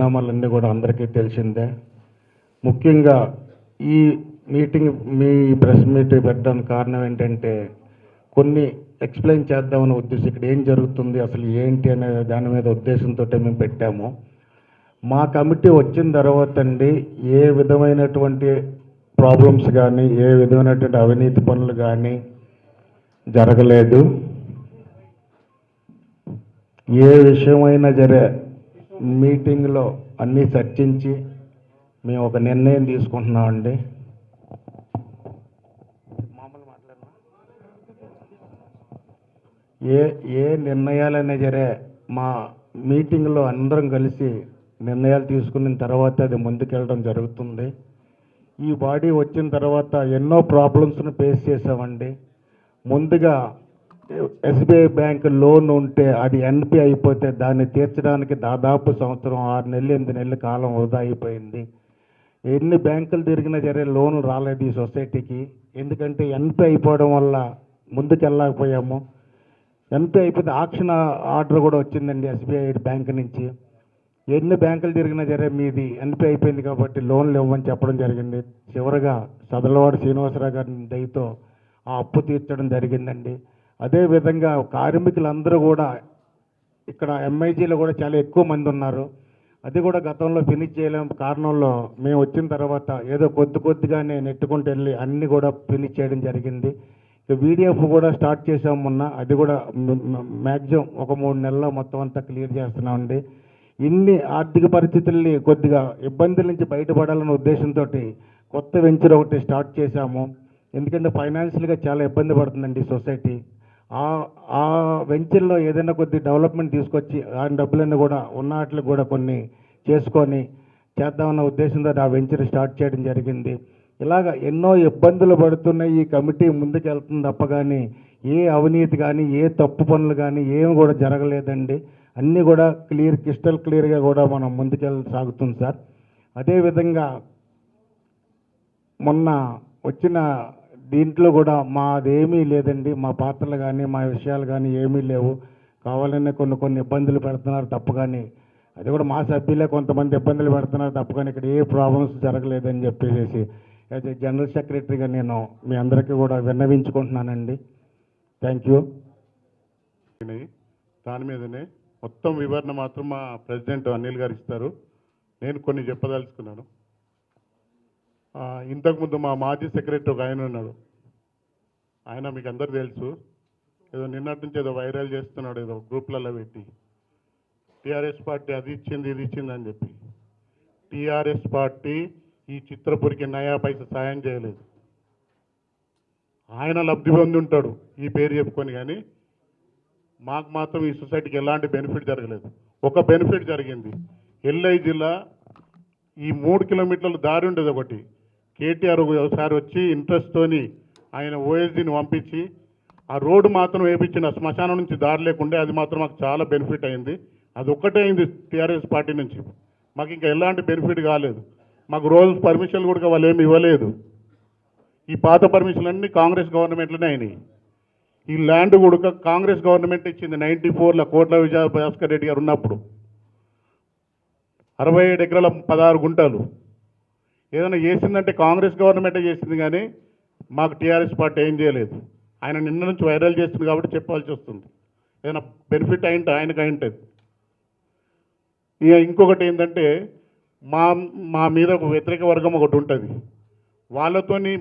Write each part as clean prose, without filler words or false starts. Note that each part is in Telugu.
పరిణామాలన్నీ కూడా అందరికీ తెలిసిందే. ముఖ్యంగా ఈ మీటింగ్ మీ ప్రెస్ మీట్ పెట్టడానికి కారణం ఏంటంటే కొన్ని ఎక్స్ప్లెయిన్ చేద్దామనే ఉద్దేశం, ఇక్కడ ఏం జరుగుతుంది అసలు ఏంటి అనే దాని మీద ఉద్దేశంతో మేము పెట్టాము. మా కమిటీ వచ్చిన తర్వాత అండి ఏ విధమైనటువంటి ప్రాబ్లమ్స్ కానీ ఏ విధమైనటువంటి అవినీతి పనులు కానీ జరగలేదు. ఏ విషయమైనా మీటింగ్లో అన్నీ చర్చించి మేము ఒక నిర్ణయం తీసుకుంటున్నామండి. ఏ నిర్ణయాలైనా మా మీటింగ్లో అందరం కలిసి నిర్ణయాలు తీసుకున్న తర్వాత అది ముందుకెళ్ళడం జరుగుతుంది. ఈ బాడీ వచ్చిన తర్వాత ఎన్నో ప్రాబ్లమ్స్ను ఫేస్ చేసామండి. ముందుగా ఎస్బీఐ బ్యాంక్ లోన్ ఉంటే అది ఎన్పి అయిపోతే దాన్ని తీర్చడానికి దాదాపు సంవత్సరం 6 నెలలు 8 నెలల కాలం వృధా అయిపోయింది. ఎన్ని బ్యాంకులు తిరిగినా లోన్లు రాలేదు ఈ సొసైటీకి. ఎందుకంటే ఎన్పి అయిపోవడం వల్ల ముందుకెళ్ళకపోయాము. ఎన్పి అయిపోతే ఆక్షన్ ఆర్డర్ కూడా వచ్చిందండి ఎస్బీఐ బ్యాంక్ నుంచి. ఎన్ని బ్యాంకులు తిరిగినా మీది ఎన్పి అయిపోయింది కాబట్టి లోన్లు ఇవ్వమని చెప్పడం జరిగింది. చివరిగా సదలవాడ శ్రీనివాసరావు గారి దయతో ఆ అప్పు తీర్చడం జరిగిందండి. అదేవిధంగా కార్మికులందరూ కూడా ఇక్కడ ఎంఐజీలో కూడా చాలా ఎక్కువ మంది ఉన్నారు. అది కూడా గతంలో ఫినిష్ చేయలేం కారణంలో మేము వచ్చిన తర్వాత ఏదో కొద్దిగానే నెట్టుకుంటూ వెళ్ళి అన్నీ కూడా ఫినిష్ చేయడం జరిగింది. వీడిఎఫ్ కూడా స్టార్ట్ చేసాము మొన్న. అది కూడా మ్యాక్సిమం ఒక 3 నెలల్లో మొత్తం అంతా క్లియర్ చేస్తున్నామండి. ఇన్ని ఆర్థిక పరిస్థితుల్ని కొద్దిగా ఇబ్బందుల నుంచి బయటపడాలన్న ఉద్దేశంతో కొత్త వెంచర్ ఒకటి స్టార్ట్ చేశాము. ఎందుకంటే ఫైనాన్షియల్గా చాలా ఇబ్బంది పడుతుందండి సొసైటీ. ఆ వెంచర్లో ఏదైనా కొద్ది డెవలప్మెంట్ తీసుకొచ్చి ఆ డబ్బులన్నీ కూడా ఉన్న వాటిని కూడా కొన్ని చేసుకొని చేద్దామన్న ఉద్దేశంతో ఆ వెంచర్ స్టార్ట్ చేయడం జరిగింది. ఇలాగ ఎన్నో ఇబ్బందులు పడుతున్న ఈ కమిటీ ముందుకు వెళ్తుంది తప్ప కానీ ఏ అవినీతి కానీ ఏ తప్పు పనులు కానీ ఏమి కూడా జరగలేదండి. అన్నీ కూడా క్రిస్టల్ క్లియర్గా కూడా మనం సాగుతుంది సార్. అదేవిధంగా మొన్న వచ్చిన దీంట్లో కూడా మాదేమీ లేదండి. మా పాత్రలు కానీ మా విషయాలు కానీ ఏమీ లేవు. కావాలనే కొన్ని ఇబ్బందులు పెడుతున్నారు తప్ప కానీ అది కూడా మా సభ్యులే కొంతమంది ఇబ్బందులు పెడుతున్నారు తప్ప కానీ ఇక్కడ ఏ ప్రాబ్లమ్స్ జరగలేదని చెప్పేసి యాజ్ ఏ జనరల్ సెక్రటరీగా నేను మీ అందరికీ కూడా విన్నవించుకుంటున్నానండి. Thank you. దాని మీదనే మొత్తం వివరణ మాత్రం మా ప్రెసిడెంట్ అనిల్ గారు ఇస్తారు. నేను కొన్ని చెప్పదలుచుకున్నాను. ఇంతకుముందు మా మాజీ సెక్రటరీ ఒక ఆయన ఉన్నాడు. ఆయన మీకు అందరు తెలుసు. ఏదో నిన్నటి నుంచి ఏదో వైరల్ చేస్తున్నాడు, ఏదో గ్రూప్లలో పెట్టి టీఆర్ఎస్ పార్టీ అది ఇచ్చింది ఇది ఇచ్చింది అని చెప్పి. టీఆర్ఎస్ పార్టీ ఈ చిత్రపురికి నయా పైసా సాయం చేయలేదు. ఆయన లబ్ధి పొంది ఉంటాడు ఈ పేరు చెప్పుకొని, కానీ మాకు మాత్రం ఈ సొసైటీకి ఎలాంటి బెనిఫిట్ జరగలేదు. ఒక బెనిఫిట్ జరిగింది. ఎల్ఐ జిల్లా ఈ 3 కిలోమీటర్ల దారి ఉండేది ఒకటి. కేటీఆర్ ఒకసారి వచ్చి ఇంట్రెస్ట్తోని ఆయన ఓఎస్డీని పంపించి ఆ రోడ్డు మాత్రం వేయించిన శ్మశానం నుంచి దారి లేకుండే. అది మాత్రం మాకు చాలా బెనిఫిట్ అయింది. అది ఒక్కటే అయింది టీఆర్ఎస్ పార్టీ నుంచి. మాకు ఇంకా ఎలాంటి బెనిఫిట్ కాలేదు. మాకు రోజు పర్మిషన్లు కూడా వాళ్ళు ఏమి ఇవ్వలేదు. ఈ పాత పర్మిషన్లు అన్నీ కాంగ్రెస్ గవర్నమెంట్లోనే అయినాయి. ఈ ల్యాండ్ కూడా కాంగ్రెస్ గవర్నమెంట్ ఇచ్చింది 94లో కోట్ల విజయభాస్కర్ రెడ్డి గారు ఉన్నప్పుడు. 67 ఎకరాల 16 గుంటలు ఏదైనా చేసిందంటే కాంగ్రెస్ గవర్నమెంటే చేసింది, కానీ మాకు టీఆర్ఎస్ పార్టీ ఏం చేయలేదు. ఆయన నిన్న నుంచి వైరల్ చేస్తుంది కాబట్టి చెప్పాల్సి వస్తుంది. ఏదైనా బెనిఫిట్ అయింటే ఆయనకు అయింటుంది. ఇక ఇంకొకటి ఏంటంటే మా మీద ఒక వ్యతిరేక వర్గం ఒకటి ఉంటుంది.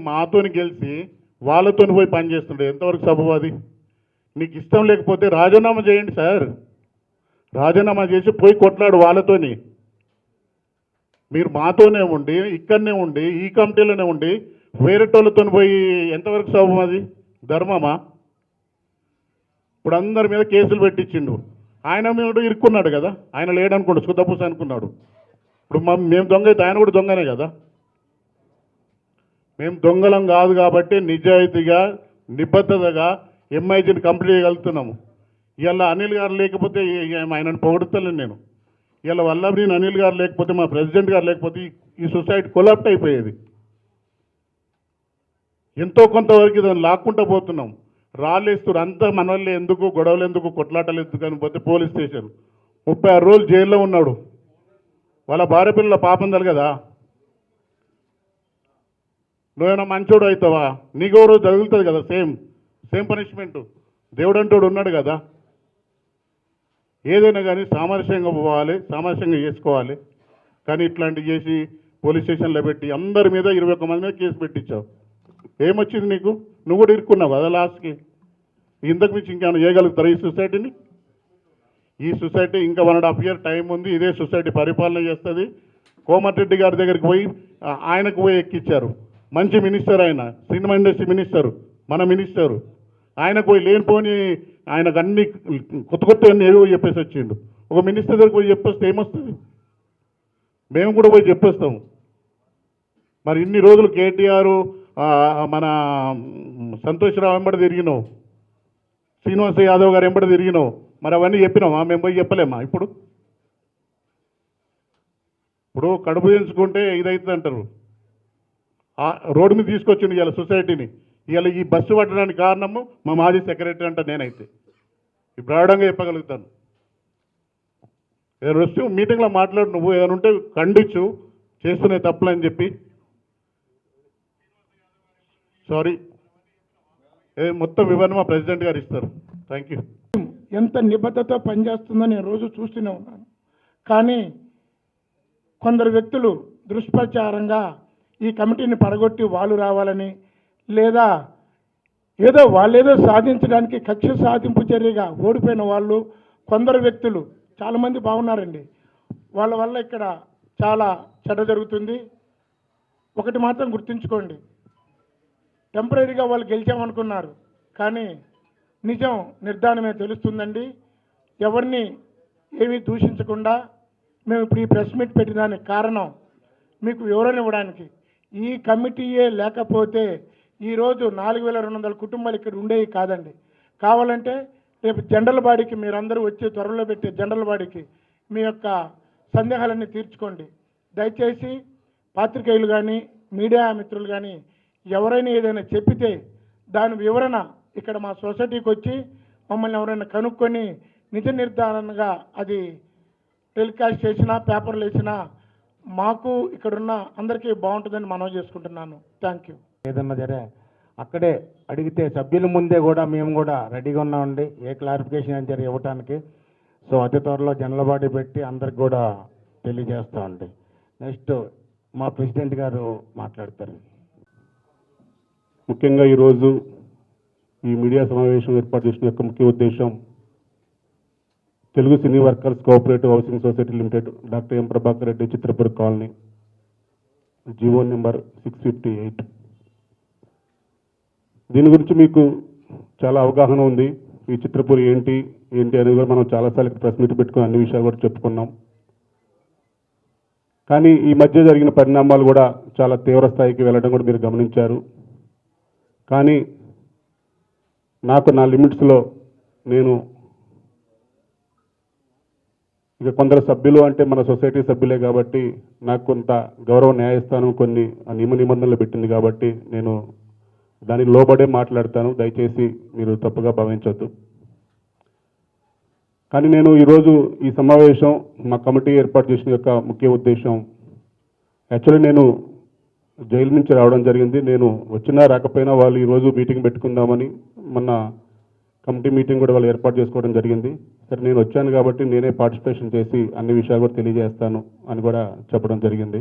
మాతోని గెలిచి వాళ్ళతోని పోయి పనిచేస్తుండే. ఎంతవరకు సబబు అది? నీకు ఇష్టం లేకపోతే రాజీనామా చేయండి సార్. రాజీనామా చేసి పోయి కొట్లాడు వాళ్ళతోని. మీరు మాతోనే ఉండి ఇక్కడనే ఉండి ఈ కమిటీలోనే ఉండి వేరేటోళ్ళతో పోయి ఎంతవరకు సబబు అది? ధర్మమా? ఇప్పుడు అందరి మీద కేసులు పెట్టించిండు. ఆయన మీద ఇరుక్కున్నాడు కదా. ఆయన లేడనుకోండి, సుద్దపూస అనుకున్నాడు. ఇప్పుడు మేము దొంగ అయితే ఆయన కూడా దొంగనే కదా. మేము దొంగలం కాదు కాబట్టి నిజాయితీగా నిబద్ధతగా ఎంఐజీని కంప్లీట్ చేయగలుగుతున్నాము. ఇలా అనిల్ గారు లేకపోతే ఆయనను పొగుడుతలేను నేను. ఇలా వల్లభనేని అనిల్ గారు లేకపోతే, మా ప్రెసిడెంట్ గారు లేకపోతే ఈ సొసైటీ కొలాప్ట్ అయిపోయేది. ఎంతో కొంతవరకు దాన్ని లాక్కుంటూ పోతున్నాం. రాళ్ళేస్తారు అంతా మన వల్లే. ఎందుకు గొడవలు ఎందుకు కొట్లాటలు ఎందుకు అని పోతే పోలీస్ స్టేషన్ 36 రోజులు జైల్లో ఉన్నాడు. వాళ్ళ భార్య పిల్లల పాపం కదా. నువ్వేమైనా మంచోడు అవుతావా? నీకు రోజు తగులుతుంది కదా, సేమ్ పనిష్మెంటు. దేవుడు అంటోడు ఉన్నాడు కదా. ఏదైనా కానీ సామరస్యంగా పోవాలి, సామరస్యంగా చేసుకోవాలి. కానీ ఇట్లాంటివి చేసి పోలీస్ స్టేషన్లో పెట్టి అందరి మీద 21 మంది మీద కేసు పెట్టించావు. ఏమొచ్చింది నీకు? నువ్వు కూడా ఇరుక్కున్నావు కదా లాస్ట్కి. ఇంతకు మించి ఇంకేమైనా చేయగలుగుతారు ఈ సొసైటీని? ఈ సొసైటీ ఇంకా 1.5 year టైం ఉంది. ఇదే సొసైటీ పరిపాలన చేస్తుంది. కోమటిరెడ్డి గారి దగ్గరికి పోయి ఆయనకు పోయి ఎక్కిచ్చారు. మంచి మినిస్టర్ ఆయన, సినిమా ఇండస్ట్రీ మినిస్టరు, మన మినిస్టరు. ఆయనకు పోయి లేనిపోని ఆయనకు అన్ని కొత్త ఏవో చెప్పేసి వచ్చిండు. ఒక మినిస్టర్ దగ్గరికి పోయి చెప్పేస్తే ఏమొస్తుంది? మేము కూడా పోయి చెప్పేస్తాము. మరి ఇన్ని రోజులు కేటీఆర్ మన సంతోష్రావు వెంబడి తిరిగినావు, శ్రీనివాస యాదవ్ గారు వెంబడి తిరిగినావు. మరి అవన్నీ చెప్పినామా? మేము పోయి చెప్పలేమా? ఇప్పుడు కడుపు తెంచుకుంటే ఇదవుతుంది అంటారు. రోడ్డు మీద తీసుకొచ్చిండు ఇవాళ సొసైటీని. ఇవాళ ఈ బస్సు పట్టడానికి కారణము మా మాజీ సెక్రటరీ అంట. నేనైతే ఇప్పుడు ఆడంగా చెప్పగలుగుతాను. ఏదైనా వస్తే మీటింగ్లో మాట్లాడు, నువ్వు ఏదైనా ఉంటే ఖండించు, చేస్తున్న తప్పులని చెప్పి. సారీ, మొత్తం వివరణ మా ప్రెసిడెంట్ గారు ఇస్తారు. Thank you. ఎంత నిబద్ధతతో పనిచేస్తుందో నేను రోజు చూస్తూనే ఉన్నాను. కానీ కొందరు వ్యక్తులు దుష్ప్రచారంగా ఈ కమిటీని పడగొట్టి వాళ్ళు రావాలని, లేదా ఏదో వాళ్ళేదో సాధించడానికి కక్ష సాధింపు చర్యగా ఓడిపోయిన వాళ్ళు కొందరు వ్యక్తులు చాలామంది బాగున్నారండి. వాళ్ళ వల్ల ఇక్కడ చాలా చెడ్డ జరుగుతుంది. ఒకటి మాత్రం గుర్తుంచుకోండి, టెంపరీగా వాళ్ళు గెలిచామనుకున్నారు, కానీ నిజం నిర్ధారణమే తెలుస్తుందండి. ఎవరిని ఏమీ దూషించకుండా మేము ఇప్పుడు ఈ ప్రెస్ మీట్ పెట్టడానికి కారణం మీకు వివరణ ఇవ్వడానికి. ఈ కమిటీయే లేకపోతే ఈరోజు 4200 కుటుంబాలు ఇక్కడ ఉండేవి కాదండి. కావాలంటే రేపు జనరల్ బాడీకి మీరందరూ వచ్చి త్వరలో పెట్టే జనరల్ బాడీకి మీ యొక్క సందేహాలన్నీ తీర్చుకోండి. దయచేసి పాత్రికేయులు కానీ మీడియా మిత్రులు కానీ ఎవరైనా ఏదైనా చెప్పితే దాని వివరణ ఇక్కడ మా సొసైటీకి వచ్చి మమ్మల్ని ఎవరైనా కనుక్కొని నిజ నిర్ధారణగా అది టెలికాస్ట్ చేసినా పేపర్లు వేసినా మాకు ఇక్కడున్న అందరికీ బాగుంటుందని మనవి చేసుకుంటున్నాను. Thank you. ఏదన్నా సరే అక్కడే అడిగితే సభ్యుల ముందే కూడా మేము కూడా రెడీగా ఉన్నామండి ఏ క్లారిఫికేషన్ అని సరే ఇవ్వటానికి. సో అతి త్వరలో జనరల్ బాడీ పెట్టి అందరికి కూడా తెలియజేస్తామండి. నెక్స్ట్ మా ప్రెసిడెంట్ గారు మాట్లాడతారు. ముఖ్యంగా ఈరోజు ఈ మీడియా సమావేశం ఏర్పాటు చేసిన యొక్క ముఖ్య ఉద్దేశం తెలుగు సినీ workers cooperative housing society limited, doctor M Prabhakar Reddy, Chitrapur colony, GO number 658. దీని గురించి మీకు చాలా అవగాహన ఉంది. ఈ చిత్రపూర్ ఏంటి అనేది కూడా మనం చాలాసార్లు ప్రెస్ మీట్ పెట్టుకుని అన్ని విషయాలు కూడా చెప్పుకున్నాం. కానీ ఈ మధ్య జరిగిన పరిణామాలు కూడా చాలా తీవ్ర స్థాయికి వెళ్ళడం కూడా మీరు గమనించారు. కానీ నాకు నా లిమిట్స్లో నేను ఇక కొందరు సభ్యులు అంటే మన సొసైటీ సభ్యులే కాబట్టి నాకు కొంత గౌరవ న్యాయస్థానం కొన్ని నియమ నిబంధనలు పెట్టింది కాబట్టి నేను దానికి లోబడే మాట్లాడతాను. దయచేసి మీరు తప్పుగా భావించవద్దు. కానీ నేను ఈరోజు ఈ సమావేశం మా కమిటీ ఏర్పాటు చేసిన యొక్క ముఖ్య ఉద్దేశం, యాక్చువల్లీ నేను జైలు నుంచి రావడం జరిగింది. నేను వచ్చినా రాకపోయినా వాళ్ళు ఈరోజు మీటింగ్ పెట్టుకుందామని మొన్న కమిటీ మీటింగ్ కూడా వాళ్ళు ఏర్పాటు చేసుకోవడం జరిగింది. సరే నేను వచ్చాను కాబట్టి నేనే పార్టిసిపేషన్ చేసి అన్ని విషయాలు కూడా తెలియజేస్తాను అని కూడా చెప్పడం జరిగింది.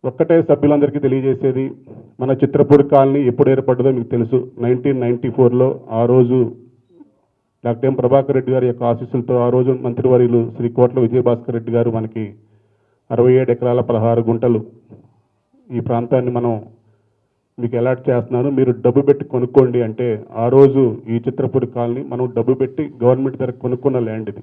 ఒక్కటే సభ్యులందరికీ తెలియజేసేది, మన చిత్రపూర్ కాలనీ ఎప్పుడు ఏర్పడ్డదో మీకు తెలుసు. 1994లో ఆ రోజు డాక్టర్ ఎం ప్రభాకర్ రెడ్డి గారి యొక్క ఆశీస్సులతో ఆ రోజు మంత్రివర్యులు శ్రీ కోట్ల విజయభాస్కర్ రెడ్డి గారు మనకి 67 ఎకరాల 16 గుంటలు ఈ ప్రాంతాన్ని మనం మీకు అలాట్ చేస్తున్నాను, మీరు డబ్బు పెట్టి కొనుక్కోండి అంటే ఆ రోజు ఈ చిత్రపూర్ కాలనీ మనం డబ్బు పెట్టి గవర్నమెంట్ దగ్గర కొనుక్కున్న ల్యాండ్ ఇది.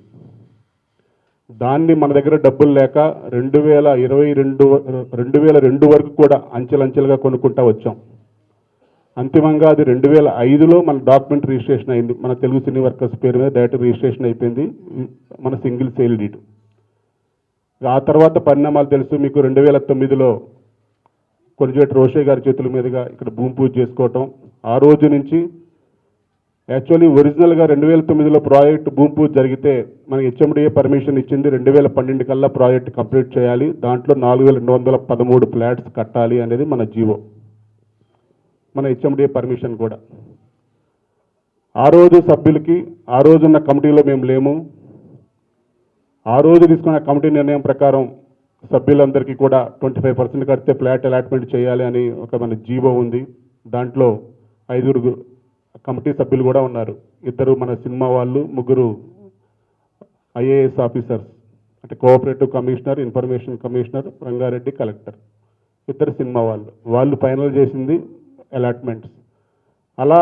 దాన్ని మన దగ్గర డబ్బులు లేక 2002 వరకు కూడా అంచెలంచెలుగా కొనుక్కుంటా వచ్చాం. అంతిమంగా అది 2005లో మన డాక్యుమెంట్ రిజిస్ట్రేషన్ అయింది. మన తెలుగు సినీ వర్కర్స్ పేరు మీద డైరెక్ట్ రిజిస్ట్రేషన్ అయిపోయింది, మన సింగిల్ సేల్ డీడ్. ఆ తర్వాత పరిణామాలు తెలుసు మీకు. 2009లో కొలిజేటి రోషే గారి చేతుల మీదుగా ఇక్కడ భూమి పూజ చేసుకోవటం, ఆ రోజు నుంచి యాక్చువల్లీ ఒరిజినల్గా 2009లో ప్రాజెక్ట్ భూమి పూజ జరిగితే మనకి హెచ్ఎండిఏ పర్మిషన్ ఇచ్చింది 2012 కల్లా ప్రాజెక్ట్ కంప్లీట్ చేయాలి, దాంట్లో 4213 ఫ్లాట్స్ కట్టాలి అనేది మన జీవో, మన హెచ్ఎండిఏ పర్మిషన్ కూడా. ఆ రోజు సభ్యులకి ఆ రోజున్న కమిటీలో మేము లేము. ఆ రోజు తీసుకున్న కమిటీ నిర్ణయం ప్రకారం సభ్యులందరికీ కూడా 25% కడితే ఫ్లాట్ అలాట్మెంట్ చేయాలి అని ఒక మన జీవో ఉంది. దాంట్లో 5 కమిటీ సభ్యులు కూడా ఉన్నారు. 2 మన సినిమా వాళ్ళు, 3 ఐఏఎస్ ఆఫీసర్స్, అంటే cooperative commissioner, information commissioner, Rangareddy collector, 2 cinema వాళ్ళు ఫైనల్ చేసింది అలాట్మెంట్స్. అలా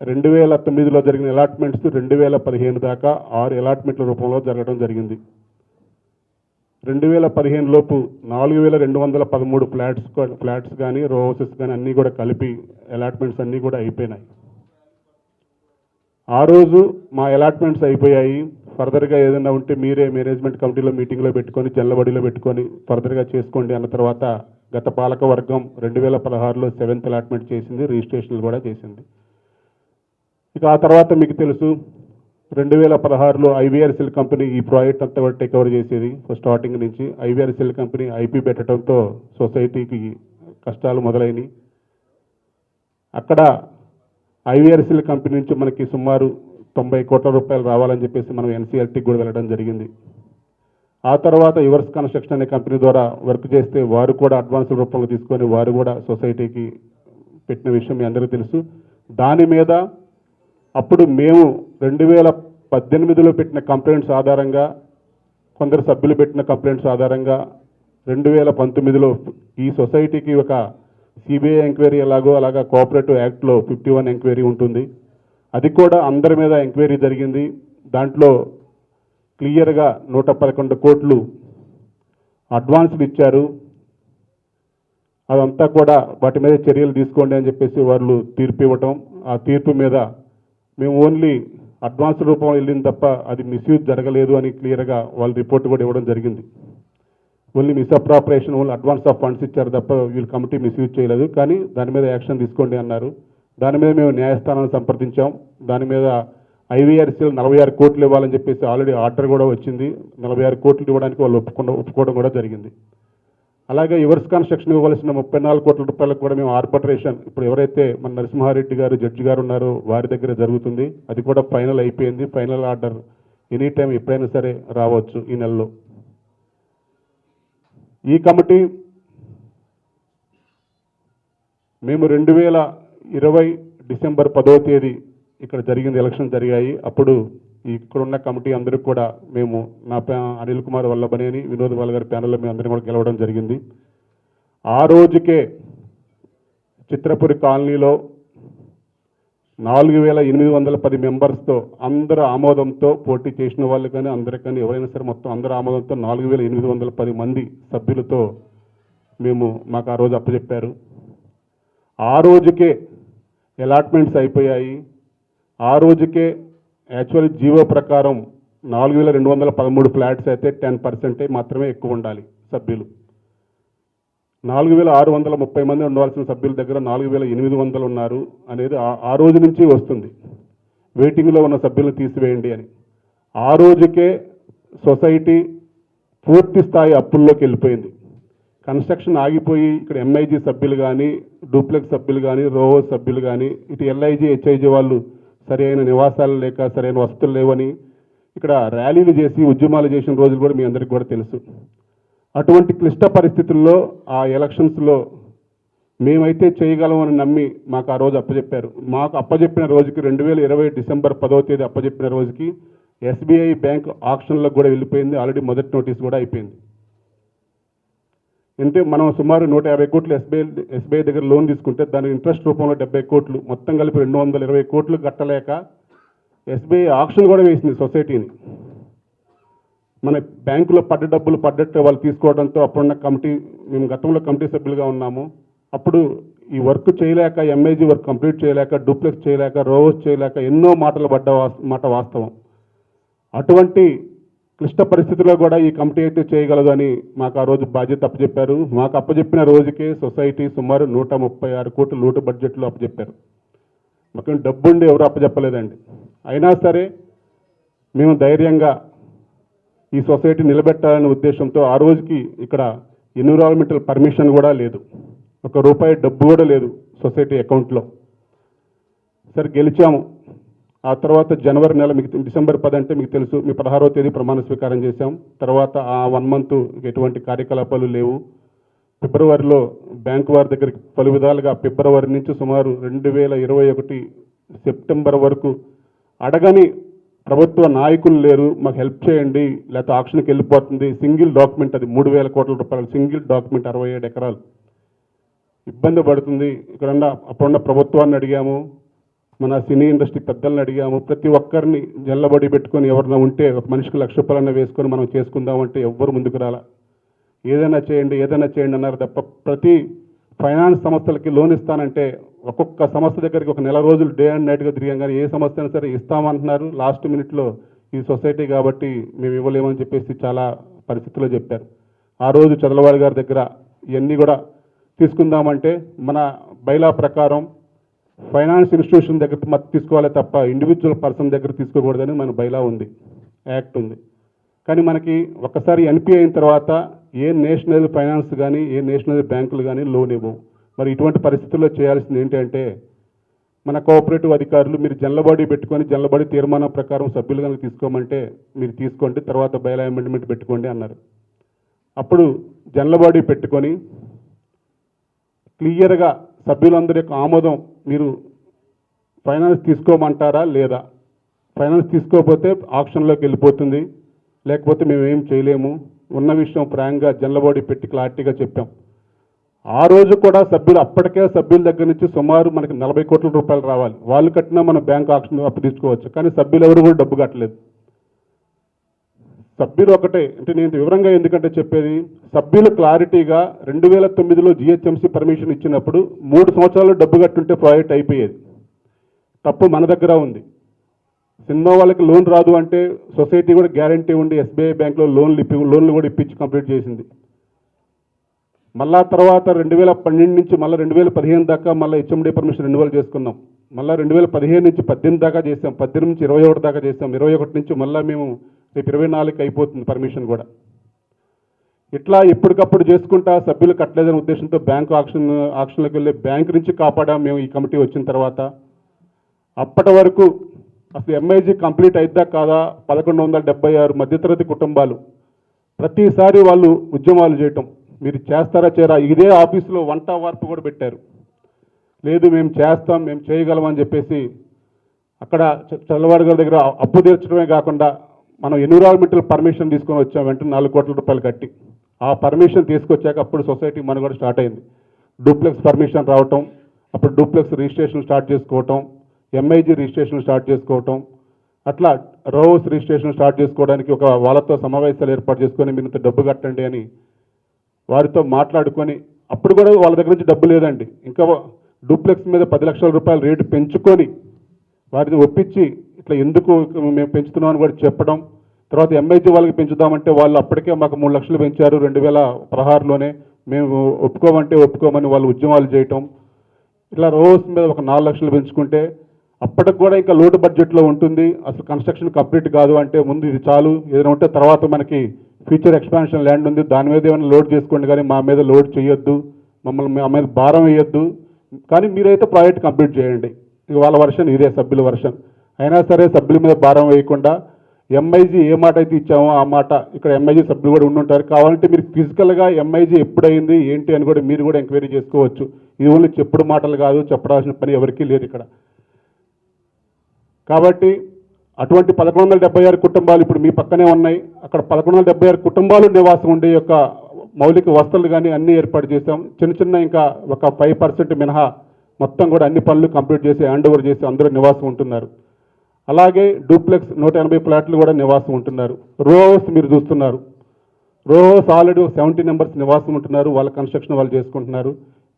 2009లో జరిగిన అలాట్మెంట్స్ 2015 దాకా 6 అలాట్మెంట్ల రూపంలో జరగడం జరిగింది. 2015 లోపు 4213 ఫ్లాట్స్ కానీ రో హౌసెస్ కానీ అన్నీ కూడా కలిపి అలాట్మెంట్స్ అన్నీ కూడా అయిపోయినాయి. ఆ రోజు మా అలాట్మెంట్స్ అయిపోయాయి, ఫర్దర్గా ఏదైనా ఉంటే మీరే మేనేజ్మెంట్ కమిటీలో మీటింగ్లో పెట్టుకొని జల్లబడిలో పెట్టుకొని ఫర్దర్గా చేసుకోండి అన్న తర్వాత గత పాలక వర్గం 2016లో 7th అలాట్మెంట్ చేసింది, రిజిస్ట్రేషన్లు కూడా చేసింది. ఇక ఆ తర్వాత మీకు తెలుసు 2016లో ఐవీఆర్సెల్ కంపెనీ ఈ ప్రాజెక్ట్ అంతా కూడా టేక్ ఓవర్ చేసేది. స్టార్టింగ్ నుంచి ఐవీఆర్సెల్ కంపెనీ ఐపీ పెట్టడంతో సొసైటీకి కష్టాలు మొదలైనవి. అక్కడ ఐవీఆర్సెల్ కంపెనీ నుంచి మనకి సుమారు 90 కోట్ల రూపాయలు రావాలని చెప్పేసి మనం ఎన్సీఆర్టీకి కూడా వెళ్ళడం జరిగింది. ఆ తర్వాత యువర్స్ కన్స్ట్రక్షన్ అనే కంపెనీ ద్వారా వర్క్ చేస్తే వారు కూడా అడ్వాన్స్ రూపంలో తీసుకొని వారు కూడా సొసైటీకి పెట్టిన విషయం మీ అందరికీ తెలుసు. దాని మీద అప్పుడు మేము 2018లో పెట్టిన కంప్లైంట్స్ ఆధారంగా, కొందరు సభ్యులు పెట్టిన కంప్లైంట్స్ ఆధారంగా 2019లో ఈ సొసైటీకి ఒక సిబిఐ ఎంక్వైరీ ఎలాగో అలాగా కోఆపరేటివ్ యాక్ట్లో 51 ఎంక్వైరీ ఉంటుంది. అది కూడా అందరి మీద ఎంక్వైరీ జరిగింది. దాంట్లో క్లియర్గా 111 కోట్లు అడ్వాన్స్లు ఇచ్చారు. అదంతా కూడా వాటి మీద చర్యలు తీసుకోండి అని చెప్పేసి వాళ్ళు తీర్పు ఇవ్వటం. ఆ తీర్పు మీద మేము ఓన్లీ అడ్వాన్స్ రూపంలో వెళ్ళింది తప్ప అది మిస్యూజ్ జరగలేదు అని క్లియర్గా వాళ్ళు రిపోర్ట్ కూడా ఇవ్వడం జరిగింది. Only misappropriation, only advance of funds ఇచ్చారు తప్ప వీళ్ళు కమిటీ మిస్యూజ్ చేయలేదు, కానీ దాని మీద యాక్షన్ తీసుకోండి అన్నారు. దాని మీద మేము న్యాయస్థానాన్ని సంప్రదించాం. దాని మీద ఐవీఆర్సీఎల్ 46 కోట్లు ఇవ్వాలని చెప్పేసి ఆల్రెడీ ఆర్డర్ కూడా వచ్చింది. 46 కోట్లు ఇవ్వడానికి వాళ్ళు ఒప్పుకోవడం కూడా జరిగింది. అలాగే యువర్స్ కన్స్ట్రక్షన్ ఇవ్వాల్సిన 34 కోట్ల రూపాయలకు కూడా మేము ఆర్బిట్రేషన్, ఇప్పుడు ఎవరైతే మన నరసింహారెడ్డి గారు జడ్జి గారు ఉన్నారో వారి దగ్గర జరుగుతుంది. అది కూడా ఫైనల్ అయిపోయింది. ఫైనల్ ఆర్డర్ ఎనీ టైం ఎప్పుడైనా సరే రావచ్చు ఈ నెలలో. ఈ కమిటీ మేము 2020 డిసెంబర్ 10వ తేదీ ఇక్కడ జరిగింది, ఎలక్షన్ జరిగాయి. అప్పుడు ఇక్కడున్న కమిటీ అందరికి కూడా మేము అనిల్ కుమార్ వల్లభనేని, వినోద్ వాళ్ళ గారి ప్యానల్లో మేము అందరం కూడా గెలవడం జరిగింది. ఆ రోజుకే చిత్రపురి కాలనీలో 4810 మెంబర్స్తో అందరూ ఆమోదంతో పోటీ చేసిన వాళ్ళు కానీ అందరూ కానీ ఎవరైనా సరే మొత్తం అందరూ ఆమోదంతో 4810 మంది సభ్యులతో మాకు ఆ రోజు అప్పచెప్పారు. ఆ రోజుకే అలాట్మెంట్స్ అయిపోయాయి. ఆ రోజుకే యాక్చువల్లీ జీవో ప్రకారం 4213 ఫ్లాట్స్ అయితే 10% మాత్రమే ఎక్కువ ఉండాలి సభ్యులు. 4630 మంది ఉండవలసిన సభ్యుల దగ్గర 4800 ఉన్నారు అనేది ఆ రోజు నుంచి వస్తుంది. వెయిటింగ్లో ఉన్న సభ్యులను తీసివేయండి అని. ఆ రోజుకే సొసైటీ పూర్తి స్థాయి అప్పుల్లోకి వెళ్ళిపోయింది. కన్స్ట్రక్షన్ ఆగిపోయి ఇక్కడ ఎంఐజీ సభ్యులు కానీ, డూప్లెక్స్ సభ్యులు కానీ, రోవో సభ్యులు కానీ, ఇటు ఎల్ఐజీ హెచ్ఐజీ వాళ్ళు సరైన నివాసాలు లేక సరైన వసతులు లేవని ఇక్కడ ర్యాలీలు చేసి ఉద్యమాలు చేసిన రోజులు కూడా మీ అందరికీ కూడా తెలుసు. అటువంటి క్లిష్ట పరిస్థితుల్లో ఆ ఎలక్షన్స్లో మేమైతే చేయగలమని నమ్మి మాకు ఆ రోజు అప్పచెప్పారు. మాకు అప్పచెప్పిన రోజుకి 2020 డిసెంబర్ 10వ తేదీ అప్పచెప్పిన రోజుకి ఎస్బీఐ బ్యాంక్ ఆక్షన్లకు కూడా వెళ్ళిపోయింది. ఆల్రెడీ మొదటి నోటీస్ కూడా అయిపోయింది. అంటే మనం సుమారు 150 కోట్లు ఎస్బీఐ దగ్గర లోన్ తీసుకుంటే దాని ఇంట్రెస్ట్ రూపంలో 70 కోట్లు, మొత్తం కలిపి 220 కోట్లు కట్టలేక ఎస్బీఐ ఆక్షన్ కూడా వేసింది సొసైటీని. మన బ్యాంకులో పడ్డ డబ్బులు పడ్డట్టు వాళ్ళు తీసుకోవడంతో అప్పుడున్న కమిటీ, మేము గతంలో కమిటీ సభ్యులుగా ఉన్నాము. అప్పుడు ఈ వర్క్ చేయలేక, ఎంఐజీ వర్క్ కంప్లీట్ చేయలేక, డూప్లెక్స్ చేయలేక, రోవర్స్ చేయలేక ఎన్నో మాటలు మాట వాస్తవం. అటువంటి క్లిష్ట పరిస్థితుల్లో కూడా ఈ కమిటీ అయితే చేయగలదు అని మాకు ఆ రోజు బాధ్యత అప్పచెప్పారు. మాకు అప్పచెప్పిన రోజుకే సొసైటీ సుమారు 136 కోట్ల లోటు బడ్జెట్లో అప్పచెప్పారు. మాకు డబ్బు ఉండి ఎవరు అప్పచెప్పలేదండి. అయినా సరే మేము ధైర్యంగా ఈ సొసైటీ నిలబెట్టాలనే ఉద్దేశంతో ఆ రోజుకి ఇక్కడ ఎన్విరాన్మెంటల్ పర్మిషన్ కూడా లేదు, ₹1 డబ్బు కూడా లేదు సొసైటీ అకౌంట్లో. సరే గెలిచాము. ఆ తర్వాత జనవరి నెల, మీకు డిసెంబర్ 10 అంటే మీకు తెలుసు, మీ 16వ తేదీ ప్రమాణ స్వీకారం చేశాం. తర్వాత ఆ 1 మంత్ ఎటువంటి కార్యకలాపాలు లేవు. ఫిబ్రవరిలో బ్యాంకు వారి దగ్గరికి పలు విధాలుగా ఫిబ్రవరి నుంచి సుమారు 2021 సెప్టెంబర్ వరకు అడగని ప్రభుత్వ నాయకులు లేరు, మాకు హెల్ప్ చేయండి, లేకపోతే ఆక్షన్కి వెళ్ళిపోతుంది. సింగిల్ డాక్యుమెంట్, అది 3,000 కోట్ల రూపాయలు సింగిల్ డాక్యుమెంట్, 67 ఎకరాలు. ఇబ్బంది పడుతుంది. ఇక్కడున్న అప్పుడున్న ప్రభుత్వాన్ని అడిగాము, మన సినీ ఇండస్ట్రీ పెద్దలను అడిగాము. ప్రతి ఒక్కరిని జల్లబడి పెట్టుకొని ఎవరైనా ఉంటే ఒక మనిషికి ₹1,00,000 వేసుకొని మనం చేసుకుందామంటే ఎవ్వరు ముందుకు రాలా. ఏదైనా చేయండి అన్నారు తప్ప ప్రతి ఫైనాన్స్ సంస్థలకి లోన్ ఇస్తానంటే ఒక్కొక్క సంస్థ దగ్గరికి ఒక నెల రోజులు డే అండ్ నైట్గా తిరిగాం, కానీ ఏ సంస్థ అయినా సరే ఇస్తామంటున్నారు. లాస్ట్ మినిట్లో ఈ సొసైటీ కాబట్టి మేము ఇవ్వలేమని చెప్పేసి చాలా పరిస్థితుల్లో చెప్పారు. ఆ రోజు చదలవాడి గారి దగ్గర ఇవన్నీ కూడా తీసుకుందామంటే మన బైలా ప్రకారం ఫైనాన్స్ ఇన్స్టిట్యూషన్ దగ్గర మద్దతు తీసుకోవాలి తప్ప ఇండివిజువల్ పర్సన్ దగ్గర తీసుకోకూడదని మన బైలా ఉంది, యాక్ట్ ఉంది. కానీ మనకి ఒక్కసారి ఎన్పీ అయిన తర్వాత ఏ నేషనల్ ఫైనాన్స్ కానీ ఏ నేషనల్ బ్యాంకులు కానీ లోన్ ఇవ్వవు. మరి ఇటువంటి పరిస్థితుల్లో చేయాల్సింది ఏంటంటే మన కోఆపరేటివ్ అధికారులు మీరు జనరల్ పెట్టుకొని జనరల్ తీర్మానం ప్రకారం సభ్యులు కనుక తీసుకోమంటే మీరు తీసుకోండి, తర్వాత బైలా అమెండ్మెంట్ పెట్టుకోండి అన్నారు. అప్పుడు జనరల్ పెట్టుకొని క్లియర్గా సభ్యులందరి యొక్క ఆమోదం, మీరు ఫైనాన్స్ తీసుకోమంటారా లేదా, ఫైనాన్స్ తీసుకోకపోతే ఆక్షన్లోకి వెళ్ళిపోతుంది, లేకపోతే మేము ఏం చేయలేము, ఉన్న విషయం ఫ్రాంక్గా జనరల్ పెట్టి క్లారిటీగా చెప్పాం. ఆ రోజు కూడా సభ్యులు, అప్పటికే సభ్యుల దగ్గర నుంచి సుమారు మనకి 40 కోట్ల రూపాయలు రావాలి. వాళ్ళు కట్టినా మన బ్యాంక్ ఆక్షన్ అప్పు తీసుకోవచ్చు, కానీ సభ్యులు ఎవరు కూడా డబ్బు కట్టలేదు. సభ్యులు ఒకటే అంటే నేను వివరంగా ఎందుకంటే చెప్పేది, సభ్యులు క్లారిటీగా 2009లో జిహెచ్ఎంసీ పర్మిషన్ ఇచ్చినప్పుడు 3 సంవత్సరాలు డబ్బు కట్టుంటే ప్రాజెక్ట్ అయిపోయేది. తప్పు మన దగ్గర ఉంది. సినిమా వాళ్ళకి లోన్ రాదు అంటే సొసైటీ కూడా గ్యారంటీ ఉండి ఎస్బీఐ బ్యాంక్లో లోన్లు కూడా ఇప్పించి కంప్లీట్ చేసింది. మళ్ళా తర్వాత 2012 నుంచి మళ్ళీ 2015 దాకా మళ్ళీ హెచ్ఎండి పర్మిషన్ రెన్యువల్ చేసుకున్నాం. మళ్ళీ 2015 నుంచి 18 దాకా చేసాం, 18 నుంచి 21 దాకా చేసాం, 21 నుంచి మళ్ళీ మేము రేపు 24కి అయిపోతుంది పర్మిషన్ కూడా. ఇట్లా ఎప్పటికప్పుడు చేసుకుంటా సభ్యులు కట్టలేదనే ఉద్దేశంతో బ్యాంకు ఆక్షన్లోకి వెళ్ళి బ్యాంకు నుంచి కాపాడాం మేము ఈ కమిటీ వచ్చిన తర్వాత. అప్పటి వరకు అసలు ఎంఐజీ కంప్లీట్ అయిద్దా కాదా 1176 మధ్యతరగతి కుటుంబాలు ప్రతిసారి వాళ్ళు ఉద్యమాలు చేయటం, మీరు చేస్తారా చేయరా. ఇదే ఆఫీసులో వంట వార్పు కూడా పెట్టారు, లేదు మేము చేస్తాం మేము చేయగలం అని చెప్పేసి. అక్కడ చల్లవాడి గారి దగ్గర అప్పు తీర్చడమే కాకుండా మనం ఎన్విరాన్మెంటల్ పర్మిషన్ తీసుకొని వచ్చాం, వెంటనే 4 కోట్ల రూపాయలు కట్టి. ఆ పర్మిషన్ తీసుకొచ్చాక అప్పుడు సొసైటీ మనుగడ స్టార్ట్ అయింది. డూప్లెక్స్ పర్మిషన్ రావటం, అప్పుడు డూప్లెక్స్ రిజిస్ట్రేషన్ స్టార్ట్ చేసుకోవటం, ఎంఐజీ రిజిస్ట్రేషన్ స్టార్ట్ చేసుకోవటం, అట్లా రోస్ రిజిస్ట్రేషన్ స్టార్ట్ చేసుకోవడానికి ఒక వాళ్ళతో సమావేశాలు ఏర్పాటు చేసుకొని మీరు ఇంత డబ్బు కట్టండి అని వారితో మాట్లాడుకొని, అప్పుడు కూడా వాళ్ళ దగ్గర నుంచి డబ్బు లేదండి, ఇంకా డూప్లెక్స్ మీద 10 లక్షల రూపాయలు రేటు పెంచుకొని వారిని ఒప్పించి ఇట్లా ఎందుకు మేము పెంచుతున్నామని కూడా చెప్పడం. తర్వాత ఎంఐజీ వాళ్ళకి పెంచుదామంటే వాళ్ళు అప్పటికే మాకు 3 లక్షలు పెంచారు 2016లోనే, మేము ఒప్పుకోమని వాళ్ళు ఉద్యమాలు చేయటం. ఇట్లా రోస్ మీద ఒక 4 లక్షలు పెంచుకుంటే అప్పటికి కూడా ఇంకా లోటు బడ్జెట్లో ఉంటుంది, అసలు కన్స్ట్రక్షన్ కంప్లీట్ కాదు అంటే ముందు ఇది చాలు, ఏదైనా ఉంటే తర్వాత మనకి ఫ్యూచర్ ఎక్స్పాన్షన్ ల్యాండ్ ఉంది దాని మీద ఏమైనా లోడ్ చేసుకోండి, కానీ మా మీద లోడ్ చేయొద్దు, మమ్మల్ని మా మీద భారం వేయొద్దు, కానీ మీరైతే ప్రాజెక్ట్ కంప్లీట్ చేయండి. ఇక వాళ్ళ వర్షన్ ఇదే, సభ్యుల వర్షన్. అయినా సరే సభ్యుల మీద భారం వేయకుండా ఎంఐజీ ఏ మాట అయితే ఇచ్చామో ఆ మాట ఇక్కడ ఎంఐజీ సభ్యులు కూడా ఉండుంటారు. కావాలంటే మీరు ఫిజికల్గా ఎంఐజీ ఎప్పుడైంది ఏంటి అని కూడా మీరు కూడా ఎంక్వైరీ చేసుకోవచ్చు. ఇది ఓన్లీ చెప్పుడు మాటలు కాదు, చెప్పడాల్సిన పని ఎవరికీ లేదు ఇక్కడ. కాబట్టి అటువంటి 1176 కుటుంబాలు ఇప్పుడు మీ పక్కనే ఉన్నాయి. అక్కడ 1176 కుటుంబాలు నివాసం ఉండే యొక్క మౌలిక వసతులు కానీ అన్నీ ఏర్పాటు చేశాం. చిన్న ఇంకా ఒక 5% మినహా మొత్తం కూడా అన్ని పనులు కంప్లీట్ చేసి హ్యాండ్ ఓవర్ చేసి అందరూ నివాసం ఉంటున్నారు. అలాగే డూప్లెక్స్ 180 ఫ్లాట్లు కూడా నివాసం ఉంటున్నారు. రో హౌస్ మీరు చూస్తున్నారు, రో హౌస్ ఆల్రెడీ 70 మెంబర్స్ నివాసం ఉంటున్నారు, వాళ్ళ కన్స్ట్రక్షన్ వాళ్ళు చేసుకుంటున్నారు.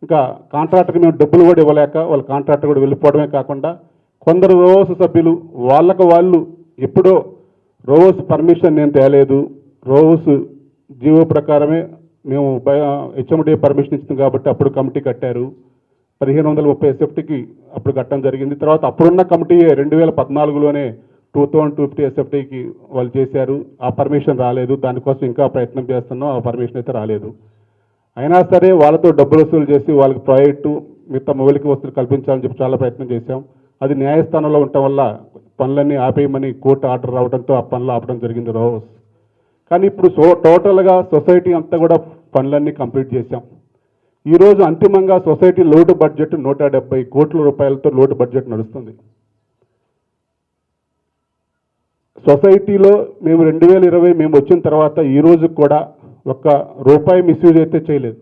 ఇంకా కాంట్రాక్టర్కి మేము డబ్బులు కూడా ఇవ్వలేక వాళ్ళ కాంట్రాక్టర్ కూడా వెళ్ళిపోవడమే కాకుండా కొందరు రోస్ సభ్యులు వాళ్ళకు వాళ్ళు ఎప్పుడో రోస్ పర్మిషన్ నేను తేలేదు, రోస్ జీవో ప్రకారమే మేము హెచ్ఎండి పర్మిషన్ ఇచ్చింది కాబట్టి అప్పుడు కమిటీ కట్టారు. 1530 సెఫ్టీకి అప్పుడు కట్టడం జరిగింది. తర్వాత అప్పుడున్న కమిటీ 2014లోనే 2250 ఎస్ఎఫ్టీకి వాళ్ళు చేశారు. ఆ పర్మిషన్ రాలేదు. దానికోసం ఇంకా ప్రయత్నం చేస్తున్నాం. ఆ పర్మిషన్ అయితే రాలేదు. అయినా సరే వాళ్ళతో డబ్బులు వసూలు చేసి వాళ్ళకి ప్రాజెక్టు మిగతా మౌలిక వసతులు కల్పించాలని చెప్పి చాలా ప్రయత్నం చేశాం. అది న్యాయస్థానంలో ఉండటం వల్ల పనులన్నీ ఆపేయమని కోర్టు ఆర్డర్ రావడంతో ఆ పనులు ఆపడం జరిగింది రోజు. కానీ ఇప్పుడు టోటల్గా సొసైటీ అంతా కూడా పనులన్నీ కంప్లీట్ చేశాం. ఈరోజు అంతిమంగా సొసైటీ లోటు బడ్జెట్ 170 కోట్ల రూపాయలతో లోటు బడ్జెట్ నడుస్తుంది. సొసైటీలో మేము 2020 మేము వచ్చిన తర్వాత ఈ రోజు కూడా ఒక్క రూపాయి మిస్యూజ్ అయితే చేయలేదు.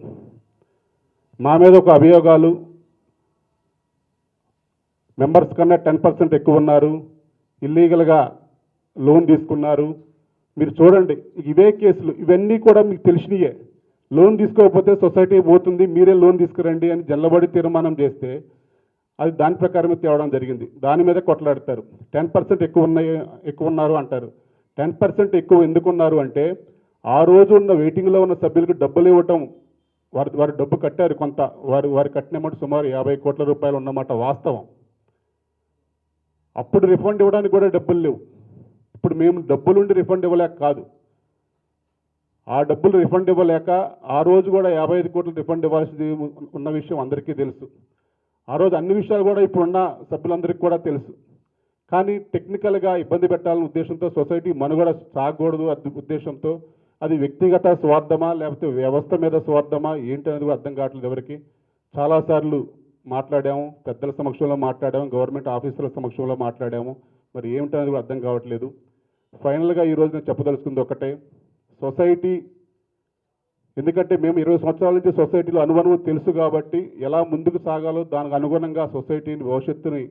మా మీద ఒక అభియోగాలు మెంబర్స్ కన్నా 10% ఎక్కువ ఉన్నారు, ఇల్లీగల్గా లోన్ తీసుకున్నారు. మీరు చూడండి, ఇవే కేసులు, ఇవన్నీ కూడా మీకు తెలిసినయే. లోన్ తీసుకోకపోతే సొసైటీ పోతుంది, మీరే లోన్ తీసుకురండి అని జల్లబడి తీర్మానం చేస్తే అది దాని ప్రకారమే తేవడం జరిగింది. దాని మీద కొట్లాడతారు. 10% ఎక్కువ ఉన్నారు అంటారు. 10% ఎక్కువ ఎందుకున్నారు అంటే ఆ రోజు ఉన్న వెయిటింగ్లో ఉన్న సభ్యులకు డబ్బులు ఇవ్వటం, వారు డబ్బు కట్టారు కొంత, వారు కట్టిన అమౌంట్ సుమారు 50 కోట్ల రూపాయలు ఉన్నమాట వాస్తవం. అప్పుడు రిఫండ్ ఇవ్వడానికి కూడా డబ్బులు లేవు. ఇప్పుడు మేము డబ్బులుండి రిఫండ్ ఇవ్వలేక కాదు, ఆ డబ్బులు రిఫండ్ ఇవ్వలేక ఆ రోజు కూడా 55 కోట్లు రిఫండ్ ఇవ్వాల్సింది ఉన్న విషయం అందరికీ తెలుసు. ఆ రోజు అన్ని విషయాలు కూడా ఇప్పుడున్న సభ్యులందరికీ కూడా తెలుసు. కానీ టెక్నికల్గా ఇబ్బంది పెట్టాలనే ఉద్దేశంతో సొసైటీ మనుగడ సాగకూడదు ఉద్దేశంతో, అది వ్యక్తిగత స్వార్థమా లేకపోతే వ్యవస్థ మీద స్వార్థమా ఏంటి అనేది అర్థం కావట్లేదు ఎవరికి. చాలాసార్లు మాట్లాడాము, పెద్దల సమక్షంలో మాట్లాడాము, గవర్నమెంట్ ఆఫీసర్ల సమక్షంలో మాట్లాడాము. మరి ఏమిటనేది కూడా అర్థం కావట్లేదు. ఫైనల్గా ఈరోజు నేను చెప్పదలుచుకుంది ఒకటే, సొసైటీ, ఎందుకంటే మేము 20 సంవత్సరాల నుంచి సొసైటీలో అనుభవం తెలుసు కాబట్టి ఎలా ముందుకు సాగాలో దానికి అనుగుణంగా సొసైటీని భవిష్యత్తుని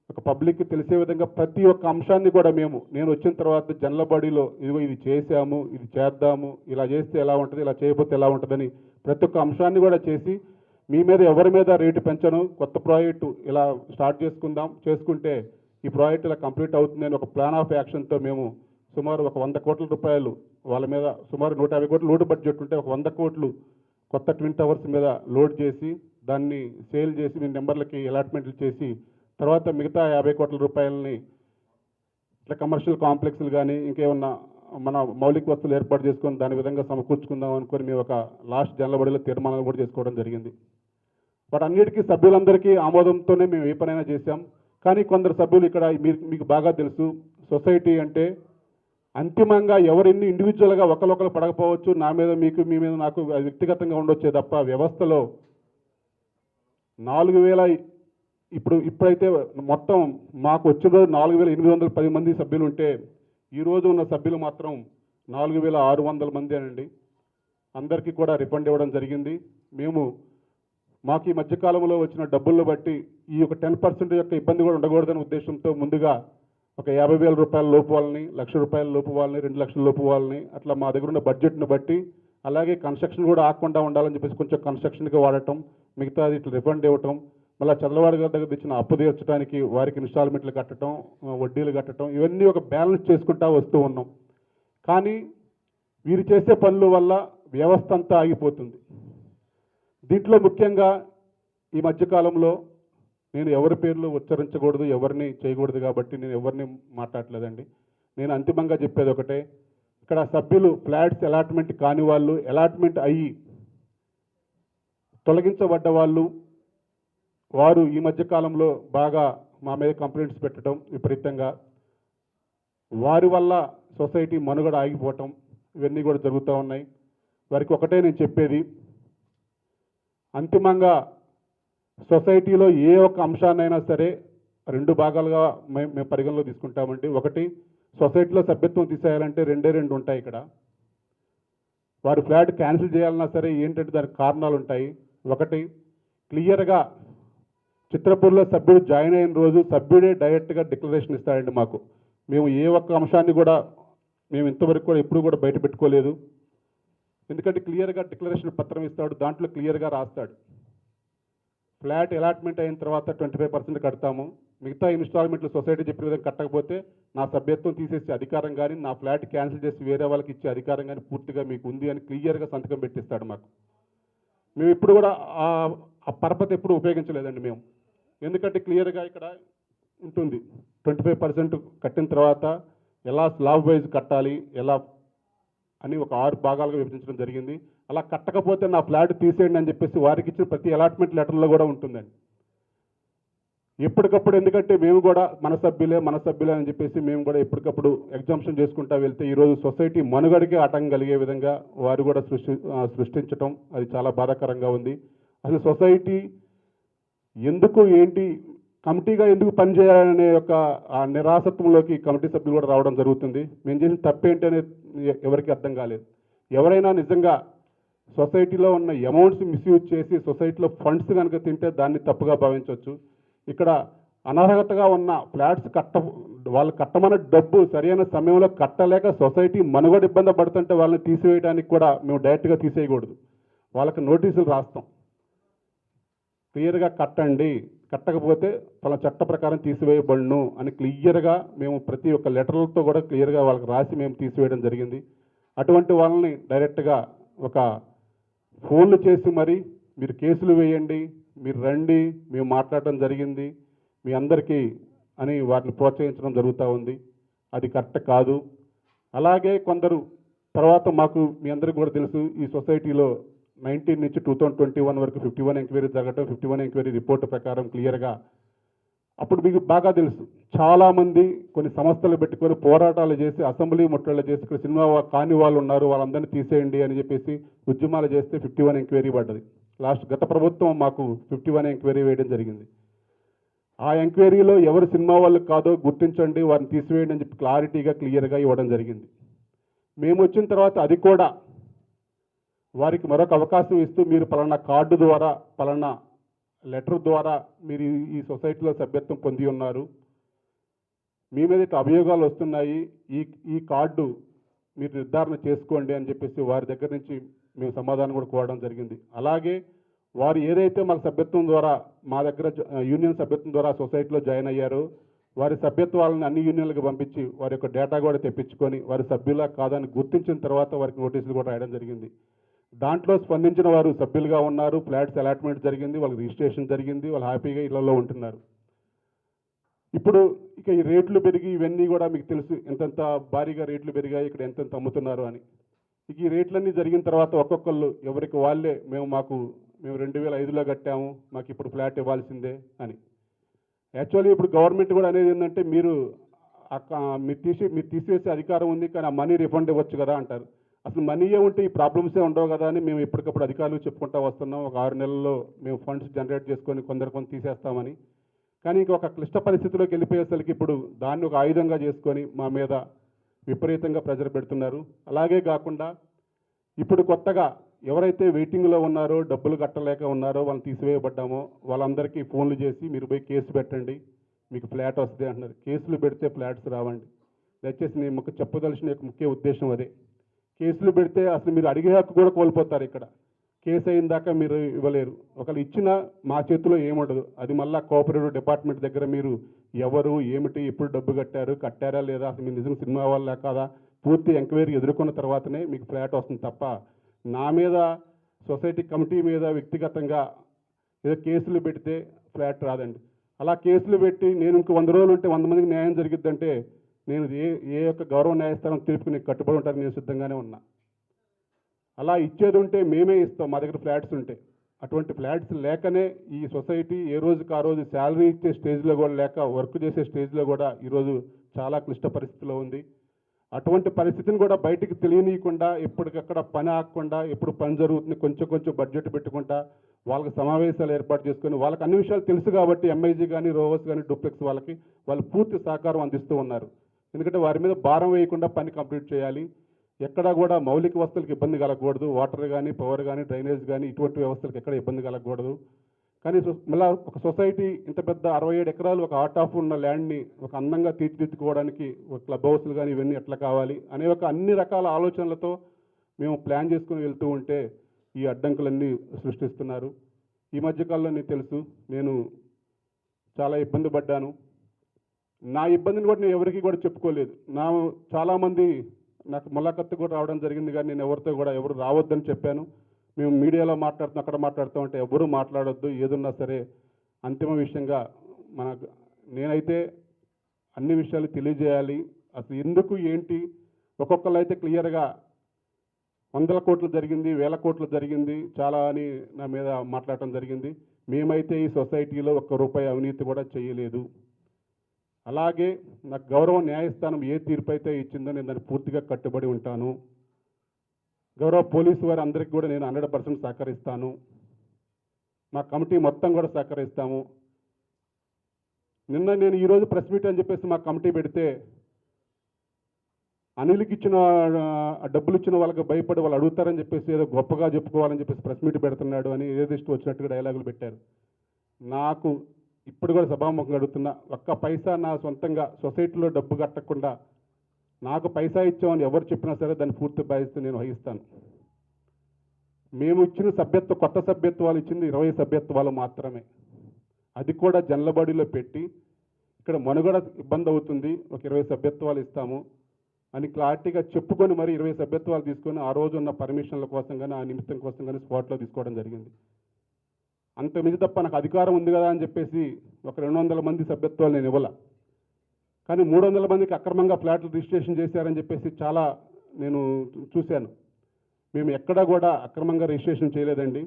ఒక పబ్లిక్కి తెలిసే విధంగా ప్రతి ఒక్క అంశాన్ని కూడా నేను వచ్చిన తర్వాత జనరల్ ఇదిగో ఇది చేశాము, ఇది చేద్దాము, ఇలా చేస్తే ఎలా ఉంటుంది, ఇలా చేయకపోతే ఎలా ఉంటుందని ప్రతి ఒక్క అంశాన్ని కూడా చేసి మీ మీద ఎవరి మీద రేటు పెంచను, కొత్త ప్రాజెక్టు ఇలా స్టార్ట్ చేసుకుంటే ఈ ప్రాజెక్ట్ ఇలా కంప్లీట్ అవుతుందని ఒక ప్లాన్ ఆఫ్ యాక్షన్తో మేము సుమారు ఒక 100 కోట్ల రూపాయలు వాళ్ళ మీద, సుమారు 150 కోట్లు లోటు బడ్జెట్ ఉంటే ఒక 100 కోట్లు కొత్త ట్విన్ టవర్స్ మీద లోడ్ చేసి దాన్ని సేల్ చేసి మీ నెంబర్లకి అలాట్మెంట్లు చేసి తర్వాత మిగతా 50 కోట్ల రూపాయలని ఇట్లా కమర్షియల్ కాంప్లెక్స్లు కానీ ఇంకేమన్నా మన మౌలిక వస్తువులు ఏర్పాటు చేసుకొని దాని విధంగా సమకూర్చుకుందాం అనుకొని మేము ఒక లాస్ట్ జనరల్ తీర్మానాలు కూడా చేసుకోవడం జరిగింది. వాటన్నిటికీ సభ్యులందరికీ ఆమోదంతోనే మేము ఏ పనైనా చేశాం. కానీ కొందరు సభ్యులు ఇక్కడ మీకు బాగా తెలుసు, సొసైటీ అంటే అంతిమంగా ఎవరిన్ని ఇండివిజువల్గా ఒకరు పడకపోవచ్చు, నా మీద మీకు, మీ మీద నాకు వ్యక్తిగతంగా ఉండొచ్చే తప్ప వ్యవస్థలో 4000 ఇప్పుడైతే మొత్తం మాకు వచ్చిన రోజు 4810 మంది సభ్యులు ఉంటే ఈరోజు ఉన్న సభ్యులు మాత్రం 4600 మంది అనండి. అందరికీ కూడా రిఫండ్ ఇవ్వడం జరిగింది. మాకు ఈ మధ్యకాలంలో వచ్చిన డబ్బులను బట్టి ఈ యొక్క 10% యొక్క ఇబ్బంది కూడా ఉండకూడదనే ఉద్దేశంతో ముందుగా ఒక 50,000 రూపాయల లోపు వాళ్ళని, 1,00,000 రూపాయల లోపు వాళ్ళని, 2 లక్షల లోపు వాళ్ళని, అట్లా మా దగ్గర ఉన్న బడ్జెట్ను బట్టి, అలాగే కన్స్ట్రక్షన్ కూడా ఆగకుండా ఉండాలని చెప్పేసి కొంచెం కన్స్ట్రక్షన్కి వాడటం, మిగతాది ఇట్లా రిఫండ్ ఇవ్వటం, మళ్ళీ చల్లవాడి గారి దగ్గర తెచ్చిన అప్పు తీర్చడానికి వారికి ఇన్స్టాల్మెంట్లు కట్టడం, వడ్డీలు కట్టడం, ఇవన్నీ ఒక బ్యాలెన్స్ చేసుకుంటూ వస్తూ ఉన్నాం. కానీ వీరు చేసే పనుల వల్ల వ్యవస్థ అంతా ఆగిపోతుంది. దీంట్లో ముఖ్యంగా ఈ మధ్యకాలంలో నేను ఎవరి పేర్లు ఉచ్చరించకూడదు, ఎవరిని చేయకూడదు కాబట్టి నేను ఎవరిని మాట్లాడలేదండి. నేను అంతిమంగా చెప్పేది ఒకటే, ఇక్కడ సభ్యులు ఫ్లాట్స్ అలాట్మెంట్ కాని వాళ్ళు, అలాట్మెంట్ అయ్యి తొలగించబడ్డ వారు ఈ మధ్యకాలంలో బాగా మా మీద కంప్లైంట్స్ పెట్టడం విపరీతంగా, వారి వల్ల సొసైటీ మనుగడ ఆగిపోవటం, ఇవన్నీ కూడా జరుగుతూ ఉన్నాయి. వారికి ఒకటే నేను చెప్పేది, అంతిమంగా సొసైటీలో ఏ ఒక్క అంశాన్నైనా సరే 2 భాగాలుగా మేము పరిగణలో తీసుకుంటామండి. ఒకటి, సొసైటీలో సభ్యత్వం తీసేయాలంటే 2 ఉంటాయి. ఇక్కడ వారు ఫ్లాట్ క్యాన్సిల్ చేయాలన్నా సరే ఏంటంటే దానికి కారణాలు ఉంటాయి. ఒకటి, క్లియర్గా చిత్రపూర్లో సభ్యుడు జాయిన్ అయిన రోజు సభ్యుడే డైరెక్ట్గా డిక్లరేషన్ ఇస్తాడండి మాకు. మేము ఏ ఒక్క అంశాన్ని కూడా మేము ఇంతవరకు కూడా ఎప్పుడు కూడా బయట పెట్టుకోలేదు. ఎందుకంటే క్లియర్గా డిక్లరేషన్ పత్రం ఇస్తాడు, దాంట్లో క్లియర్గా రాస్తాడు, ఫ్లాట్ అలాట్మెంట్ అయిన తర్వాత 25% కడతాము, మిగతా ఇన్స్టాల్మెంట్లు సొసైటీ చెప్పిన విధంగా కట్టకపోతే నా సభ్యత్వం తీసేసే అధికారం కానీ, నా ఫ్లాట్ క్యాన్సిల్ చేసి వేరే వాళ్ళకి ఇచ్చే అధికారం కానీ పూర్తిగా మీకు ఉంది అని క్లియర్గా సంతకం పెట్టిస్తాడు మాకు. మేము ఇప్పుడు కూడా ఆ పరపతి ఎప్పుడు ఉపయోగించలేదండి. మేము ఎందుకంటే క్లియర్గా ఇక్కడ ఉంటుంది 25% కట్టిన తర్వాత ఎలా స్లాబ్ వైజ్ కట్టాలి ఎలా అని ఒక 6 భాగాలుగా విభజించడం జరిగింది. అలా కట్టకపోతే నా ఫ్లాట్ తీసేయండి అని చెప్పేసి వారికి ఇచ్చిన ప్రతి అలాట్మెంట్ లెటర్లో కూడా ఉంటుందండి. ఎప్పటికప్పుడు ఎందుకంటే మేము కూడా మన సభ్యులే అని చెప్పేసి మేము కూడా ఎప్పటికప్పుడు ఎగ్జామ్షన్ చేసుకుంటా వెళ్తే ఈరోజు సొసైటీ మనుగడకే ఆటంకం కలిగే విధంగా వారు కూడా సృష్టించడం అది చాలా బాధాకరంగా ఉంది. అసలు సొసైటీ ఎందుకు ఏంటి కమిటీగా ఎందుకు పనిచేయాలనే యొక్క ఆ నిరాసత్వంలోకి కమిటీ సభ్యులు కూడా రావడం జరుగుతుంది. మేము చేసిన తప్పేంటి అనేది ఎవరికి అర్థం కాలేదు. ఎవరైనా నిజంగా సొసైటీలో ఉన్న అమౌంట్స్ మిస్యూజ్ చేసి సొసైటీలో ఫండ్స్ కనుక తింటే దాన్ని తప్పుగా భావించవచ్చు. ఇక్కడ అనర్హతగా ఉన్న ఫ్లాట్స్ వాళ్ళు కట్టమన్న డబ్బు సరైన సమయంలో కట్టలేక సొసైటీ మనుగడ ఇబ్బంది పడుతుంటే వాళ్ళని తీసివేయడానికి కూడా మేము డైరెక్ట్గా తీసేయకూడదు. వాళ్ళకి నోటీసులు రాస్తాం, క్లియర్గా కట్టండి, కట్టకపోతే వాళ్ళ చట్ట ప్రకారం తీసివేయబడును అని క్లియర్గా మేము ప్రతి ఒక్క లెటర్లతో కూడా క్లియర్గా వాళ్ళకి రాసి మేము తీసివేయడం జరిగింది. అటువంటి వాళ్ళని డైరెక్ట్గా ఒక ఫోన్లు చేసి మరి మీరు కేసులు వేయండి, మీరు రండి, మేము మాట్లాడటం జరిగింది మీ అందరికీ అని వారిని ప్రోత్సహించడం జరుగుతూ ఉంది. అది కరెక్ట్ కాదు. అలాగే కొందరు తర్వాత మాకు మీ అందరికీ కూడా తెలుసు ఈ సొసైటీలో 19 నుంచి 2021 వరకు 51 ఎంక్వైరీ జరగటం, 51 ఎంక్వైరీ రిపోర్ట్ ప్రకారం క్లియర్గా అప్పుడు మీకు బాగా తెలుసు చాలామంది కొన్ని సంస్థలు పెట్టుకొని పోరాటాలు చేసి అసెంబ్లీ ముట్టళ్ళు చేసి ఇక్కడ సినిమా కాని వాళ్ళు ఉన్నారు వాళ్ళందరినీ తీసేయండి అని చెప్పేసి ఉద్యమాలు చేస్తే 51 ఎంక్వైరీ పడ్డది. గత ప్రభుత్వం మాకు 51 ఎంక్వైరీ వేయడం జరిగింది. ఆ ఎంక్వైరీలో ఎవరు సినిమా వాళ్ళు కాదో గుర్తించండి, వారిని తీసివేయండి అని చెప్పి క్లారిటీగా క్లియర్గా ఇవ్వడం జరిగింది. మేము వచ్చిన తర్వాత అది కూడా వారికి మరొక అవకాశం ఇస్తూ మీరు పలానా కార్డు ద్వారా పలానా లెటర్ ద్వారా మీరు ఈ సొసైటీలో సభ్యత్వం పొంది ఉన్నారు, మీ మీద ఇట్లా అభియోగాలు వస్తున్నాయి, ఈ కార్డు మీరు నిర్ధారణ చేసుకోండి అని చెప్పేసి వారి దగ్గర నుంచి మేము సమాధానం కూడా కోరడం జరిగింది. అలాగే వారు ఏదైతే మాకు సభ్యత్వం ద్వారా మా దగ్గర యూనియన్ సభ్యత్వం ద్వారా సొసైటీలో జాయిన్ అయ్యారో వారి సభ్యత్వాలను అన్ని యూనియన్లకు పంపించి వారి యొక్క డేటా కూడా తెప్పించుకొని వారి సభ్యులా కాదని గుర్తించిన తర్వాత వారికి నోటీసులు కూడా రాయడం జరిగింది. దాంట్లో స్పందించిన వారు సభ్యులుగా ఉన్నారు, ఫ్లాట్స్ అలాట్మెంట్ జరిగింది, వాళ్ళకి రిజిస్ట్రేషన్ జరిగింది, వాళ్ళు హ్యాపీగా ఇళ్లలో ఉంటున్నారు. ఇప్పుడు ఇక ఈ రేట్లు పెరిగి ఇవన్నీ కూడా మీకు తెలుసు ఎంతెంత భారీగా రేట్లు పెరిగాయి, ఇక్కడ ఎంతెంత అమ్ముతున్నారు అని. ఇక ఈ రేట్లన్నీ జరిగిన తర్వాత ఒక్కొక్కళ్ళు ఎవరికి వాళ్ళే మేము 2005లో కట్టాము, మాకు ఇప్పుడు ఫ్లాట్ ఇవ్వాల్సిందే అని. యాక్చువల్లీ ఇప్పుడు గవర్నమెంట్ కూడా అనేది ఏంటంటే మీరు తీసేసే అధికారం ఉంది కానీ ఆ మనీ రిఫండ్ ఇవ్వచ్చు కదా అంటారు. అసలు మనీయే ఉంటే ఈ ప్రాబ్లమ్సే ఉండవు కదా అని మేము ఎప్పటికప్పుడు అధికారులు చెప్పుకుంటూ వస్తున్నాం. ఒక 6 నెలల్లో మేము ఫండ్స్ జనరేట్ చేసుకొని కొందరు తీసేస్తామని. కానీ ఇంకొక క్లిష్ట పరిస్థితిలోకి వెళ్ళిపోయేసరికి ఇప్పుడు దాన్ని ఒక ఆయుధంగా చేసుకొని మా మీద విపరీతంగా ప్రెజర్ పెడుతున్నారు. అలాగే కాకుండా ఇప్పుడు కొత్తగా ఎవరైతే వెయిటింగ్లో ఉన్నారో డబ్బులు కట్టలేక ఉన్నారో వాళ్ళని తీసివేయబడ్డామో వాళ్ళందరికీ ఫోన్లు చేసి మీరు పోయి కేసు పెట్టండి మీకు ఫ్లాట్ వస్తుంది అంటున్నారు. కేసులు పెడితే ఫ్లాట్స్ రావండి. దయచేసి నేను చెప్పదలసిన ముఖ్య ఉద్దేశం అదే. కేసులు పెడితే అసలు మీరు అడిగే హక్కు కూడా కోల్పోతారు. ఇక్కడ కేసు అయిన దాకా మీరు ఇవ్వలేరు. ఒకళ్ళు ఇచ్చినా మా చేతిలో ఏముండదు. అది మళ్ళీ కోఆపరేటివ్ డిపార్ట్మెంట్ దగ్గర మీరు ఎవరు ఏమిటి ఎప్పుడు డబ్బు కట్టారా లేదా అసలు మీరు నిజంగా సినిమా వాళ్ళ కాదా పూర్తి ఎంక్వైరీ ఎదుర్కొన్న తర్వాతనే మీకు ఫ్లాట్ వస్తుంది తప్ప నా మీద సొసైటీ కమిటీ మీద వ్యక్తిగతంగా ఏదో కేసులు పెడితే ఫ్లాట్ రాదండి. అలా కేసులు పెట్టి నేను ఇంకో 100 రోజులు ఉంటే 100 మందికి న్యాయం జరిగిద్దంటే నేను ఏ యొక్క గౌరవ న్యాయస్థానం తీర్పుకి నేను కట్టుబడి ఉంటాను, నేను సిద్ధంగానే ఉన్నా. అలా ఇచ్చేది ఉంటే మేమే ఇస్తాం మా దగ్గర ఫ్లాట్స్ ఉంటే. అటువంటి ఫ్లాట్స్ లేకనే ఈ సొసైటీ ఏ రోజుకి ఆ రోజు శాలరీ ఇచ్చే స్టేజ్లో కూడా లేక వర్క్ చేసే స్టేజ్లో కూడా ఈరోజు చాలా క్లిష్ట పరిస్థితిలో ఉంది. అటువంటి పరిస్థితిని కూడా బయటికి తెలియనీయకుండా ఎప్పటికక్కడ పని ఆగకుండా ఎప్పుడు పని జరుగుతుంది కొంచెం బడ్జెట్ పెట్టుకుంటా వాళ్ళకి సమావేశాలు ఏర్పాటు చేసుకొని వాళ్ళకి అన్ని విషయాలు తెలుసు కాబట్టి ఎంఐజీ కానీ రోవర్స్ కానీ డూప్లెక్స్ వాళ్ళు పూర్తి సహకారం అందిస్తూ ఉన్నారు. ఎందుకంటే వారి మీద భారం వేయకుండా పని కంప్లీట్ చేయాలి. ఎక్కడా కూడా మౌలిక వసతులకు ఇబ్బంది కలగకూడదు. వాటర్ కానీ పవర్ కానీ డ్రైనేజ్ కానీ ఇటువంటి వ్యవస్థలకు ఎక్కడ ఇబ్బంది కలగకూడదు. కానీ మళ్ళీ ఒక సొసైటీ ఇంత పెద్ద 67 ఎకరాలు ఒక ఆర్ట్ ఆఫ్ ఉన్న ల్యాండ్ని ఒక అందంగా తీర్చిదిద్దుకోవడానికి ఒక క్లబ్ హౌస్లు కానీ ఇవన్నీ ఎట్లా కావాలి అనే ఒక అన్ని రకాల ఆలోచనలతో మేము ప్లాన్ చేసుకుని వెళ్తూ ఉంటే ఈ అడ్డంకులన్నీ సృష్టిస్తున్నారు. ఈ మధ్యకాలంలో నీకు తెలుసు నేను చాలా ఇబ్బంది పడ్డాను. నా ఇబ్బందిని కూడా నేను ఎవరికి కూడా చెప్పుకోలేదు. చాలామంది నాకు ములాఖత్తు కూడా రావడం జరిగింది కానీ నేను ఎవరితో కూడా ఎవరు రావద్దని చెప్పాను. మేము మీడియాలో మాట్లాడుతాం అక్కడ మాట్లాడుతూ ఉంటే ఎవరు మాట్లాడొద్దు, ఏదున్నా సరే అంతిమ విషయంగా నేనైతే అన్ని విషయాలు తెలియజేయాలి. అసలు ఎందుకు ఏంటి ఒక్కొక్కరు అయితే క్లియర్గా 100 కోట్లు జరిగింది, 1000 కోట్లు జరిగింది చాలా అని నా మీద మాట్లాడటం జరిగింది. మేమైతే ఈ సొసైటీలో ₹1 అవినీతి కూడా చేయలేదు. అలాగే నాకు గౌరవ న్యాయస్థానం ఏ తీర్పు అయితే ఇచ్చిందో నేను దాన్ని పూర్తిగా కట్టుబడి ఉంటాను. గౌరవ పోలీసు వారి అందరికీ కూడా నేను 100% సహకరిస్తాను. మా కమిటీ మొత్తం కూడా సహకరిస్తాము. నిన్న నేను ఈరోజు ప్రెస్ మీట్ అని చెప్పేసి మా కమిటీ పెడితే అనిల్కి ఇచ్చిన డబ్బులు ఇచ్చిన వాళ్ళకి భయపడి వాళ్ళు అడుగుతారని చెప్పేసి ఏదో గొప్పగా చెప్పుకోవాలని చెప్పేసి ప్రెస్ మీట్ పెడుతున్నాడు అని ఏదో ఇష్టం వచ్చినట్టుగా డైలాగులు పెట్టారు. నాకు ఇప్పుడు కూడా సభాముఖంగా అడుగుతున్నా, ఒక్క పైసా నా సొంతంగా సొసైటీలో డబ్బు కట్టకుండా నాకు పైసా ఇచ్చామని ఎవరు చెప్పినా సరే దాన్ని పూర్తి బాధ్యత నేను వహిస్తాను. మేము ఇచ్చిన సభ్యత్వం, కొత్త సభ్యత్వాలు ఇచ్చింది 20 సభ్యత్వాలు మాత్రమే. అది కూడా జనలబడిలో పెట్టి ఇక్కడ మనుగడ ఇబ్బంది అవుతుంది, ఒక 20 సభ్యత్వాలు ఇస్తాము అని క్లారిటీగా చెప్పుకొని మరి 20 సభ్యత్వాలు తీసుకొని ఆ రోజు ఉన్న పర్మిషన్ల కోసం కానీ ఆ నిమిషం కోసం కానీ స్పాట్లో తీసుకోవడం జరిగింది. అంత మించి తప్ప నాకు అధికారం ఉంది కదా అని చెప్పేసి ఒక 200 మంది సభ్యత్వాలు నేను ఇవ్వాల. కానీ 300 మందికి అక్రమంగా ఫ్లాట్లు రిజిస్ట్రేషన్ చేశారని చెప్పేసి చాలా నేను చూశాను. మేము ఎక్కడా కూడా అక్రమంగా రిజిస్ట్రేషన్ చేయలేదండి.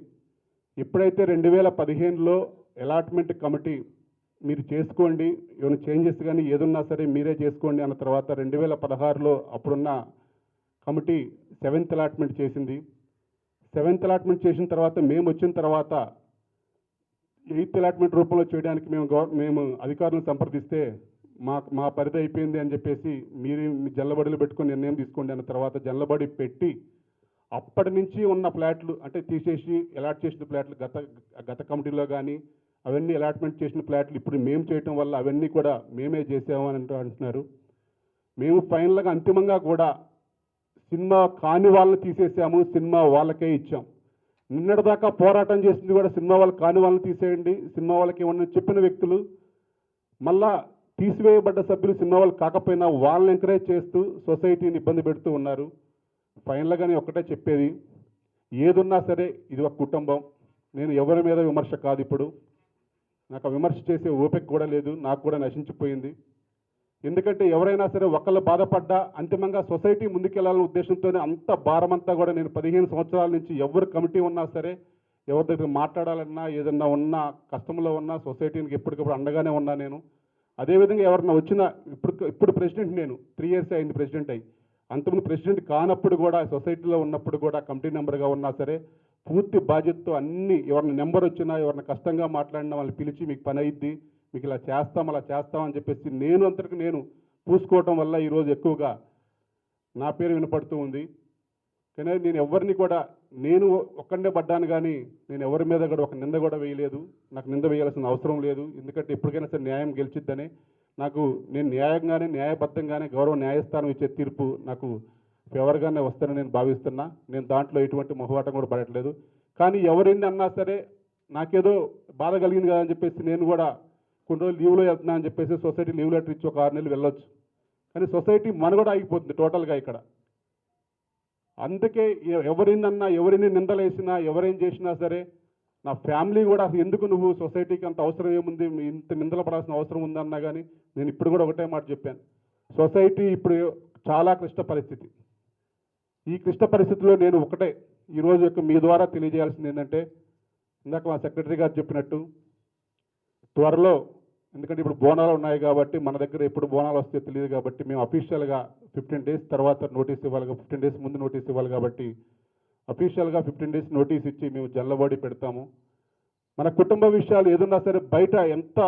ఎప్పుడైతే 2015లో అలాట్మెంట్ కమిటీ మీరు చేసుకోండి, ఏమైనా చేంజెస్ కానీ ఏదున్నా సరే మీరే చేసుకోండి అన్న తర్వాత 2016లో అప్పుడున్న కమిటీ 7th అలాట్మెంట్ చేసింది. 7th అలాట్మెంట్ చేసిన తర్వాత మేము వచ్చిన తర్వాత 8th అలాట్మెంట్ రూపంలో చేయడానికి మేము అధికారులను సంప్రదిస్తే మా పరిధి అయిపోయింది అని చెప్పేసి మీరు మీ జల్లబడిలో పెట్టుకొని నిర్ణయం తీసుకోండి అన్న తర్వాత జల్లబడి పెట్టి అప్పటి నుంచి ఉన్న ఫ్లాట్లు అంటే తీసేసి అలాట్ చేసిన ఫ్లాట్లు గత కమిటీలో కానీ అవన్నీ అలాట్మెంట్ చేసిన ఫ్లాట్లు ఇప్పుడు మేము చేయటం వల్ల అవన్నీ కూడా మేమే చేసామని అంటున్నారు. మేము ఫైనల్గా అంతిమంగా కూడా సినిమా కాని వాళ్ళని తీసేసాము, సినిమా వాళ్ళకే ఇచ్చాం. నిన్నటిదాకా పోరాటం చేసింది కూడా సినిమా వాళ్ళు కాని వాళ్ళని తీసేయండి, సినిమా వాళ్ళకి ఏమన్నా చెప్పిన వ్యక్తులు మళ్ళా తీసివేయబడ్డ సభ్యులు సినిమా వాళ్ళు కాకపోయినా వాళ్ళని ఎంకరేజ్ చేస్తూ సొసైటీని ఇబ్బంది పెడుతూ ఉన్నారు. ఫైనల్గా నేను ఒకటే చెప్పేది, ఏదున్నా సరే ఇది ఒక కుటుంబం. నేను ఎవరి మీద విమర్శ కాదు, ఇప్పుడు నాకు విమర్శ చేసే ఓపిక కూడా లేదు, నాకు కూడా నశించిపోయింది. ఎందుకంటే ఎవరైనా సరే ఒకళ్ళు బాధపడ్డా అంతిమంగా సొసైటీ ముందుకెళ్లాలనే ఉద్దేశంతోనే అంత భారమంతా కూడా నేను 15 సంవత్సరాల నుంచి ఎవరు కమిటీ ఉన్నా సరే ఎవరి దగ్గర మాట్లాడాలన్నా ఏదన్నా ఉన్నా కష్టంలో ఉన్నా సొసైటీకి ఎప్పటికప్పుడు అండగానే ఉన్నా నేను. అదేవిధంగా ఎవరన్నా వచ్చినా ఇప్పుడు ప్రెసిడెంట్ నేను 3 years అయింది ప్రెసిడెంట్ అయ్యి. అంతకుముందు ప్రెసిడెంట్ కానప్పుడు కూడా సొసైటీలో ఉన్నప్పుడు కూడా కమిటీ నెంబర్గా ఉన్నా సరే పూర్తి బాధ్యతతో అన్ని ఎవరిని నెంబర్ వచ్చినా ఎవరిని కష్టంగా మాట్లాడినా వాళ్ళని పిలిచి మీకు పని అయ్యిద్ది, మీకు ఇలా చేస్తాం అలా చేస్తామని చెప్పేసి నేను అంతటికి నేను పూసుకోవటం వల్ల ఈరోజు ఎక్కువగా నా పేరు వినపడుతూ ఉంది. కానీ నేను ఎవరిని కూడా నేను ఒక్కడే పడ్డాను కానీ నేను ఎవరి మీద కూడా ఒక నింద కూడా వేయలేదు. నాకు నింద వేయాల్సిన అవసరం లేదు. ఎందుకంటే ఎప్పటికైనా సరే న్యాయం గెలిచిద్దని నాకు నేను న్యాయంగానే న్యాయబద్ధంగానే గౌరవ న్యాయస్థానం ఇచ్చే తీర్పు నాకు ఫేవర్గానే వస్తానని నేను భావిస్తున్నా. నేను దాంట్లో ఎటువంటి మొహమాటం కూడా పడట్లేదు. కానీ ఎవరిని అన్నా సరే నాకేదో బాధ కలిగింది కదా అని చెప్పేసి నేను కూడా కొన్ని రోజులు లీవ్లో వెళ్తున్నా అని చెప్పేసి సొసైటీ లీవ్ లెటర్ ఇచ్చి ఒక 6 నెలలు వెళ్ళొచ్చు. కానీ సొసైటీ మనుగడ ఆగిపోతుంది టోటల్గా ఇక్కడ. అందుకే ఎవరినన్నా ఎవరిని నిందలేసినా ఎవరేం చేసినా సరే నా ఫ్యామిలీ కూడా అసలు ఎందుకు నువ్వు సొసైటీకి అంత అవసరం ఏముంది, ఇంత నిందలు పడాల్సిన అవసరం ఉందన్నా కానీ నేను ఇప్పుడు కూడా ఒకటే మాట చెప్పాను, సొసైటీ ఇప్పుడు చాలా క్లిష్ట పరిస్థితి. ఈ క్లిష్ట పరిస్థితిలో నేను ఒకటే ఈరోజు మీ ద్వారా తెలియజేయాల్సింది ఏంటంటే, ఇందాక మా సెక్రటరీ గారు చెప్పినట్టు త్వరలో, ఎందుకంటే ఇప్పుడు బోనాలు ఉన్నాయి కాబట్టి మన దగ్గర ఎప్పుడు బోనాలు వస్తే తెలియదు కాబట్టి మేము అఫీషియల్గా 15 days తర్వాత నోటీస్ ఇవ్వాలి, 15 days ముందు నోటీస్ ఇవ్వాలి కాబట్టి అఫీషియల్గా 15 days నోటీస్ ఇచ్చి మేము జల్లబడి పెడతాము. మన కుటుంబ విషయాలు ఏదున్నా సరే బయట ఎంత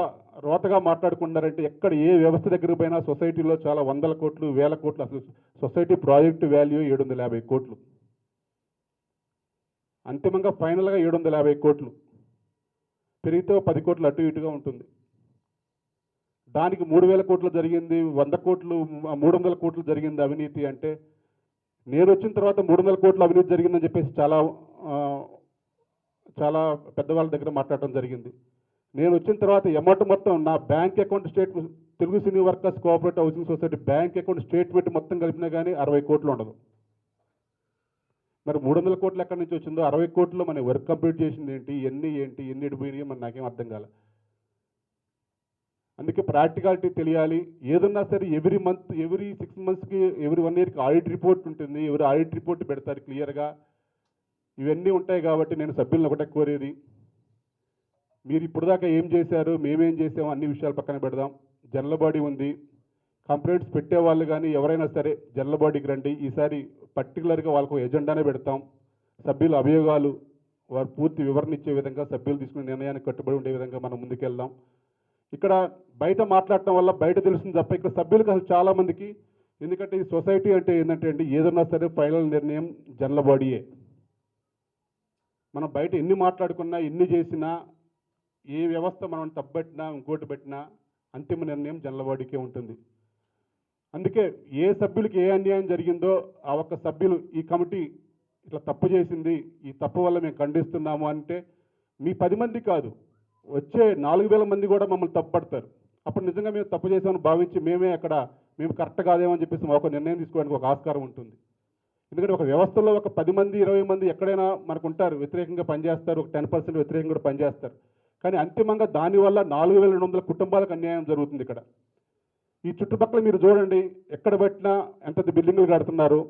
రోతగా మాట్లాడుకున్నారంటే ఎక్కడ ఏ వ్యవస్థ దగ్గర పోయినా సొసైటీలో చాలా 100 కోట్లు 1000 కోట్లు, అసలు సొసైటీ ప్రాజెక్టు వాల్యూ 750 కోట్లు, అంతిమంగా ఫైనల్గా 750 కోట్లు, పెరిగితే 10 కోట్లు అటు ఇటుగా ఉంటుంది. దానికి 3000 కోట్లు జరిగింది, 100 కోట్లు 300 కోట్లు జరిగింది అవినీతి అంటే, నేను వచ్చిన తర్వాత 300 కోట్లు అవినీతి జరిగిందని చెప్పేసి చాలా పెద్దవాళ్ళ దగ్గర మాట్లాడటం జరిగింది. నేను వచ్చిన తర్వాత అమౌంట్ మొత్తం నా బ్యాంక్ అకౌంట్ స్టేట్మెంట్, తెలుగు సినీ workers cooperative housing society bank account statement మొత్తం కలిపినా కానీ 60 కోట్లు ఉండదు. మరి 300 కోట్లు ఎక్కడి నుంచి వచ్చిందో, 60 కోట్లు మన వర్క్ కంప్లీట్ చేసింది ఏంటి, ఎన్ని ఎడిపోయినాయి మరి నాకేం అర్థం కాలే. అందుకే ప్రాక్టికాలిటీ తెలియాలి. ఏదన్నా సరే ఎవ్రీ మంత్, ఎవ్రీ 6 monthsకి, ఎవ్రీ 1 yearకి ఆడిట్ రిపోర్ట్ ఉంటుంది. ఎవరు ఆడిట్ రిపోర్ట్ పెడతారు క్లియర్గా. ఇవన్నీ ఉంటాయి కాబట్టి నేను సభ్యులను ఒకటే కోరేది, మీరు ఇప్పుడు దాకా ఏం చేశారు, మేమేం చేసాము అన్ని విషయాలు పక్కన పెడదాం. జనరల్ బాడీ ఉంది, కంప్లైంట్స్ పెట్టేవాళ్ళు కానీ ఎవరైనా సరే జనరల్ బాడీకి రండి. ఈసారి పర్టికులర్గా వాళ్ళకు ఎజెండానే పెడతాం. సభ్యుల అభియోగాలు వారు పూర్తి వివరణ ఇచ్చే విధంగా, సభ్యులు తీసుకునే నిర్ణయానికి కట్టుబడి ఉండే విధంగా మనం ముందుకెళ్దాం. ఇక్కడ బయట మాట్లాడటం వల్ల బయట తెలుస్తుంది తప్ప ఇక్కడ సభ్యులకు అసలు చాలామందికి, ఎందుకంటే ఈ సొసైటీ అంటే ఏంటంటే అండి, ఏదన్నా సరే ఫైనల్ నిర్ణయం జనరల్ బాడీయే. మనం బయట ఎన్ని మాట్లాడుకున్నా, ఎన్ని చేసినా, ఏ వ్యవస్థ మనం తప్పబెట్టినా, ఇంకోటి పెట్టినా అంతిమ నిర్ణయం జనరల్ బాడీకే ఉంటుంది. అందుకే ఏ సభ్యులకి ఏ అన్యాయం జరిగిందో ఆ ఒక్క సభ్యులు ఈ కమిటీ ఇట్లా తప్పు చేసింది, ఈ తప్పు వల్ల మేము ఖండిస్తున్నాము అంటే మీ 10 మంది కాదు, వచ్చే 4000 మంది కూడా మమ్మల్ని తప్పుపడతారు. అప్పుడు నిజంగా మేము తప్పు చేసామని భావించి మేము కరెక్ట్ కాదేమో అని చెప్పేసి ఒక నిర్ణయం తీసుకోవడానికి ఒక ఆస్కారం ఉంటుంది. ఎందుకంటే ఒక వ్యవస్థలో ఒక 10 మంది 20 మంది ఎక్కడైనా మనకు ఉంటారు, వ్యతిరేకంగా పనిచేస్తారు, ఒక 10% వ్యతిరేకంగా కూడా పనిచేస్తారు. కానీ అంతిమంగా దానివల్ల 4200 కుటుంబాలకు అన్యాయం జరుగుతుంది. ఇక్కడ ఈ చుట్టుపక్కల మీరు చూడండి, ఎక్కడ పెట్టినా ఎంత బిల్డింగులు కడుతున్నారు.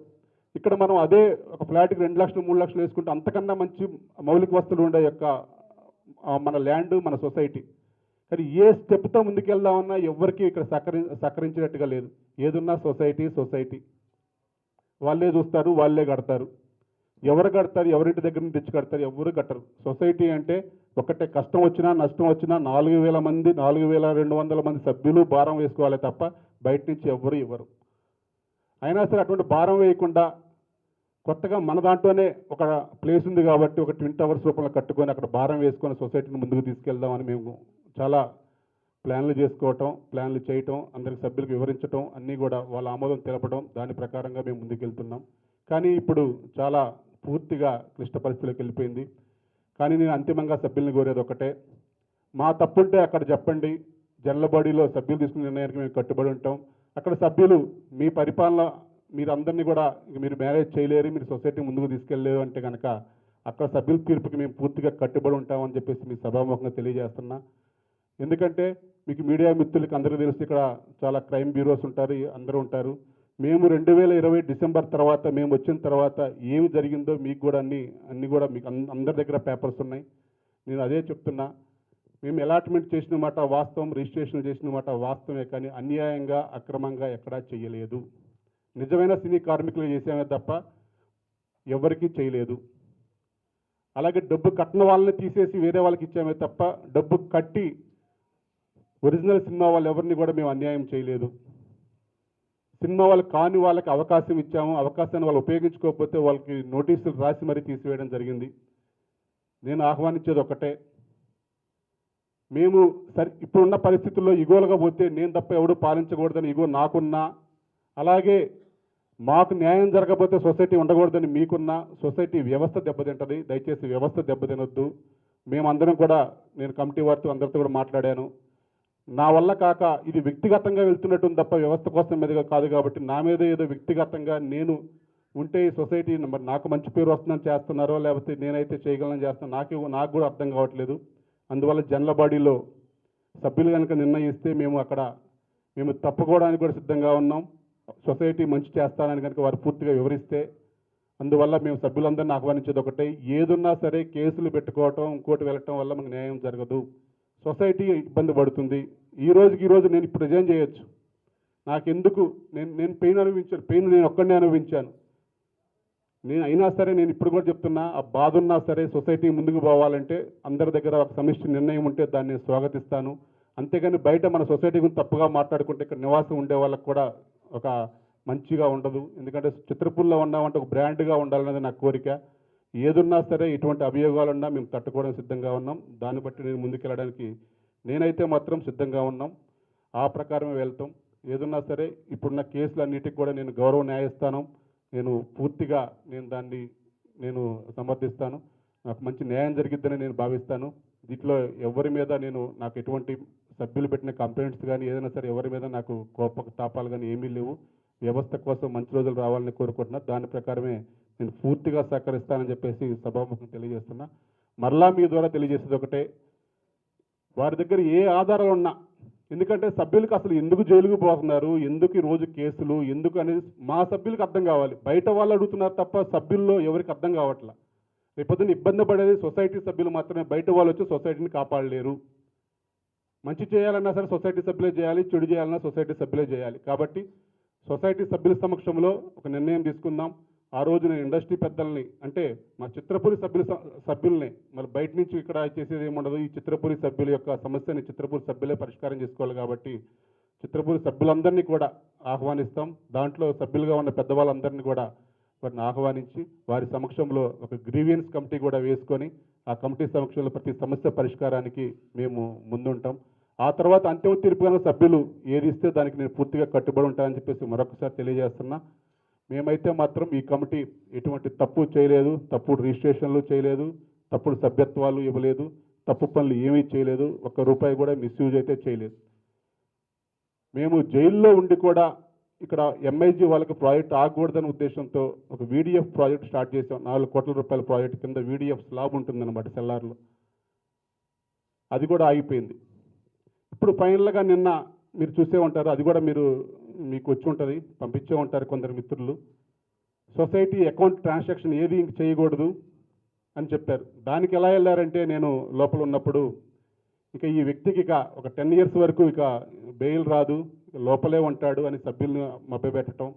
ఇక్కడ మనం అదే ఒక ఫ్లాట్కి 2 లక్షలు 3 లక్షలు వేసుకుంటే అంతకన్నా మంచి మౌలిక వస్తువులు ఉండే యొక్క మన ల్యాండ్, మన సొసైటీ. కానీ ఏ స్టెప్తో ముందుకెళ్దామన్నా ఎవరికి ఇక్కడ సహకరించినట్టుగా లేదు. ఏదున్నా సొసైటీ వాళ్ళే చూస్తారు, వాళ్ళే కడతారు. ఎవరు కడతారు, ఎవరింటి దగ్గర నుంచి తెచ్చి కడతారు, ఎవరు కట్టరు. సొసైటీ అంటే ఒకటే, కష్టం వచ్చినా నష్టం వచ్చినా 4000 మంది 4200 మంది సభ్యులు భారం వేసుకోవాలి తప్ప బయట నుంచి ఎవరు ఇవ్వరు. అయినా సరే అటువంటి భారం వేయకుండా కొత్తగా మన దాంట్లోనే ఒక ప్లేస్ ఉంది కాబట్టి ఒక ట్విన్ టవర్స్ రూపంలో కట్టుకొని అక్కడ భారం వేసుకొని సొసైటీని ముందుకు తీసుకెళ్దామని మేము చాలా ప్లాన్లు చేసుకోవటం, ప్లాన్లు చేయటం, అందరికి సభ్యులకు వివరించడం, అన్నీ కూడా వాళ్ళ ఆమోదం తెలపడం, దాని ప్రకారంగా మేము ముందుకెళ్తున్నాం. కానీ ఇప్పుడు చాలా పూర్తిగా క్లిష్ట పరిస్థితులకు వెళ్ళిపోయింది. కానీ నేను అంతిమంగా సభ్యుల్ని కోరేది ఒకటే, మా తప్పుంటే అక్కడ చెప్పండి. జనరల్ బాడీలో సభ్యులు తీసుకునే నిర్ణయానికి మేము కట్టుబడి ఉంటాం. అక్కడ సభ్యులు మీ పరిపాలన మీరు అందరినీ కూడా మీరు మేనేజ్ చేయలేరు, మీరు సొసైటీ ముందుకు తీసుకెళ్ళలేరు అంటే కనుక అక్కడ సభ్యుల తీర్పుకి మేము పూర్తిగా కట్టుబడి ఉంటామని చెప్పేసి మీ సభాముఖంగా తెలియజేస్తున్నా. ఎందుకంటే మీకు మీడియా మిత్రులకి అందరికీ తెలుసు, ఇక్కడ చాలా క్రైమ్ బ్యూరోస్ ఉంటారు, అందరూ ఉంటారు. మేము 2020 డిసెంబర్ తర్వాత మేము వచ్చిన తర్వాత ఏమి జరిగిందో మీకు కూడా అన్ని కూడా మీకు అందరి దగ్గర పేపర్స్ ఉన్నాయి. నేను అదే చెప్తున్నా, మేము అలాట్మెంట్ చేసిన మాట వాస్తవం, రిజిస్ట్రేషన్ చేసిన మాట వాస్తవమే, కానీ అన్యాయంగా అక్రమంగా ఎక్కడా చేయలేదు. నిజమైన సినీ కార్మికులు చేసామే తప్ప ఎవరికీ చేయలేదు. అలాగే డబ్బు కట్టిన వాళ్ళని తీసేసి వేరే వాళ్ళకి ఇచ్చామే తప్ప డబ్బు కట్టి ఒరిజినల్ సినిమా వాళ్ళు ఎవరిని కూడా మేము అన్యాయం చేయలేదు. సినిమా వాళ్ళు కాని వాళ్ళకి అవకాశం ఇచ్చాము, అవకాశాన్ని వాళ్ళు ఉపయోగించుకోకపోతే వాళ్ళకి నోటీసులు రాసి మరీ తీసివేయడం జరిగింది. నేను ఆహ్వానించేది ఒకటే, మేము ఇప్పుడున్న పరిస్థితుల్లో ఇగోలుగా పోతే నేను తప్ప ఎవడు పాలించకూడదని ఇగో నాకున్నా, అలాగే మాకు న్యాయం జరగకపోతే సొసైటీ ఉండకూడదని మీకున్నా, సొసైటీ వ్యవస్థ దెబ్బతింటుంది. దయచేసి వ్యవస్థ దెబ్బతినొద్దు. మేమందరం కూడా, నేను కమిటీ వారితో అందరితో కూడా మాట్లాడాను. నా వల్ల కాక ఇది వ్యక్తిగతంగా వెళ్తున్నట్టుంది తప్ప వ్యవస్థ కోసం మీదుగా కాదు. కాబట్టి నా మీద ఏదో వ్యక్తిగతంగా నేను ఉంటే ఈ సొసైటీ మరి నాకు మంచి పేరు వస్తుందని చేస్తున్నారో లేకపోతే నేనైతే చేయగలను చేస్తాను నాకు కూడా అర్థం కావట్లేదు. అందువల్ల జనరల్ బాడీలో సభ్యులు కనుక నిర్ణయిస్తే మేము తప్పుకోవడానికి కూడా సిద్ధంగా ఉన్నాం. సొసైటీ మంచి చేస్తానని కనుక వారు పూర్తిగా వివరిస్తే, అందువల్ల మేము సభ్యులందరినీ ఆహ్వానించేది ఒకటే, ఏదున్నా సరే కేసులు పెట్టుకోవటం, ఇంకోటి వెళ్ళటం వల్ల మనకు న్యాయం జరగదు, సొసైటీ ఇబ్బంది పడుతుంది. ఈ రోజు నేను ఇప్పుడు రిజైన్ చేయొచ్చు. నాకెందుకు, నేను పెయిన్ నేను ఒక్కడనే అనుభవించాను. అయినా సరే నేను ఇప్పుడు కూడా చెప్తున్నా, ఆ బాధ ఉన్నా సరే సొసైటీ ముందుకు పోవాలంటే అందరి దగ్గర ఒక సమిష్టి నిర్ణయం ఉంటే దాన్ని స్వాగతిస్తాను. అంతేగాని బయట మన సొసైటీ గురించి తప్పుగా మాట్లాడుకుంటే ఇక్కడ నివాసం ఉండే వాళ్ళకు కూడా ఒక మంచిగా ఉండదు. ఎందుకంటే చిత్రపూర్లో ఉన్నామంటే ఒక బ్రాండ్గా ఉండాలనేది నా కోరిక. ఏదున్నా సరే ఇటువంటి అభియోగాలున్నా మేము తట్టుకోవడానికి సిద్ధంగా ఉన్నాం. దాన్ని బట్టి నేను ముందుకెళ్ళడానికి నేనైతే మాత్రం సిద్ధంగా ఉన్నాం. ఆ ప్రకారమే వెళ్తాం. ఏదున్నా సరే ఇప్పుడున్న కేసులన్నిటికి కూడా నేను గౌరవ న్యాయస్థానం, నేను పూర్తిగా నేను సమర్థిస్తాను. నాకు మంచి న్యాయం జరిగిద్దని నేను భావిస్తాను. దీంట్లో ఎవరి మీద నాకు ఎటువంటి సభ్యులు పెట్టిన కంప్లైంట్స్ కానీ ఏదైనా సరే ఎవరి మీద నాకు కోప తాపాలు కానీ ఏమీ లేవు. వ్యవస్థ కోసం మంచి రోజులు రావాలని కోరుకుంటున్నా. దాని ప్రకారమే నేను పూర్తిగా సహకరిస్తానని చెప్పేసి సభాముఖం తెలియజేస్తున్నా. మరలా మీ ద్వారా తెలియజేసేది ఒకటే, వారి దగ్గర ఏ ఆధారాలు ఉన్నా, ఎందుకంటే సభ్యులకు అసలు ఎందుకు జైలుకు పోతున్నారు, ఎందుకు ఈ రోజు కేసులు, ఎందుకు అనేది మా సభ్యులకు అర్థం కావాలి. బయట వాళ్ళు అడుగుతున్నారు తప్ప సభ్యుల్లో ఎవరికి అర్థం కావట్లా. రేపొద్దున ఇబ్బంది పడేది సొసైటీ సభ్యులు మాత్రమే. బయట వాళ్ళు వచ్చి సొసైటీని కాపాడలేరు. మంచి చేయాలన్నా సరే సొసైటీ సభ్యులే చేయాలి, చెడు చేయాలన్నా సొసైటీ సభ్యులే చేయాలి. కాబట్టి సొసైటీ సభ్యుల సమక్షంలో ఒక నిర్ణయం తీసుకుందాం. ఆ రోజు నేను ఇండస్ట్రీ పెద్దల్ని, అంటే మా చిత్రపురి సభ్యుల్ని మరి బయట నుంచి ఇక్కడ చేసేది ఏముండదు. ఈ చిత్రపురి సభ్యుల యొక్క సమస్యని చిత్రపురి సభ్యులే పరిష్కారం చేసుకోవాలి. కాబట్టి చిత్రపురి సభ్యులందరినీ కూడా ఆహ్వానిస్తాం. దాంట్లో సభ్యులుగా ఉన్న పెద్దవాళ్ళందరినీ కూడా వారిని ఆహ్వానించి వారి సమక్షంలో ఒక గ్రీవియన్స్ కమిటీ కూడా వేసుకొని ఆ కమిటీ సమక్షంలో ప్రతి సమస్య పరిష్కారానికి మేము ముందుంటాం. ఆ తర్వాత అంతిమ తీర్పుగా సభ్యులు ఏది ఇస్తే దానికి నేను పూర్తిగా కట్టుబడి ఉంటానని చెప్పేసి మరొకసారి తెలియజేస్తున్నా. మేమైతే మాత్రం ఈ కమిటీ ఎటువంటి తప్పు చేయలేదు, తప్పుడు రిజిస్ట్రేషన్లు చేయలేదు, తప్పుడు సభ్యత్వాలు ఇవ్వలేదు, తప్పు పనులు ఏమీ చేయలేదు, ఒక్క రూపాయి కూడా మిస్యూజ్ అయితే చేయలేదు. మేము జైల్లో ఉండి కూడా ఇక్కడ ఎంఐజీ వాళ్ళకి ప్రాజెక్ట్ ఆగకూడదనే ఉద్దేశంతో ఒక వీడిఎఫ్ ప్రాజెక్ట్ స్టార్ట్ చేసాం. 4 కోట్ల రూపాయల ప్రాజెక్ట్ కింద వీడిఎఫ్ స్లాబ్ ఉంటుందన్నమాట సెల్లార్లో. అది కూడా ఆగిపోయింది. ఇప్పుడు ఫైనల్గా నిన్న మీరు చూసే ఉంటారు, అది కూడా మీకు వచ్చి ఉంటుంది, పంపించే ఉంటారు కొందరు మిత్రులు. సొసైటీ అకౌంట్ ట్రాన్సాక్షన్ ఏది ఇంక చేయకూడదు అని చెప్పారు. దానికి ఎలా వెళ్ళారంటే, నేను లోపల ఉన్నప్పుడు ఇక ఈ వ్యక్తికి ఇక ఒక 10 years వరకు ఇక బెయిల్ రాదు, లోపలే ఉంటాడు అని సభ్యులను మభ్యపెట్టడం.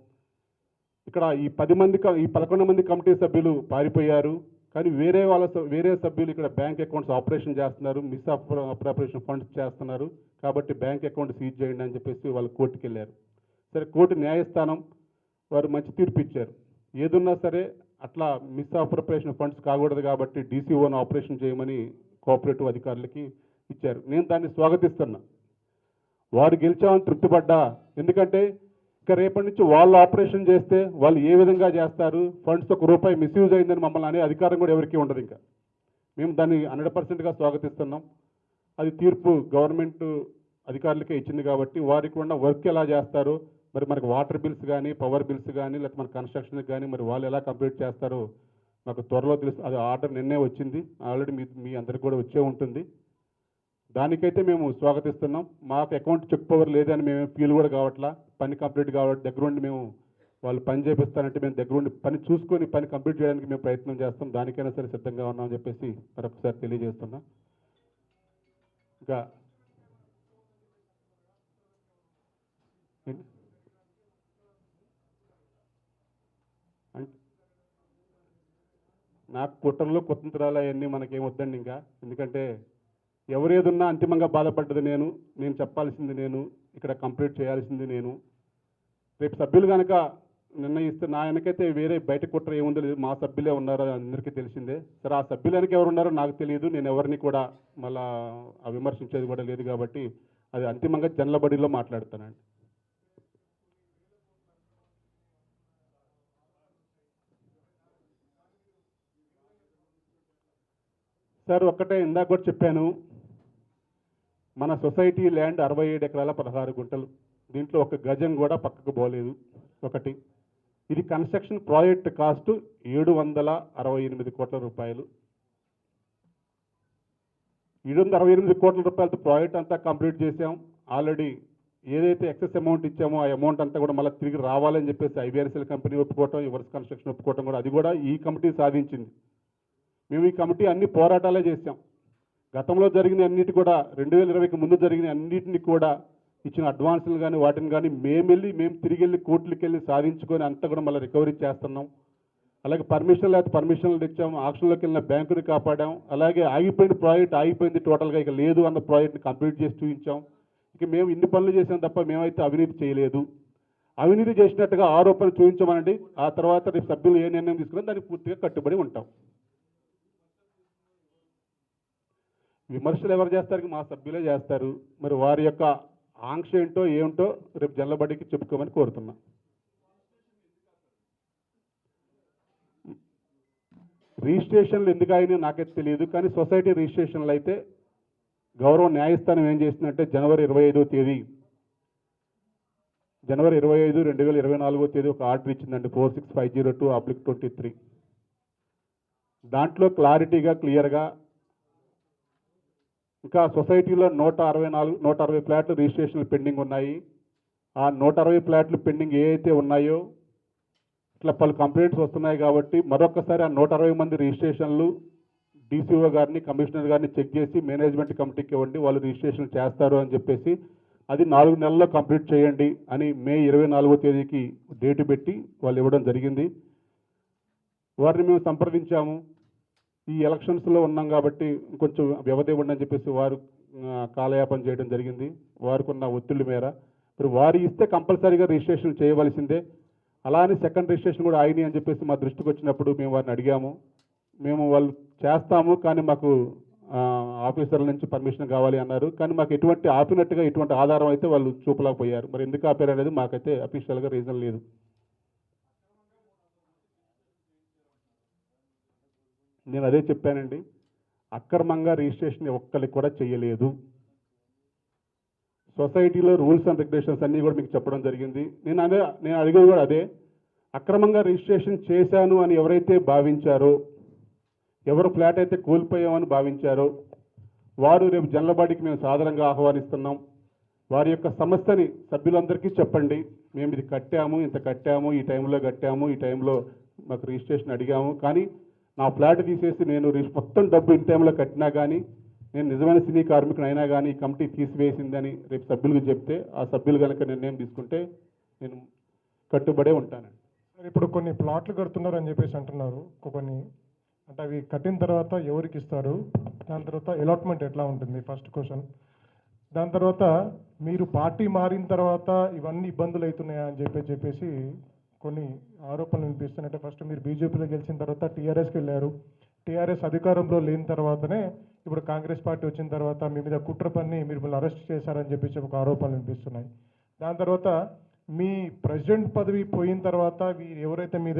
ఇక్కడ ఈ 11 మంది కమిటీ సభ్యులు పారిపోయారు. కానీ వేరే సభ్యులు ఇక్కడ బ్యాంక్ అకౌంట్స్ ఆపరేషన్ చేస్తున్నారు, మిస్ అప్రాపరేషన్ ఫండ్స్ చేస్తున్నారు. కాబట్టి బ్యాంక్ అకౌంట్ సీజ్ చేయండి అని చెప్పేసి వాళ్ళు కోర్టుకి వెళ్ళారు. సరే, కోర్టు న్యాయస్థానం వారు మంచి తీర్పు ఇచ్చారు. ఏదున్నా సరే అట్లా మిస్ అప్రాపరేషన్ ఫండ్స్ కాకూడదు కాబట్టి డీసీఓను ఆపరేషన్ చేయమని కోఆపరేటివ్ అధికారులకి ఇచ్చారు. నేను దాన్ని స్వాగతిస్తున్నా. వారు గెలిచామని తృప్తిపడ్డా. ఎందుకంటే ఇక రేపటి నుంచి వాళ్ళు ఆపరేషన్ చేస్తే వాళ్ళు ఏ విధంగా చేస్తారు, ఫండ్స్ ₹1 మిస్యూజ్ అయిందని మమ్మల్ని అనే అధికారం కూడా ఎవరికీ ఉండదు. ఇంకా మేము దాన్ని 100%గా స్వాగతిస్తున్నాం. అది తీర్పు గవర్నమెంట్ అధికారులకే ఇచ్చింది కాబట్టి వారికి ఉన్న వర్క్ ఎలా చేస్తారో, మరి మనకు వాటర్ బిల్స్ కానీ, పవర్ బిల్స్ కానీ, లేకపోతే మన కన్స్ట్రక్షన్కి కానీ మరి వాళ్ళు ఎలా కంప్లీట్ చేస్తారో మాకు త్వరలో తెలుసు. అది ఆర్డర్ నిన్నే వచ్చింది, ఆల్రెడీ మీ అందరికి కూడా వచ్చే ఉంటుంది. దానికైతే మేము స్వాగతిస్తున్నాం. మాకు అకౌంట్ చెక్ పవర్ లేదని మేము ఫీల్ కూడా కావట్లా. పని కంప్లీట్ కాబట్టి దగ్గరుండి మేము వాళ్ళు పని చేపిస్తానంటే మేము దగ్గరుండి పని చూసుకొని పని కంప్లీట్ చేయడానికి మేము ప్రయత్నం చేస్తాం. దానికైనా సరే సిద్ధంగా ఉన్నామని చెప్పేసి మరొకసారి తెలియజేస్తున్నా. ఇంకా నాకు కుట్రలు కుతంత్రాలు అవన్నీ మనకేం వద్దండి ఇంకా. ఎందుకంటే ఎవరేదున్నా అంతిమంగా బాధపడ్డది నేను చెప్పాల్సింది నేను, ఇక్కడ కంప్లీట్ చేయాల్సింది నేను. రేపు సభ్యులు కనుక నిర్ణయిస్తే నా వెనకైతే వేరే బయట కుట్ర ఏముందో లేదు, మా సభ్యులే ఉన్నారో అందరికీ తెలిసిందే. సరే, ఆ సభ్యులు వెనక ఎవరు ఉన్నారో నాకు తెలియదు, నేను ఎవరిని కూడా మళ్ళా విమర్శించేది కూడా లేదు. కాబట్టి అది అంతిమంగా జనలబడిలో మాట్లాడతానండి. సార్, ఒక్కటే ఇందాక కూడా చెప్పాను, మన సొసైటీ ల్యాండ్ 67 ఎకరాల 16 గుంటలు. దీంట్లో ఒక గజం కూడా పక్కకు పోలేదు. ఒకటి, ఇది కన్స్ట్రక్షన్ ప్రాజెక్ట్ కాస్ట్ 768 కోట్ల రూపాయలు. 768 కోట్ల రూపాయలతో ప్రాజెక్ట్ అంతా కంప్లీట్ చేసాం. ఆల్రెడీ ఏదైతే ఎక్సెస్ అమౌంట్ ఇచ్చామో ఆ అమౌంట్ అంతా కూడా మళ్ళీ తిరిగి రావాలని చెప్పేసి ఐవీఆర్ఎస్ఎల్ కంపెనీ ఒప్పుకోవటం, యువర్స్ కన్స్ట్రక్షన్ ఒప్పుకోవటం కూడా, అది కూడా ఈ కమిటీ సాధించింది. మేము ఈ కమిటీ అన్ని పోరాటాలే చేశాం. గతంలో జరిగిన అన్నిటి కూడా 2020కి ముందు జరిగిన అన్నిటిని కూడా ఇచ్చిన అడ్వాన్సులు కానీ వాటిని కానీ మేము తిరిగి వెళ్ళి కోర్టులకు వెళ్ళి సాధించుకొని అంతా కూడా మళ్ళీ రికవరీ చేస్తున్నాం. అలాగే పర్మిషన్లు ఇచ్చాం, ఆక్షన్లోకి వెళ్ళిన బ్యాంకుని కాపాడాం. అలాగే ఆగిపోయిన ప్రాజెక్ట్ ఆగిపోయింది, టోటల్గా ఇక లేదు అన్న ప్రాజెక్ట్ని కంప్లీట్ చేసి చూపించాం. ఇక మేము ఇన్ని పనులు చేసాం తప్ప మేమైతే అవినీతి చేయలేదు. అవినీతి చేసినట్టుగా ఆరోపణ చూపించమనండి. ఆ తర్వాత రేపు సభ్యులు ఏ నిర్ణయం తీసుకున్నా దానికి పూర్తిగా కట్టుబడి ఉంటాం. విమర్శలు ఎవరు చేస్తారు? మా సభ్యులే చేస్తారు. మరి వారి యొక్క ఆంక్ష ఏంటో ఏమిటో రేపు జనలబడికి చెప్పుకోమని కోరుతున్నా. రిజిస్ట్రేషన్లు ఎందుకు అయినా నాకైతే తెలియదు, కానీ సొసైటీ రిజిస్ట్రేషన్లు అయితే గౌరవ న్యాయస్థానం ఏం చేసిందంటే జనవరి 25వ తేదీ 2024 తేదీ ఒక ఆర్డర్ ఇచ్చిందండి, 46502/23. దాంట్లో క్లారిటీగా క్లియర్గా ఇంకా సొసైటీలో 160 ఫ్లాట్లు రిజిస్ట్రేషన్లు పెండింగ్ ఉన్నాయి. ఆ 160 ఫ్లాట్లు పెండింగ్ ఏ అయితే ఉన్నాయో ఇట్లా పలు కంప్లైంట్స్ వస్తున్నాయి కాబట్టి మరొకసారి ఆ 160 మంది రిజిస్ట్రేషన్లు డీసీఓ గారిని కమిషనర్ గారిని చెక్ చేసి మేనేజ్మెంట్ కమిటీకి ఇవ్వండి, వాళ్ళు రిజిస్ట్రేషన్ చేస్తారు అని చెప్పేసి అది 4 నెలల్లో కంప్లీట్ చేయండి అని మే 24వ తేదీకి డేట్ పెట్టి వాళ్ళు ఇవ్వడం జరిగింది. వారిని మేము సంప్రదించాము. ఈ ఎలక్షన్స్లో ఉన్నాం కాబట్టి కొంచెం వ్యవధి ఇవ్వండి అని చెప్పేసి వారు కాలయాపన చేయడం జరిగింది. వారికి ఉన్న ఒత్తిడి మేర మరి వారు ఇస్తే కంపల్సరీగా రిజిస్ట్రేషన్ చేయవలసిందే. అలా అని సెకండ్ రిజిస్ట్రేషన్ కూడా అయినాయి అని చెప్పేసి మా దృష్టికి వచ్చినప్పుడు మేము వారిని అడిగాము. మేము వాళ్ళు చేస్తాము కానీ మాకు ఆఫీసర్ల నుంచి పర్మిషన్ కావాలి అన్నారు. కానీ మాకు ఎటువంటి ఆపినట్టుగా ఎటువంటి ఆధారం అయితే వాళ్ళు చూపలేకపోయారు. మరి ఎందుకు ఆపారు అనేది మాకైతే అఫీషియల్గా రీజన్ లేదు. నేను అదే చెప్పానండి, అక్రమంగా రిజిస్ట్రేషన్ ఒక్కరికి కూడా చేయలేదు. సొసైటీలో రూల్స్ అండ్ రెగ్యులేషన్స్ అన్నీ కూడా మీకు చెప్పడం జరిగింది. నేను అడిగేది కూడా అదే, అక్రమంగా రిజిస్ట్రేషన్ చేశాను అని ఎవరైతే భావించారో, ఎవరు ఫ్లాట్ అయితే కోల్పోయామని భావించారో వారు రేపు జనరల్ మేము సాధారణంగా ఆహ్వానిస్తున్నాం. వారి యొక్క సమస్యని సభ్యులందరికీ చెప్పండి, మేము ఇది కట్టాము, ఇంత కట్టాము, ఈ టైంలో కట్టాము, ఈ టైంలో మాకు రిజిస్ట్రేషన్ అడిగాము, కానీ నా ఫ్లాట్ తీసేసి నేను మొత్తం డబ్బు ఇన్ టైంలో కట్టినా కానీ నేను నిజమైన సినీ కార్మికుని అయినా కానీ ఈ కమిటీ తీసివేసిందని రేపు సభ్యులకు చెప్తే ఆ సభ్యులు కనుక నిర్ణయం తీసుకుంటే నేను కట్టుబడే ఉంటానండి. ఇప్పుడు కొన్ని ప్లాట్లు కడుతున్నారు అని చెప్పేసి అంటున్నారు. కొన్ని అంటే అవి కట్టిన తర్వాత ఎవరికి ఇస్తారు, దాని తర్వాత అలాట్మెంట్ ఎట్లా ఉంటుంది, ఫస్ట్ క్వశ్చన్. దాని తర్వాత మీరు పార్టీ మారిన తర్వాత ఇవన్నీ ఇబ్బందులు అవుతున్నాయా అని చెప్పేసి కొన్ని ఆరోపణలు వినిపిస్తున్నాయి. అంటే ఫస్ట్ మీరు బీజేపీలో గెలిచిన తర్వాత టీఆర్ఎస్కి వెళ్ళారు, టీఆర్ఎస్ అధికారంలో లేని తర్వాతనే ఇప్పుడు కాంగ్రెస్ పార్టీ వచ్చిన తర్వాత మీ మీద కుట్ర పన్ని మిమ్మల్ని అరెస్ట్ చేశారని చెప్పేసి ఒక ఆరోపణలు వినిపిస్తున్నాయి. దాని తర్వాత మీ ప్రెసిడెంట్ పదవి పోయిన తర్వాత ఎవరైతే మీద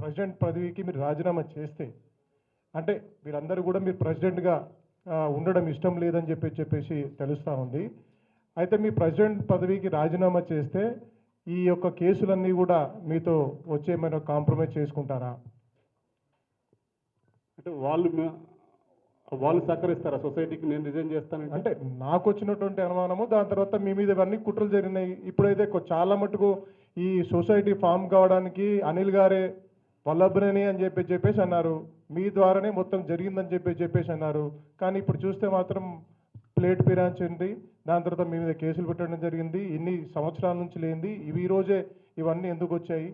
ప్రెసిడెంట్ పదవికి మీరు రాజీనామా చేస్తే, అంటే వీరందరూ కూడా మీరు ప్రెసిడెంట్గా ఉండడం ఇష్టం లేదని చెప్పేసి తెలుస్తూ ఉంది. అయితే మీ ప్రెసిడెంట్ పదవికి రాజీనామా చేస్తే ఈ యొక్క కేసులన్నీ కూడా మీతో వచ్చేమైనా కాంప్రమైజ్ చేసుకుంటారా? అంటే వాళ్ళు సహకరిస్తారా సొసైటీకి నేను రిజైన్ చేస్తానంటే? అంటే నాకు వచ్చినటువంటి అనుమానము, దాని తర్వాత మీ మీద ఇవన్నీ కుట్రలు జరిగినాయి. ఇప్పుడైతే చాలా మటుకు ఈ సొసైటీ ఫామ్ కావడానికి అనిల్ గారే వల్లభనేని అని చెప్పేసి అన్నారు, మీ ద్వారానే మొత్తం జరిగిందని చెప్పేసి అన్నారు. కానీ ఇప్పుడు చూస్తే మాత్రం ప్లేట్ పిరాంచింది, దాని తర్వాత మీ మీద కేసులు పెట్టడం జరిగింది. ఇన్ని సంవత్సరాల నుంచి లేనిది ఈ రోజే ఇవన్నీ ఎందుకు వచ్చాయి?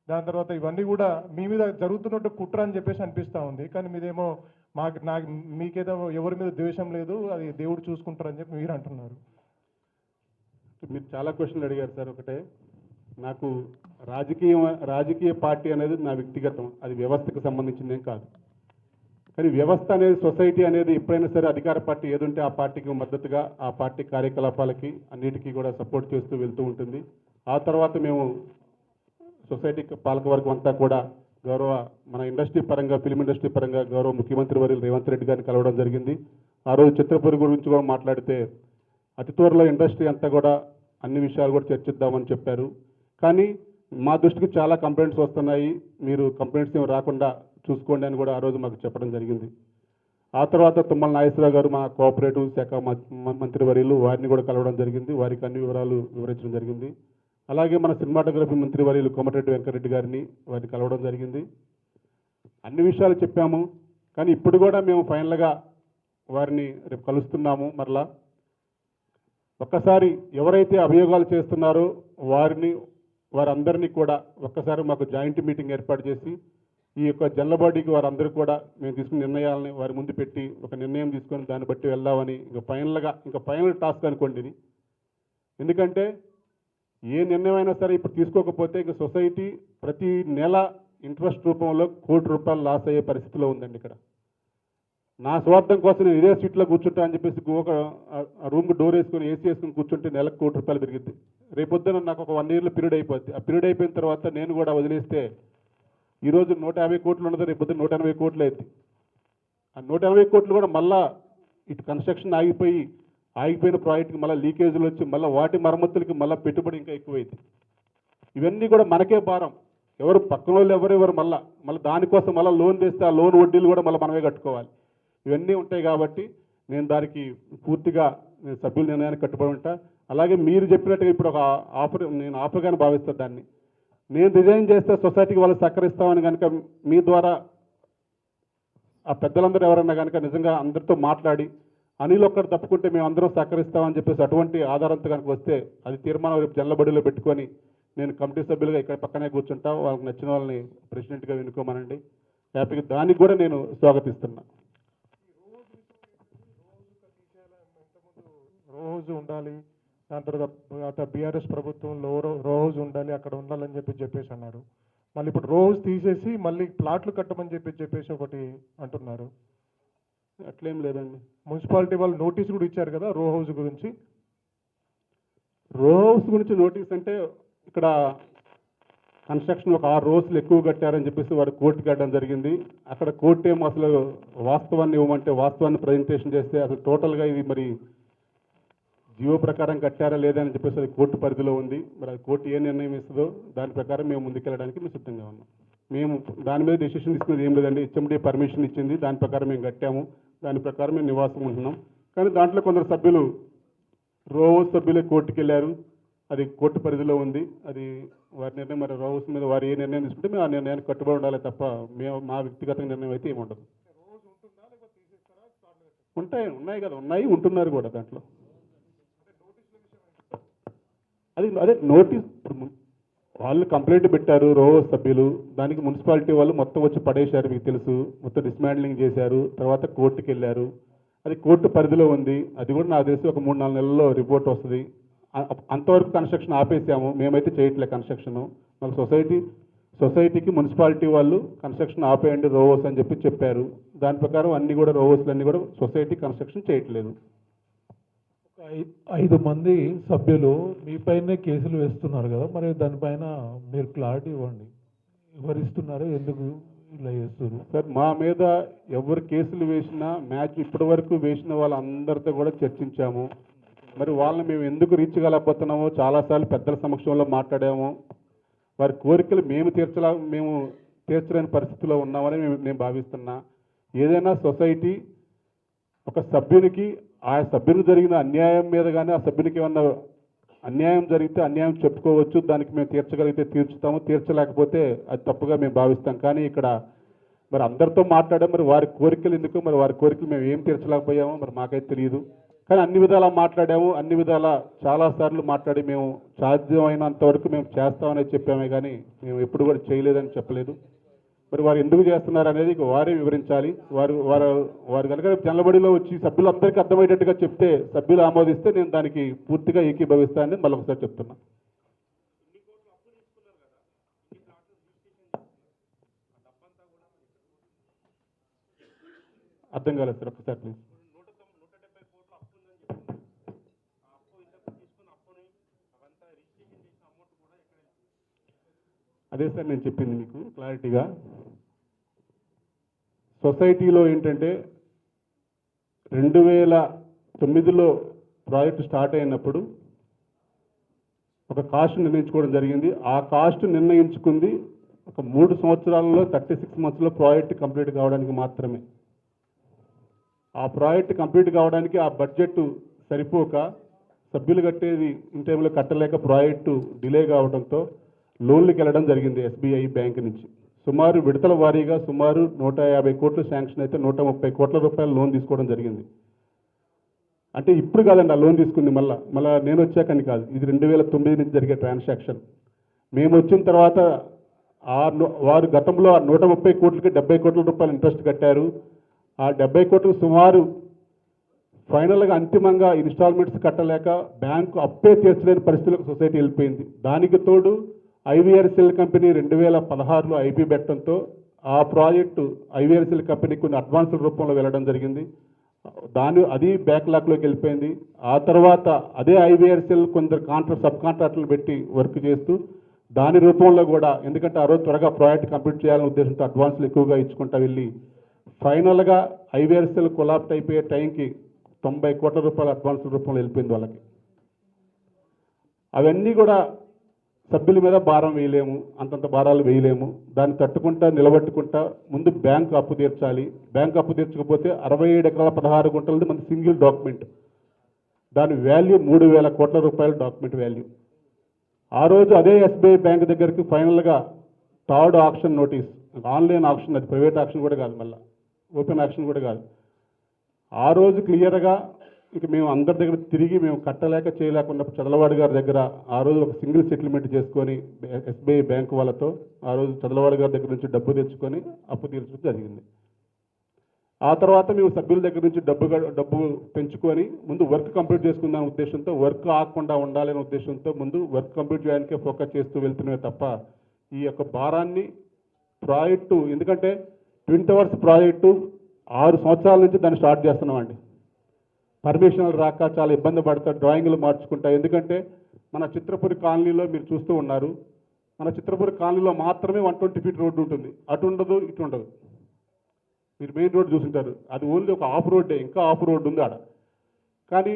దాని తర్వాత ఇవన్నీ కూడా మీ మీద జరుగుతున్నట్టు కుట్ర అని చెప్పేసి అనిపిస్తూ ఉంది. కానీ మీదేమో మీకేదో ఎవరి మీద ద్వేషం లేదు, అది దేవుడు చూసుకుంటారని చెప్పి మీరు అంటున్నారు. మీరు చాలా క్వశ్చన్లు అడిగారు సార్. ఒకటే, నాకు రాజకీయ పార్టీ అనేది నా వ్యక్తిగతం, అది వ్యవస్థకు సంబంధించిందేం కాదు. కానీ వ్యవస్థ అనేది, సొసైటీ అనేది ఎప్పుడైనా సరే అధికార పార్టీ ఏదుంటే ఆ పార్టీకి మద్దతుగా ఆ పార్టీ కార్యకలాపాలకి అన్నిటికీ కూడా సపోర్ట్ చేస్తూ వెళ్తూ ఉంటుంది. ఆ తర్వాత మేము సొసైటీ పాలకవర్గం అంతా కూడా మన ఇండస్ట్రీ పరంగా, ఫిల్మ్ ఇండస్ట్రీ పరంగా గౌరవ ముఖ్యమంత్రి వర్యులు రేవంత్ రెడ్డి గారిని కలవడం జరిగింది. ఆ రోజు చిత్రపురి గురించి కూడా మాట్లాడితే అతి త్వరలో ఇండస్ట్రీ అంతా కూడా అన్ని విషయాలు కూడా చర్చిద్దామని చెప్పారు. కానీ మా దృష్టికి చాలా కంప్లైంట్స్ వస్తున్నాయి, మీరు కంప్లైంట్స్ ఏమి రాకుండా చూసుకోండి అని కూడా ఆ రోజు మాకు చెప్పడం జరిగింది. ఆ తర్వాత తుమ్మల నాగేశ్వరరావు గారు మా కోఆపరేటివ్ శాఖ మంత్రి వర్యులు, వారిని కూడా కలవడం జరిగింది. వారికి అన్ని వివరాలు వివరించడం జరిగింది. అలాగే మన సినిమాటోగ్రఫీ మంత్రి వర్యులు కోమటిరెడ్డి వెంకటరెడ్డి గారిని వారిని కలవడం జరిగింది. అన్ని విషయాలు చెప్పాము. కానీ ఇప్పుడు కూడా మేము ఫైనల్గా వారిని రేపు కలుస్తున్నాము. మరలా ఒక్కసారి ఎవరైతే అభియోగాలు చేస్తున్నారో వారందరినీ కూడా ఒక్కసారి మాకు జాయింట్ మీటింగ్ ఏర్పాటు చేసి ఈ యొక్క జనరల్ బాడీకి వారందరూ కూడా మేము తీసుకున్న నిర్ణయాలని వారి ముందు పెట్టి ఒక నిర్ణయం తీసుకొని దాన్ని బట్టి వెళ్దామని ఇంకా ఫైనల్ టాస్క్ అనుకోండి ఇది. ఎందుకంటే ఏ నిర్ణయం అయినా సరే ఇప్పుడు తీసుకోకపోతే ఇక సొసైటీ ప్రతి నెల ఇంట్రెస్ట్ రూపంలో ₹1 కోటి లాస్ అయ్యే పరిస్థితిలో ఉందండి. ఇక్కడ నా స్వార్థం కోసం నేను ఇదే సీట్లో కూర్చుంటా అని చెప్పేసి ఒక రూమ్కి డోర్ వేసుకొని ఏసీ వేసుకొని కూర్చుంటే నెలకు ₹1 కోటి పెరిగింది. రేపొద్దున నాకు ఒక 1 yearలో పీరియడ్ అయిపోద్ది. ఆ పీరియడ్ అయిపోయిన తర్వాత నేను కూడా వదిలేస్తే ఈరోజు 150 కోట్లు ఉన్నది, రేపొద్దున 180 కోట్లు అయింది. ఆ 180 కోట్లు కూడా మళ్ళా ఇటు కన్స్ట్రక్షన్ ఆగిపోయిన ప్రాజెక్ట్కి మళ్ళీ లీకేజీలు వచ్చి మళ్ళీ వాటి మరమ్మతులకి మళ్ళీ పెట్టుబడి ఇంకా ఎక్కువైంది. ఇవన్నీ కూడా మనకే భారం. ఎవరు పక్కన వాళ్ళు ఎవరెవరు మళ్ళీ దానికోసం మళ్ళీ లోన్ తెస్తే ఆ లోన్ వడ్డీలు కూడా మళ్ళీ మనమే కట్టుకోవాలి. ఇవన్నీ ఉంటాయి కాబట్టి నేను దానికి పూర్తిగా నేను సభ్యుల నిర్ణయానికి కట్టుబడి ఉంటా. అలాగే మీరు చెప్పినట్టుగా ఇప్పుడు ఒక నేను ఆఫర్గానే భావిస్తాను దాన్ని. నేను రిజైన్ చేస్తే సొసైటీకి వాళ్ళు సహకరిస్తామని కనుక మీ ద్వారా ఆ పెద్దలందరూ ఎవరన్నా కనుక నిజంగా అందరితో మాట్లాడి అనిల్ ఒక్కడు తప్పుకుంటే మేము అందరం సహకరిస్తామని చెప్పేసి అటువంటి ఆధారంతో కనుక వస్తే అది తీర్మానం రేపు జల్లబడిలో పెట్టుకొని నేను కమిటీ సభ్యులుగా ఇక్కడ పక్కనే కూర్చుంటా. వాళ్ళకి నచ్చిన వాళ్ళని ప్రెసిడెంట్గా ఎన్నుకోమనండి. హ్యాపీగా దానికి కూడా నేను స్వాగతిస్తున్నా. రో హౌస్ ఉండాలి, దాని తర్వాత బీఆర్ఎస్ ప్రభుత్వంలో రో హౌస్ ఉండాలి, అక్కడ ఉండాలని చెప్పేసి అన్నారు. మళ్ళీ ఇప్పుడు రో హౌస్ తీసేసి మళ్ళీ ప్లాట్లు కట్టమని చెప్పేసి ఒకటి అంటున్నారు. అట్లేం లేదండి. మున్సిపాలిటీ వాళ్ళు నోటీస్ కూడా ఇచ్చారు కదా రో హౌస్ గురించి. రో హౌస్ గురించి నోటీస్ అంటే ఇక్కడ కన్స్ట్రక్షన్ ఒక 6 రోజులు ఎక్కువ కట్టారని చెప్పేసి వారు కోర్టుకి వెళ్ళడం జరిగింది. అక్కడ కోర్టు ఏమో అసలు వాస్తవాన్ని ఇవ్వమంటే వాస్తవాన్ని ప్రజెంటేషన్ చేస్తే అసలు టోటల్గా ఇది మరి జీవో ప్రకారం కట్టారా లేదా అని చెప్పేసి అది కోర్టు పరిధిలో ఉంది. మరి అది కోర్టు ఏ నిర్ణయం ఇస్తుందో దాని ప్రకారం మేము ముందుకెళ్ళడానికి మేము సిద్ధంగా ఉన్నాం. మేము దాని మీద డెసిషన్ తీసుకునేది ఏం లేదండి. హెచ్ఎండి పర్మిషన్ ఇచ్చింది, దాని ప్రకారం మేము కట్టాము, దాని ప్రకారం మేము నివాసం ఉంటున్నాం. కానీ దాంట్లో కొందరు సభ్యులు రో హౌస్ సభ్యులే కోర్టుకి వెళ్ళారు. అది కోర్టు పరిధిలో ఉంది. అది వారి నిర్ణయం. మరి రో హౌస్ మీద వారు ఏ నిర్ణయం తీసుకుంటే మేము ఆ నిర్ణయానికి కట్టుబడి ఉండాలి తప్ప మేము మా వ్యక్తిగత నిర్ణయం అయితే ఏమి ఉండదు. ఉన్నాయి కదా, ఉంటున్నారు కూడా దాంట్లో. అదే నోటీస్ వాళ్ళు కంప్లైంట్ పెట్టారు రో హౌస్ సభ్యులు. దానికి మున్సిపాలిటీ వాళ్ళు మొత్తం వచ్చి పడేశారు, మీకు తెలుసు. మొత్తం డిస్మాండ్లింగ్ చేశారు, తర్వాత కోర్టుకి వెళ్ళారు. అది కోర్టు పరిధిలో ఉంది. అది కూడా నాకు తెలిసి ఒక 3-4 నెలల్లో రిపోర్ట్ వస్తుంది. అంతవరకు కన్స్ట్రక్షన్ ఆపేసాము, మేమైతే చేయట్లే కన్స్ట్రక్షన్. మాకు సొసైటీకి మున్సిపాలిటీ వాళ్ళు కన్స్ట్రక్షన్ ఆపేయండి రో హౌస్ అని చెప్పారు. దాని ప్రకారం అన్ని కూడా రో హౌస్లన్నీ కూడా సొసైటీ కన్స్ట్రక్షన్ చేయట్లేదు. 5 మంది సభ్యులు మీపైనే కేసులు వేస్తున్నారు కదా, మరి దానిపైన మీరు క్లారిటీ ఇవ్వండి. ఎవరు ఇస్తున్నారు, ఎందుకు ఇలా చేస్తున్నారు? సార్, మా మీద ఎవరు కేసులు వేసినా మ్యాచ్ ఇప్పటి వరకు వేసిన వాళ్ళందరితో కూడా చర్చించాము. మరి వాళ్ళని మేము ఎందుకు రీచ్ కాలేకపోతున్నామో చాలాసార్లు పెద్దల సమక్షంలో మాట్లాడాము. వారి కోరికలు మేము తీర్చలేని పరిస్థితిలో ఉన్నామని నేను భావిస్తున్నా. ఏదైనా సొసైటీ ఒక సభ్యునికి ఆ సభ్యునికి జరిగిన అన్యాయం మీద కానీ ఆ సభ్యునికి ఏమన్నా అన్యాయం జరిగితే అన్యాయం చెప్పుకోవచ్చు. దానికి మేము తీర్చగలిగితే తీర్చుతాము, తీర్చలేకపోతే అది తప్పుగా మేము భావిస్తాం. కానీ ఇక్కడ మరి అందరితో మాట్లాడాం. మరి వారి కోరికలు ఎందుకు, మరి వారి కోరికలు మేము ఏం తీర్చలేకపోయామో మరి మాకైతే తెలియదు. కానీ అన్ని విధాలా మాట్లాడాము, అన్ని విధాలా చాలాసార్లు మాట్లాడి మేము సాధ్యమైనంత వరకు మేము చేస్తామని చెప్పామే, కానీ మేము ఎప్పుడు కూడా చేయలేదని చెప్పలేదు. మరి వారు ఎందుకు చేస్తున్నారు అనేది వారే వివరించాలి. వారు కనుక జనబడిలో వచ్చి సభ్యులందరికీ అర్థమయ్యేటట్టుగా చెప్తే, సభ్యులు ఆమోదిస్తే నేను దానికి పూర్తిగా ఏకీభవిస్తానని మళ్ళీ ఒకసారి చెప్తున్నా. అర్థం కాలేదు సార్, ఒకసారి ప్లీజ్. అదే సార్ నేను చెప్పింది మీకు క్లారిటీగా. సొసైటీలో ఏంటంటే 2009లో ప్రాజెక్టు స్టార్ట్ అయినప్పుడు ఒక కాస్ట్ నిర్ణయించుకోవడం జరిగింది. ఆ కాస్ట్ నిర్ణయించుకుంది ఒక 3 సంవత్సరాలలో 36 మంత్స్లో ప్రాజెక్ట్ కంప్లీట్ కావడానికి మాత్రమే. ఆ ప్రాజెక్ట్ కంప్లీట్ కావడానికి ఆ బడ్జెట్ సరిపోక సభ్యులు కట్టేది ఇన్ టైంలో కట్టలేక ప్రాజెక్టు డిలే కావడంతో లోన్లకు వెళ్ళడం జరిగింది ఎస్బీఐ బ్యాంక్ నుంచి. సుమారు విడతల వారీగా సుమారు 150 కోట్లు శాంక్షన్ అయితే 130 కోట్ల రూపాయలు లోన్ తీసుకోవడం జరిగింది. అంటే ఇప్పుడు కాదండి ఆ లోన్ తీసుకుంది, మళ్ళీ నేను వచ్చాకని కాదు, ఇది 2009 నుంచి జరిగే ట్రాన్సాక్షన్. మేము వచ్చిన తర్వాత వారు గతంలో 130 కోట్లకి 70 కోట్ల రూపాయలు ఇంట్రెస్ట్ కట్టారు. ఆ 70 కోట్లు సుమారు ఫైనల్గా అంతిమంగా ఇన్స్టాల్మెంట్స్ కట్టలేక బ్యాంకు అప్పే తీర్చలేని పరిస్థితులకు సొసైటీ వెళ్ళిపోయింది. దానికి తోడు ఐవీఆర్సీఎల్ కంపెనీ 2016లో ఐపీ పెట్టడంతో ఆ ప్రాజెక్టు ఐవీఆర్సీఎల్ కంపెనీ కొన్ని అడ్వాన్సుల రూపంలో వెళ్ళడం జరిగింది. అది బ్యాక్లాగ్లోకి వెళ్ళిపోయింది. ఆ తర్వాత అదే ఐవీఆర్సీఎల్ కొందరు సబ్ కాంట్రాక్టర్లు పెట్టి వర్క్ చేస్తూ దాని రూపంలో కూడా, ఎందుకంటే ఆ రోజు త్వరగా ప్రాజెక్ట్ కంప్లీట్ చేయాలనే ఉద్దేశంతో అడ్వాన్సులు ఎక్కువగా ఇచ్చుకుంటా వెళ్ళి ఫైనల్గా ఐవీఆర్సీఎల్ కొలాప్ట్ అయిపోయే టైంకి 90 కోట్ల రూపాయల అడ్వాన్సుల రూపంలో వెళ్ళిపోయింది వాళ్ళకి. అవన్నీ కూడా సభ్యుల మీద భారం వేయలేము, అంతంత భారాలు వేయలేము. దాన్ని తట్టుకుంటా నిలబట్టుకుంటా ముందు బ్యాంకు అప్పు తీర్చాలి. బ్యాంకు అప్పు తీర్చకపోతే 67 ఎకరాల 16 గుంటలది మన సింగిల్ డాక్యుమెంట్, దాని వాల్యూ 3,000 కోట్ల రూపాయల డాక్యుమెంట్ వాల్యూ. ఆ రోజు అదే ఎస్బీఐ బ్యాంక్ దగ్గరికి ఫైనల్గా third auction notice, online auction, అది ప్రైవేట్ ఆక్షన్ కూడా కాదు, మళ్ళీ ఓపెన్ ఆక్షన్ కూడా కాదు. ఆ రోజు క్లియర్గా ఇక మేము అందరి దగ్గర తిరిగి మేము కట్టలేక చేయలేకుండా చదలవాడి గారి దగ్గర ఆ రోజు ఒక సింగిల్ సెటిల్మెంట్ చేసుకొని ఎస్బీఐ బ్యాంక్ వాళ్ళతో ఆ రోజు చదలవాడి గారి దగ్గర నుంచి డబ్బు తెచ్చుకొని అప్పు తీర్చడం జరిగింది. ఆ తర్వాత మేము సభ్యుల దగ్గర నుంచి డబ్బు పెంచుకొని ముందు వర్క్ కంప్లీట్ చేసుకుందాం ఉద్దేశంతో, వర్క్ ఆగకుండా ఉండాలనే ఉద్దేశంతో ముందు వర్క్ కంప్లీట్ చేయడానికే ఫోకస్ చేస్తూ వెళ్తున్నామే తప్ప ఈ యొక్క భారాన్ని ప్రాజెక్టు, ఎందుకంటే ట్విన్ టవర్స్ ప్రాజెక్టు 6 సంవత్సరాల నుంచి దాన్ని స్టార్ట్ చేస్తున్నామండి. పర్మిషన్లు రాక చాలా ఇబ్బంది పడతా, డ్రాయింగ్లు మార్చుకుంటా. ఎందుకంటే మన చిత్రపురి కాలనీలో మీరు చూస్తూ ఉన్నారు, మన చిత్రపురి కాలనీలో మాత్రమే 120 ఫీట్ రోడ్డు ఉంటుంది, అటు ఉండదు ఇటు ఉండదు. మీరు మెయిన్ రోడ్ చూసుంటారు, అది ఓన్లీ ఒక ఆఫ్ రోడ్డే, ఇంకా ఆఫ్ రోడ్డు ఉంది ఆడ. కానీ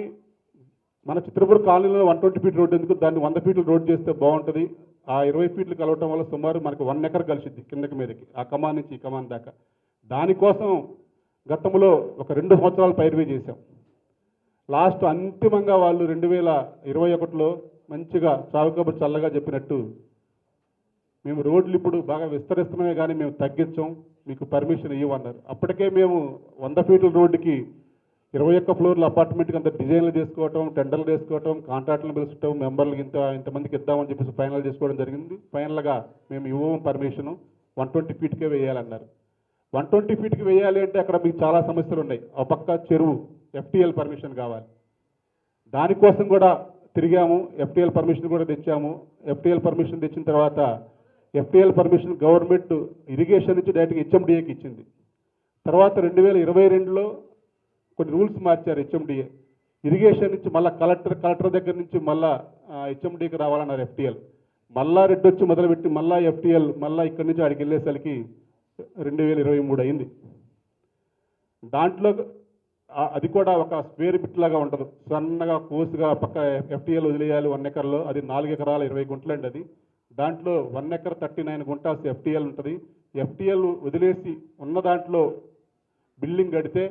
మన చిత్రపురి కాలనీలో 120 ఫీట్ రోడ్డు ఎందుకు, దాన్ని 100 ఫీట్లు రోడ్ చేస్తే బాగుంటుంది. ఆ 20 ఫీట్లు కలవటం వల్ల సుమారు మనకు 1 ఎకర్ కలిసిద్ది కిందకి మీదకి, ఆ కమాన్ నుంచి ఈ కమాన్ దాకా. దానికోసం గతంలో ఒక 2 సంవత్సరాలు పైరువే చేశాం. లాస్ట్ అంతిమంగా వాళ్ళు 2021లో మంచిగా చావు కబురు చల్లగా చెప్పినట్టు మేము రోడ్లు ఇప్పుడు బాగా విస్తరిస్తున్నామే కానీ మేము తగ్గించాం, మీకు పర్మిషన్ ఇవ్వమన్నారు. అప్పటికే మేము 100 ఫీట్ల రోడ్డుకి 21 ఫ్లోర్ల అపార్ట్మెంట్కి అంత డిజైన్లు చేసుకోవటం, టెండర్లు చేసుకోవటం, కాంట్రాక్టులు పిలుచుకోవటం, మెంబర్లకి ఇంతమందికి ఇద్దామని చెప్పేసి ఫైనల్ చేసుకోవడం జరిగింది. ఫైనల్గా మేము ఇవ్వము పర్మిషను, 120 ఫీట్కే వేయాలన్నారు. 120 ఫీట్కి వేయాలి అంటే అక్కడ మీకు చాలా సమస్యలు ఉన్నాయి. ఆ పక్క చెరువు, ఎఫ్టీఎల్ పర్మిషన్ కావాలి. దానికోసం కూడా తిరిగాము, ఎఫ్టీఎల్ పర్మిషన్ కూడా తెచ్చాము. ఎఫ్టీఎల్ పర్మిషన్ తెచ్చిన తర్వాత ఎఫ్టీఎల్ పర్మిషన్ గవర్నమెంట్ ఇరిగేషన్ నుంచి డైరెక్ట్గా హెచ్ఎండిఏకి ఇచ్చింది. తర్వాత 2022లో కొన్ని రూల్స్ మార్చారు హెచ్ఎండిఏ. ఇరిగేషన్ నుంచి మళ్ళీ కలెక్టర్ దగ్గర నుంచి మళ్ళీ హెచ్ఎండిఏకి రావాలన్నారు ఎఫ్టీఎల్. మళ్ళా రెడ్డి వచ్చి మొదలుపెట్టి మళ్ళీ ఎఫ్టీఎల్ మళ్ళీ ఇక్కడి నుంచి ఆడికి వెళ్ళేసరికి 2023 అయింది. దాంట్లో అది కూడా ఒక స్క్వేర్ బిట్ లాగా ఉంటుంది, సన్నగా కోసుగా పక్క ఎఫ్టీఎల్ వదిలేయాలి 1 ఎకర్లో, అది 4 ఎకరాల 20 గుంటలు అండి. అది దాంట్లో 1 ఎకర్ 39 గుంటాస్ ఎఫ్టీఎల్ ఉంటుంది. ఎఫ్టీఎల్ వదిలేసి ఉన్న దాంట్లో బిల్డింగ్ కడితే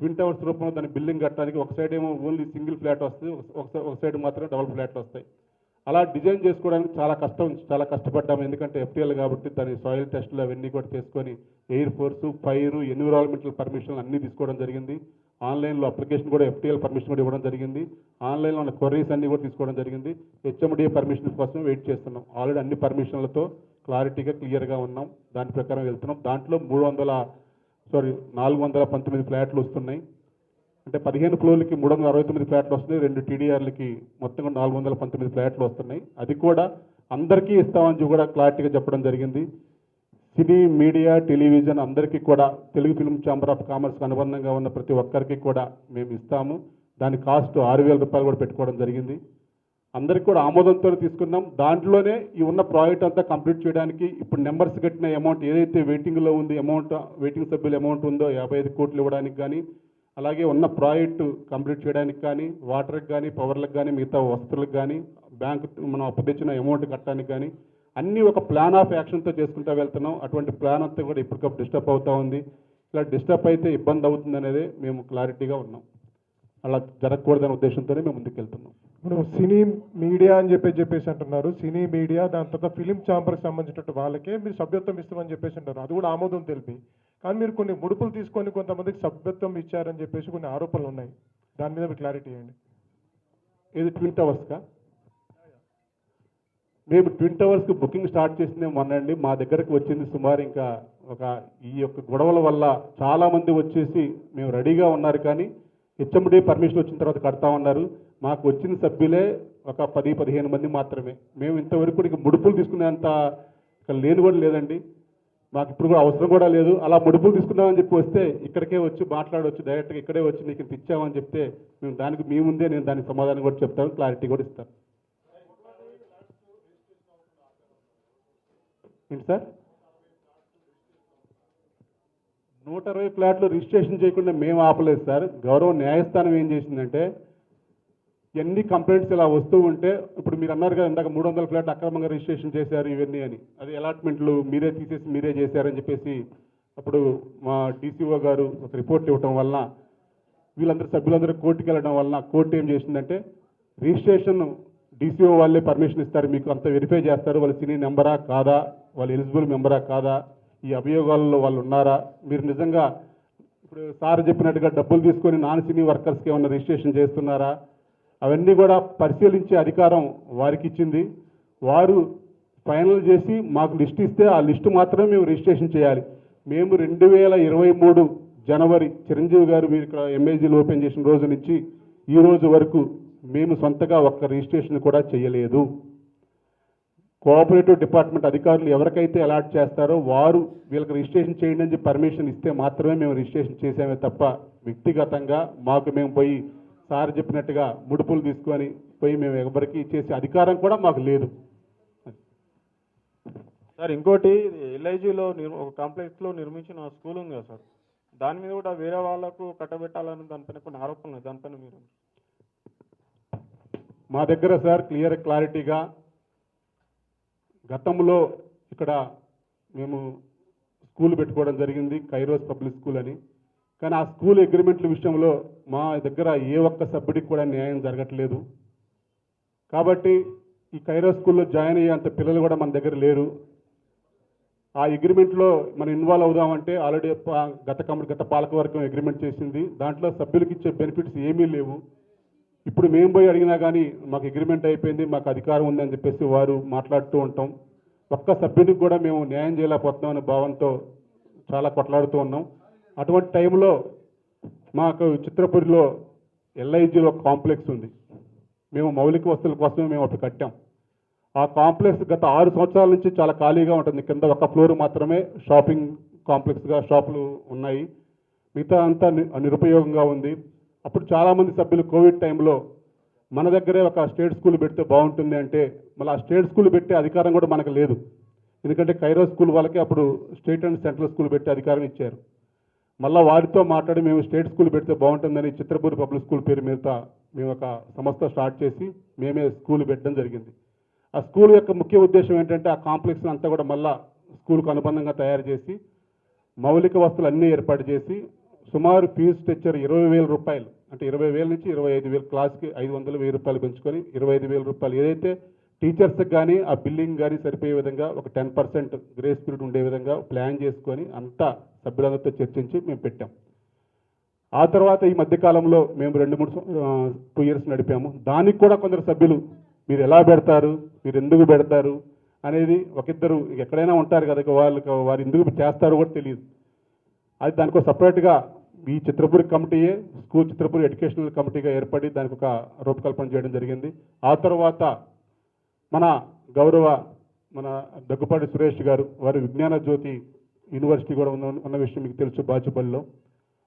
ట్విన్ టవర్స్ రూపంలో దాన్ని బిల్డింగ్ కట్టడానికి ఒక సైడ్ ఏమో ఓన్లీ సింగిల్ ఫ్లాట్ వస్తుంది, ఒక సైడ్ మాత్రం డబుల్ ఫ్లాట్లు వస్తాయి. అలా డిజైన్ చేసుకోవడానికి చాలా కష్టపడ్డాము. ఎందుకంటే ఎఫ్టీఎల్ కాబట్టి దాని సాయిల్ టెస్టులు అవన్నీ కూడా చేసుకొని ఎయిర్ ఫోర్సు, ఫైరు, ఎన్విరాన్మెంటల్ పర్మిషన్లు అన్నీ తీసుకోవడం జరిగింది. ఆన్లైన్లో అప్లికేషన్ కూడా ఎఫ్టీఎల్ పర్మిషన్ కూడా ఇవ్వడం జరిగింది. ఆన్లైన్లో ఉన్న క్వరీస్ అన్నీ కూడా తీసుకోవడం జరిగింది. హెచ్ఎండిఏ పర్మిషన్ కోసం వెయిట్ చేస్తున్నాం. ఆల్రెడీ అన్ని పర్మిషన్లతో క్లారిటీగా క్లియర్గా ఉన్నాం, దాని ప్రకారం వెళ్తున్నాం. దాంట్లో 419 ఫ్లాట్లు వస్తున్నాయి. అంటే 15 ఫ్లోర్లకి 369 ఫ్లాట్లు వస్తున్నాయి, 2 టీడీఆర్లకి మొత్తంగా 419 ఫ్లాట్లు వస్తున్నాయి. అది కూడా అందరికీ ఇస్తామని కూడా క్లారిటీగా చెప్పడం జరిగింది. సినీ, మీడియా, టెలివిజన్ అందరికీ కూడా తెలుగు ఫిల్మ్ ఛాంబర్ ఆఫ్ కామర్స్కి అనుబంధంగా ఉన్న ప్రతి ఒక్కరికి కూడా మేము ఇస్తాము. దాని కాస్ట్ 6,000 రూపాయలు కూడా పెట్టుకోవడం జరిగింది. అందరికీ కూడా ఆమోదంతో తీసుకున్నాం. దాంట్లోనే ఈ ఉన్న ప్రాజెక్ట్ అంతా కంప్లీట్ చేయడానికి ఇప్పుడు నెంబర్స్ కట్టిన అమౌంట్ ఏదైతే వెయిటింగ్లో ఉంది, వెయిటింగ్ సభ్యుల అమౌంట్ ఉందో 55 కోట్లు ఇవ్వడానికి కానీ, అలాగే ఉన్న ప్రాజెక్టు కంప్లీట్ చేయడానికి కానీ, వాటర్కి కానీ, పవర్లకు కానీ, మిగతా వస్తువులకు కానీ, బ్యాంకు మనం అప్పు తెచ్చిన అమౌంట్ కట్టడానికి కానీ అన్నీ ఒక ప్లాన్ ఆఫ్ యాక్షన్తో చేసుకుంటూ వెళ్తున్నాం. అటువంటి ప్లాన్ అంతా కూడా ఇప్పటికప్పుడు డిస్టర్బ్ అవుతూ ఉంది. ఇలా డిస్టర్బ్ అయితే ఇబ్బంది అవుతుంది అనేది మేము క్లారిటీగా ఉన్నాం. అలా జరగకూడదనే ఉద్దేశంతోనే మేము ముందుకు వెళ్తున్నాం. ఇప్పుడు సినీ మీడియా అని చెప్పేసి అంటున్నారు. సినీ మీడియా, దాని తర్వాత ఫిలిం ఛాంబర్కి సంబంధించినట్టు వాళ్ళకే మీరు సభ్యత్వం ఇస్తామని చెప్పేసి అంటారు, అది కూడా ఆమోదం తెలిపి. కానీ మీరు కొన్ని ముడుపులు తీసుకొని కొంతమందికి సభ్యత్వం ఇచ్చారని చెప్పేసి కొన్ని ఆరోపణలు ఉన్నాయి. దాని మీద మీరు క్లారిటీ ఇవ్వండి. ఇది ట్విన్ టవర్స్కా? మేము ట్విన్ టవర్స్కి బుకింగ్ స్టార్ట్ చేసిందే మొన్నండి. మా దగ్గరకు వచ్చింది సుమారు ఇంకా ఈ యొక్క గొడవల వల్ల చాలామంది వచ్చేసి మేము రెడీగా ఉన్నారు, కానీ హెచ్ఎండి పర్మిషన్ వచ్చిన తర్వాత కడతా ఉన్నారు. మాకు వచ్చిన సభ్యులే ఒక 10-15 మంది మాత్రమే. మేము ఇంతవరకు ఇక ముడుపులు తీసుకునేంత లేని కూడా లేదండి, మాకు ఇప్పుడు కూడా అవసరం కూడా లేదు. అలా ముడుపులు తీసుకున్నామని చెప్పి వస్తే ఇక్కడికే వచ్చి మాట్లాడవచ్చు, డైరెక్ట్గా ఇక్కడే వచ్చి నీకు ఇంత ఇచ్చామని చెప్తే మేము దానికి మీ ముందే నేను దానికి సమాధానం కూడా చెప్తాను, క్లారిటీ కూడా ఇస్తాను. ఏంటి సార్? 120 ఫ్లాట్లు రిజిస్ట్రేషన్ చేయకుండా మేము ఆపలేదు సార్. గౌరవ న్యాయస్థానం ఏం చేసిందంటే ఎన్ని కంప్లైంట్స్ ఇలా వస్తూ ఉంటే ఇప్పుడు మీరు అన్నారు కదా ఇందాక 300 ఫ్లాట్ అక్రమంగా రిజిస్ట్రేషన్ చేశారు ఇవన్నీ అని, అది అలాట్మెంట్లు మీరే తీసేసి మీరే చేశారని చెప్పేసి అప్పుడు మా డీసీఓ గారు ఒక రిపోర్ట్ ఇవ్వటం వలన వీళ్ళందరూ సభ్యులందరూ కోర్టుకి వెళ్ళడం వలన కోర్టు ఏం చేసిందంటే రిజిస్ట్రేషన్ డీసీఓ వాళ్ళే పర్మిషన్ ఇస్తారు, మీకు అంత వెరిఫై చేస్తారు, వాళ్ళ సినీ నెంబరా కాదా, వాళ్ళు ఎలిజిబుల్ మెంబరా కాదా, ఈ అభియోగాల్లో వాళ్ళు ఉన్నారా, మీరు నిజంగా ఇప్పుడు సార్ చెప్పినట్టుగా డబ్బులు తీసుకొని నాన్ సినీ వర్కర్స్కి ఏమన్నా రిజిస్ట్రేషన్ చేస్తున్నారా, అవన్నీ కూడా పరిశీలించే అధికారం వారికి ఇచ్చింది. వారు ఫైనల్ చేసి మాకు లిస్ట్ ఇస్తే ఆ లిస్టు మాత్రమే మేము రిజిస్ట్రేషన్ చేయాలి. మేము 2023 జనవరి చిరంజీవి గారు మీరు ఇక్కడ ఎంఏజీలు ఓపెన్ చేసిన రోజు నుంచి ఈ రోజు వరకు మేము సొంతగా ఒక్క రిజిస్ట్రేషన్ కూడా చేయలేదు. కోఆపరేటివ్ డిపార్ట్మెంట్ అధికారులు ఎవరికైతే అలాట్ చేస్తారో వారు వీళ్ళకి రిజిస్ట్రేషన్ చేయండి అని పర్మిషన్ ఇస్తే మాత్రమే మేము రిజిస్ట్రేషన్ చేసామే తప్ప వ్యక్తిగతంగా మాకు మేము పోయి సార్ చెప్పినట్టుగా ముడుపులు తీసుకొని పోయి మేము ఎవరికి చేసే అధికారం కూడా మాకు లేదు. సార్ ఇంకోటి ఎల్ఐజీలో ఒక కాంప్లెక్స్లో నిర్మించిన స్కూల్ ఉంది కదా సార్, దాని మీద కూడా వేరే వాళ్ళకు కట్టబెట్టాలని దానిపైన కొన్ని ఆరోపణలు ఉన్నాయి, దానిపైన మీరు మా దగ్గర సార్ క్లారిటీగా గతంలో ఇక్కడ మేము స్కూల్ పెట్టుకోవడం జరిగింది, కైరోస్ పబ్లిక్ స్కూల్ అని. కానీ ఆ స్కూల్ అగ్రిమెంట్ల విషయంలో మా దగ్గర ఏ ఒక్క సభ్యుడికి కూడా న్యాయం జరగట్లేదు. కాబట్టి ఈ కైరోస్ స్కూల్లో జాయిన్ అయ్యేంత పిల్లలు కూడా మన దగ్గర లేరు. ఆ అగ్రిమెంట్లో మనం ఇన్వాల్వ్ అవుదామంటే ఆల్రెడీ గత పాలకవర్గం అగ్రిమెంట్ చేసింది, దాంట్లో సభ్యులకి ఇచ్చే బెనిఫిట్స్ ఏమీ లేవు. ఇప్పుడు మేము పోయి అడిగినా కానీ మాకు అగ్రిమెంట్ అయిపోయింది, మాకు అధికారం ఉందని చెప్పేసి వారు మాట్లాడుతూ ఉంటాం. ఒక్క సభ్యునికి కూడా మేము న్యాయం చేయలేకపోతున్నాం అనే భావంతో చాలా కొట్లాడుతూ ఉన్నాం. అటువంటి టైంలో మాకు చిత్రపురిలో ఎల్ఐజీలో ఒక కాంప్లెక్స్ ఉంది, మేము మౌలిక వస్తువుల కోసమే మేము అప్పుడు కట్టాం. ఆ కాంప్లెక్స్ గత 6 సంవత్సరాల నుంచి చాలా ఖాళీగా ఉంటుంది. కింద ఒక ఫ్లోర్ మాత్రమే షాపింగ్ కాంప్లెక్స్గా షాపులు ఉన్నాయి, మిగతా అంతా నిరుపయోగంగా ఉంది. అప్పుడు చాలామంది సభ్యులు కోవిడ్ టైంలో మన దగ్గరే ఒక స్టేట్ స్కూల్ పెడితే బాగుంటుంది అంటే మళ్ళీ ఆ స్టేట్ స్కూల్ పెట్టే అధికారం కూడా మనకు లేదు. ఎందుకంటే కైరో స్కూల్ వాళ్ళకి అప్పుడు స్టేట్ అండ్ సెంట్రల్ స్కూల్ పెట్టే అధికారం ఇచ్చారు. మళ్ళీ వారితో మాట్లాడి మేము స్టేట్ స్కూల్ పెడితే బాగుంటుందని చిత్రపూరి పబ్లిక్ స్కూల్ పేరు మీద మేము ఒక సంస్థ స్టార్ట్ చేసి మేమే స్కూల్ పెట్టడం జరిగింది. ఆ స్కూల్ యొక్క ముఖ్య ఉద్దేశం ఏంటంటే ఆ కాంప్లెక్స్ అంతా కూడా మళ్ళా స్కూల్కు అనుబంధంగా తయారు చేసి మౌలిక వస్తువులు అన్నీ ఏర్పాటు చేసి సుమారు ఫీజు స్ట్రక్చర్ 20,000 రూపాయలు, అంటే 20,000 నుంచి 25,000, క్లాస్కి 500-1000 రూపాయలు పెంచుకొని 25,000 రూపాయలు ఏదైతే టీచర్స్కి కానీ ఆ బిల్డింగ్ కానీ సరిపోయే విధంగా ఒక 10% గ్రేస్ పీరియడ్ ఉండే విధంగా ప్లాన్ చేసుకొని అంతా సభ్యులందరితో చర్చించి మేము పెట్టాం. ఆ తర్వాత ఈ మధ్యకాలంలో మేము 2-3 ఇయర్స్ నడిపాము. దానికి కూడా కొందరు సభ్యులు మీరు ఎలా పెడతారు, మీరు ఎందుకు పెడతారు అనేది ఒకిద్దరు ఎక్కడైనా ఉంటారు కదా, వారు ఎందుకు చేస్తారో కూడా తెలియదు. అది దానికి సపరేట్గా ఈ చిత్రపూరి కమిటీయే స్కూల్ చిత్రపూరి ఎడ్యుకేషనల్ కమిటీగా ఏర్పడి దానికి ఒక రూపకల్పన చేయడం జరిగింది. ఆ తర్వాత మన గౌరవ దగ్గుపాటి సురేష్ గారు వారి విజ్ఞాన జ్యోతి యూనివర్సిటీ కూడా ఉన్న విషయం మీకు తెలుసు బాచుపల్లిలో.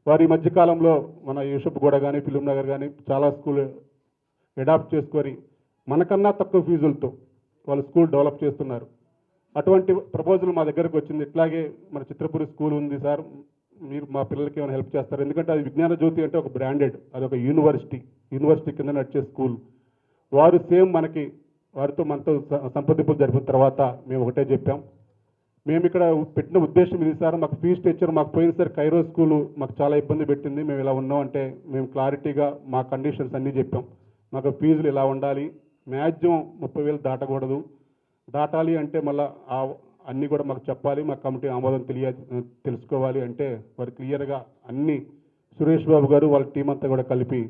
వారి ఈ మధ్యకాలంలో మన యూసఫ్ గూడ కానీ ఫిలిం నగర్ కానీ చాలా స్కూల్ అడాప్ట్ చేసుకొని మనకన్నా తక్కువ ఫీజులతో వాళ్ళు స్కూల్ డెవలప్ చేస్తున్నారు. అటువంటి ప్రపోజల్ మా దగ్గరకు వచ్చింది. ఇట్లాగే మన చిత్రపూరి స్కూల్ ఉంది సార్, మీరు మా పిల్లలకి ఏమైనా హెల్ప్ చేస్తారు, ఎందుకంటే అది విజ్ఞాన జ్యోతి అంటే ఒక బ్రాండెడ్, అది ఒక యూనివర్సిటీ కింద నడిచే స్కూల్. వారు సేమ్ మనతో సంప్రదింపులు జరిపిన తర్వాత మేము ఒకటే చెప్పాం, మేము ఇక్కడ పెట్టిన ఉద్దేశం ఇది సార్, మాకు ఫీజు స్ట్రక్చర్ మాకు పోయింది సార్, కైరో స్కూలు మాకు చాలా ఇబ్బంది పెట్టింది, మేము ఇలా ఉన్నాం అంటే మేము క్లారిటీగా మా కండిషన్స్ అన్నీ చెప్పాం. మాకు ఫీజులు ఇలా ఉండాలి, మ్యాక్సిమం 30,000 దాటకూడదు, దాటాలి అంటే మళ్ళీ అన్నీ కూడా మాకు చెప్పాలి, మా కమిటీ ఆమోదం తెలుసుకోవాలి అంటే వారు క్లియర్గా అన్ని సురేష్ బాబు గారు వాళ్ళ టీం అంతా కూడా కలిపి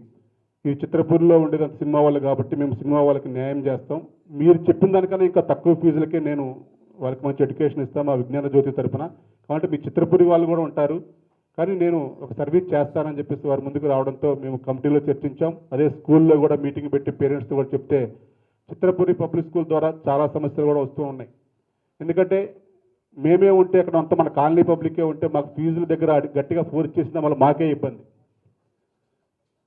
ఈ చిత్రపూర్లో ఉండేదంత సినిమా వాళ్ళు కాబట్టి మేము సినిమా వాళ్ళకి న్యాయం చేస్తాం, మీరు చెప్పిన దానికన్నా ఇంకా తక్కువ ఫీజులకే నేను వాళ్ళకి మంచి ఎడ్యుకేషన్ ఇస్తాం మా విజ్ఞాన జ్యోతి తరఫున, కాబట్టి మీ చిత్రపూరి వాళ్ళు కూడా ఉంటారు కానీ నేను ఒక సర్వీస్ చేస్తానని చెప్పేసి వారు ముందుకు రావడంతో మేము కమిటీలో చర్చించాం. అదే స్కూల్లో కూడా మీటింగ్ పెట్టి పేరెంట్స్తో కూడా చెప్తే చిత్రపూరి పబ్లిక్ స్కూల్ ద్వారా చాలా సమస్యలు కూడా వస్తూ ఉన్నాయి. ఎందుకంటే మేమే ఉంటే అక్కడ అంతా మన కాలనీ పబ్లికే ఉంటే మాకు ఫీజుల దగ్గర గట్టిగా ఫోర్స్ చేసినా మళ్ళీ మాకే ఇబ్బంది.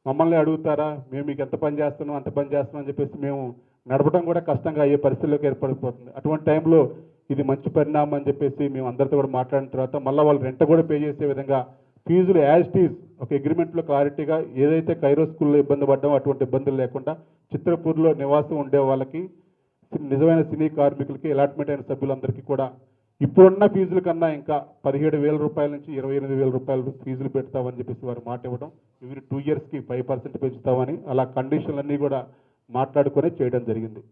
మమ్మల్ని అడుగుతారా, మేము మీకు ఎంత పని చేస్తున్నాం అంత పని చేస్తున్నాం అని చెప్పేసి మేము నడపడం కూడా కష్టంగా అయ్యే పరిస్థితుల్లోకి ఏర్పడిపోతుంది. అటువంటి టైంలో ఇది మంచి పరిణామం అని చెప్పేసి మేము అందరితో కూడా మాట్లాడిన తర్వాత మళ్ళీ వాళ్ళు రెంట్ కూడా పే చేసే విధంగా ఫీజులు యాజ్ టీజ్ ఒక అగ్రిమెంట్లో క్లారిటీగా ఏదైతే కైరో స్కూల్లో ఇబ్బంది పడ్డామో అటువంటి ఇబ్బందులు లేకుండా చిత్రపూర్లో నివాసం ఉండే వాళ్ళకి నిజమైన సినీ కార్మికులకి అలాట్మెంట్ అయిన సభ్యులందరికీ కూడా ఇప్పుడున్న ఫీజుల కన్నా ఇంకా 17,000 రూపాయల నుంచి 28,000 రూపాయలు ఫీజులు పెడతామని చెప్పేసి వారు మాట ఇవ్వడం, ఇవి 2 ఇయర్స్కి 5% పెంచుతామని అలా కండిషన్లన్నీ కూడా మాట్లాడుకొని చేయడం జరిగింది.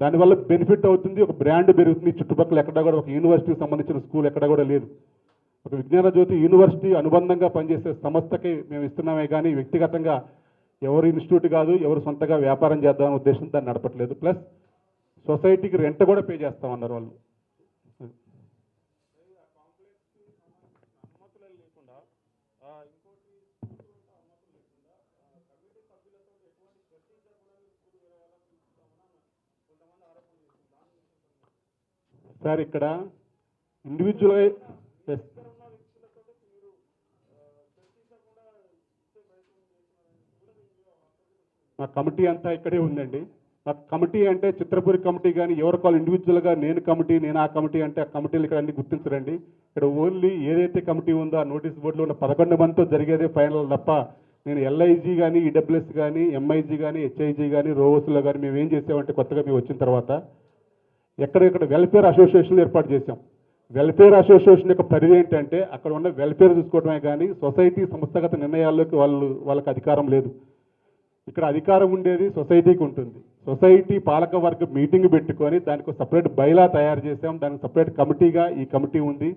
దానివల్ల బెనిఫిట్ అవుతుంది, ఒక బ్రాండ్ పెరుగుతుంది. చుట్టుపక్కల ఎక్కడా కూడా ఒక యూనివర్సిటీకి సంబంధించిన స్కూల్ ఎక్కడా కూడా లేదు. ఒక విజ్ఞాన జ్యోతి యూనివర్సిటీ అనుబంధంగా పనిచేసే సంస్థకి మేము ఇస్తున్నామే కానీ వ్యక్తిగతంగా ఎవరు ఇన్స్టిట్యూట్ కాదు, ఎవరు సొంతగా వ్యాపారం చేద్దామనే ఉద్దేశంతో దాన్ని నడపట్లేదు. ప్లస్ సొసైటీకి రెంట్ కూడా పే చేస్తామన్నారు వాళ్ళు. సార్ ఇక్కడ ఇండివిజువల్ మా కమిటీ అంతా ఇక్కడే ఉందండి. మా కమిటీ అంటే చిత్రపూరి కమిటీ కానీ ఎవరు కాల్ ఇండివిజువల్గా నేను కమిటీ నేను ఆ కమిటీ అంటే ఆ కమిటీలు ఇక్కడ అన్ని గుర్తించరండి. ఇక్కడ ఓన్లీ ఏదైతే కమిటీ ఉందో ఆ నోటీస్ బోర్డులో ఉన్న 11 మందితో జరిగేదే ఫైనల్ తప్ప నేను ఎల్ఐజీ కానీ ఈడబ్ల్యూఎస్ కానీ ఎంఐజీ కానీ హెచ్ఐజీ కానీ రోవోస్లో కానీ మేము ఏం చేసామంటే కొత్తగా మేము వచ్చిన తర్వాత ఎక్కడెక్కడ వెల్ఫేర్ అసోసియేషన్లు ఏర్పాటు చేశాం. వెల్ఫేర్ అసోసియేషన్ యొక్క పరిధి ఏంటంటే అక్కడ ఉన్న వెల్ఫేర్ చూసుకోవడమే కానీ సొసైటీ సంస్థగత నిర్ణయాల్లోకి వాళ్ళకి అధికారం లేదు. ఇక్కడ అధికారం ఉండేది సొసైటీకి ఉంటుంది. సొసైటీ పాలక వర్గ మీటింగ్ పెట్టుకొని దానికి సపరేట్ బైలా తయారు చేసాం. దానికి సపరేట్ కమిటీగా ఈ కమిటీ ఉంది.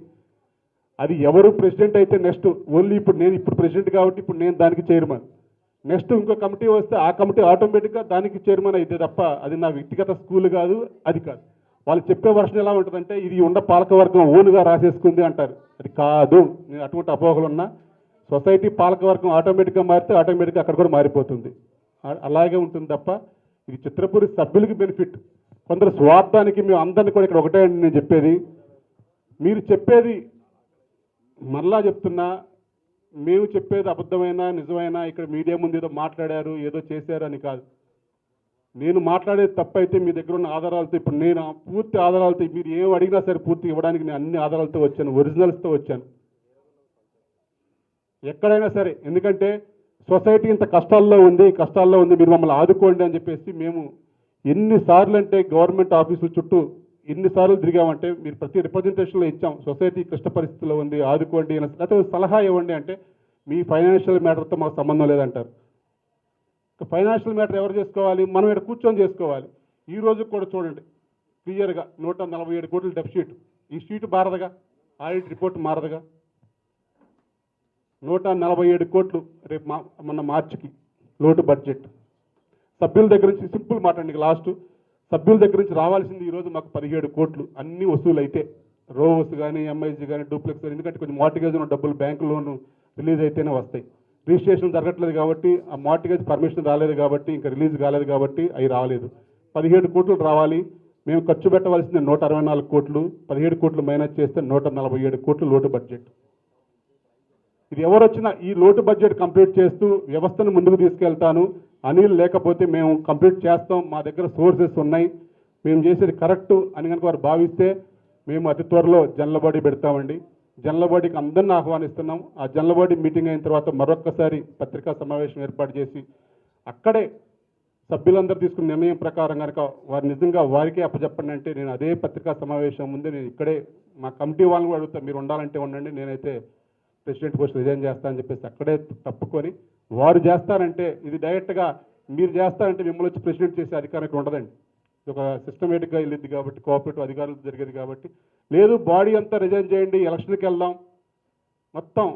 అది ఎవరు ప్రెసిడెంట్ అయితే నెక్స్ట్ ఓన్లీ ఇప్పుడు ప్రెసిడెంట్ కాబట్టి ఇప్పుడు నేను దానికి చైర్మన్. నెక్స్ట్ ఇంకో కమిటీ వస్తే ఆ కమిటీ ఆటోమేటిక్గా దానికి చైర్మన్ అయితే తప్ప అది నా వ్యక్తిగత స్కూల్ కాదు, అది కాదు. వాళ్ళు చెప్పే వర్షన్ ఎలా ఉంటుందంటే ఇది ఉన్న పాలకవర్గం ఓన్గా రాసేసుకుంది అంటారు. అది కాదు. నేను అటువంటి అపోహలు ఉన్నా సొసైటీ పాలకవర్గం ఆటోమేటిక్గా మారితే ఆటోమేటిక్గా అక్కడ కూడా మారిపోతుంది. అలాగే ఉంటుంది తప్ప ఇది చిత్రపూరి సభ్యులకి బెనిఫిట్. కొందరు స్వార్థానికి మేము అందరినీ కూడా ఇక్కడ ఒకటే అండి నేను చెప్పేది, మీరు చెప్పేది మరలా చెప్తున్నా, మేము చెప్పేది అబద్ధమైనా నిజమైనా ఇక్కడ మీడియా ముందు ఏదో మాట్లాడారు ఏదో చేశారు అని కాదు. నేను మాట్లాడేది తప్పైతే మీ దగ్గర ఉన్న ఆధారాలతో ఇప్పుడు నేను పూర్తి ఆధారాలతో మీరు ఏం అడిగినా సరే పూర్తి ఇవ్వడానికి నేను అన్ని ఆధారాలతో వచ్చాను, ఒరిజినల్స్తో వచ్చాను ఎక్కడైనా సరే. ఎందుకంటే సొసైటీ ఇంత కష్టాల్లో ఉంది మీరు మమ్మల్ని ఆదుకోండి అని చెప్పేసి మేము ఎన్నిసార్లు అంటే గవర్నమెంట్ ఆఫీసుల చుట్టూ ఎన్నిసార్లు తిరిగామంటే మీరు ప్రతి రిప్రజెంటేషన్లో ఇచ్చాం సొసైటీ క్లిష్ట పరిస్థితిలో ఉంది ఆదుకోండి లేకపోతే సలహా ఇవ్వండి అంటే మీ ఫైనాన్షియల్ మ్యాటర్తో మాకు సంబంధం లేదంటారు. ఫైనాన్షియల్ మ్యాటర్ ఎవరు చేసుకోవాలి? మనం ఇక్కడ కూర్చొని చేసుకోవాలి. ఈ రోజు కూడా చూడండి క్లియర్గా 147 కోట్ల డెఫిసిట్. ఈ షీట్ మారదుగా, ఆడిట్ రిపోర్ట్ మారదుగా. 147 కోట్లు రేపు మొన్న మార్చికి లోటు బడ్జెట్. సభ్యుల దగ్గర నుంచి సింపుల్ మాట అండి, లాస్ట్ సభ్యుల దగ్గర నుంచి రావాల్సింది ఈరోజు మాకు 17 కోట్లు అన్ని వసూలు అయితే రోస్ కానీ ఎంఐజీ కానీ డూప్లెక్స్ కానీ, ఎందుకంటే కొంచెం మార్టిగేజ్ ఉన్న డబ్బులు బ్యాంకు లోన్ రిలీజ్ అయితేనే వస్తాయి. రిజిస్ట్రేషన్ జరగట్లేదు కాబట్టి ఆ మార్టిగేజ్ పర్మిషన్ రాలేదు కాబట్టి ఇంకా రిలీజ్ కాలేదు కాబట్టి అవి రాలేదు. 17 కోట్లు రావాలి. మేము ఖర్చు పెట్టవలసింది 164 కోట్లు. 17 కోట్లు మైనస్ చేస్తే 147 కోట్లు లోటు బడ్జెట్. ఇది ఎవరు వచ్చినా ఈ లోటు బడ్జెట్ కంప్లీట్ చేస్తూ వ్యవస్థను ముందుకు తీసుకెళ్తాను. అనిల్ లేకపోతే మేము కంప్లీట్ చేస్తాం, మా దగ్గర సోర్సెస్ ఉన్నాయి, మేము చేసేది కరెక్టు అని కనుక వారు భావిస్తే మేము అతి త్వరలో జనరల్ పెడతామండి. జనరల్ అందరిని ఆహ్వానిస్తున్నాం. ఆ జనరల్ మీటింగ్ అయిన తర్వాత మరొక్కసారి పత్రికా సమావేశం ఏర్పాటు చేసి అక్కడే సభ్యులందరూ తీసుకున్న నిర్ణయం ప్రకారం కనుక వారు నిజంగా వారికే అప్పచెప్పండి అంటే నేను అదే పత్రికా సమావేశం ముందే నేను ఇక్కడే మా కమిటీ వాళ్ళని కూడా అడుగుతా, మీరు ఉండాలంటే ఉండండి, నేనైతే ప్రెసిడెంట్ పోస్ట్ రిజైన్ చేస్తానని చెప్పేసి అక్కడే తప్పుకొని వారు చేస్తారంటే ఇది డైరెక్ట్గా మీరు చేస్తారంటే మిమ్మల్ని వచ్చి ప్రెసిడెంట్ చేసే అధికారం ఇక్కడ ఉండదండి. ఇది ఒక సిస్టమేటిక్గా వెళ్ళింది కాబట్టి కోఆపరేటివ్ అధికారులు జరిగేది కాబట్టి లేదు బాడీ అంతా రిజైన్ చేయండి ఎలక్షన్కి వెళ్దాం మొత్తం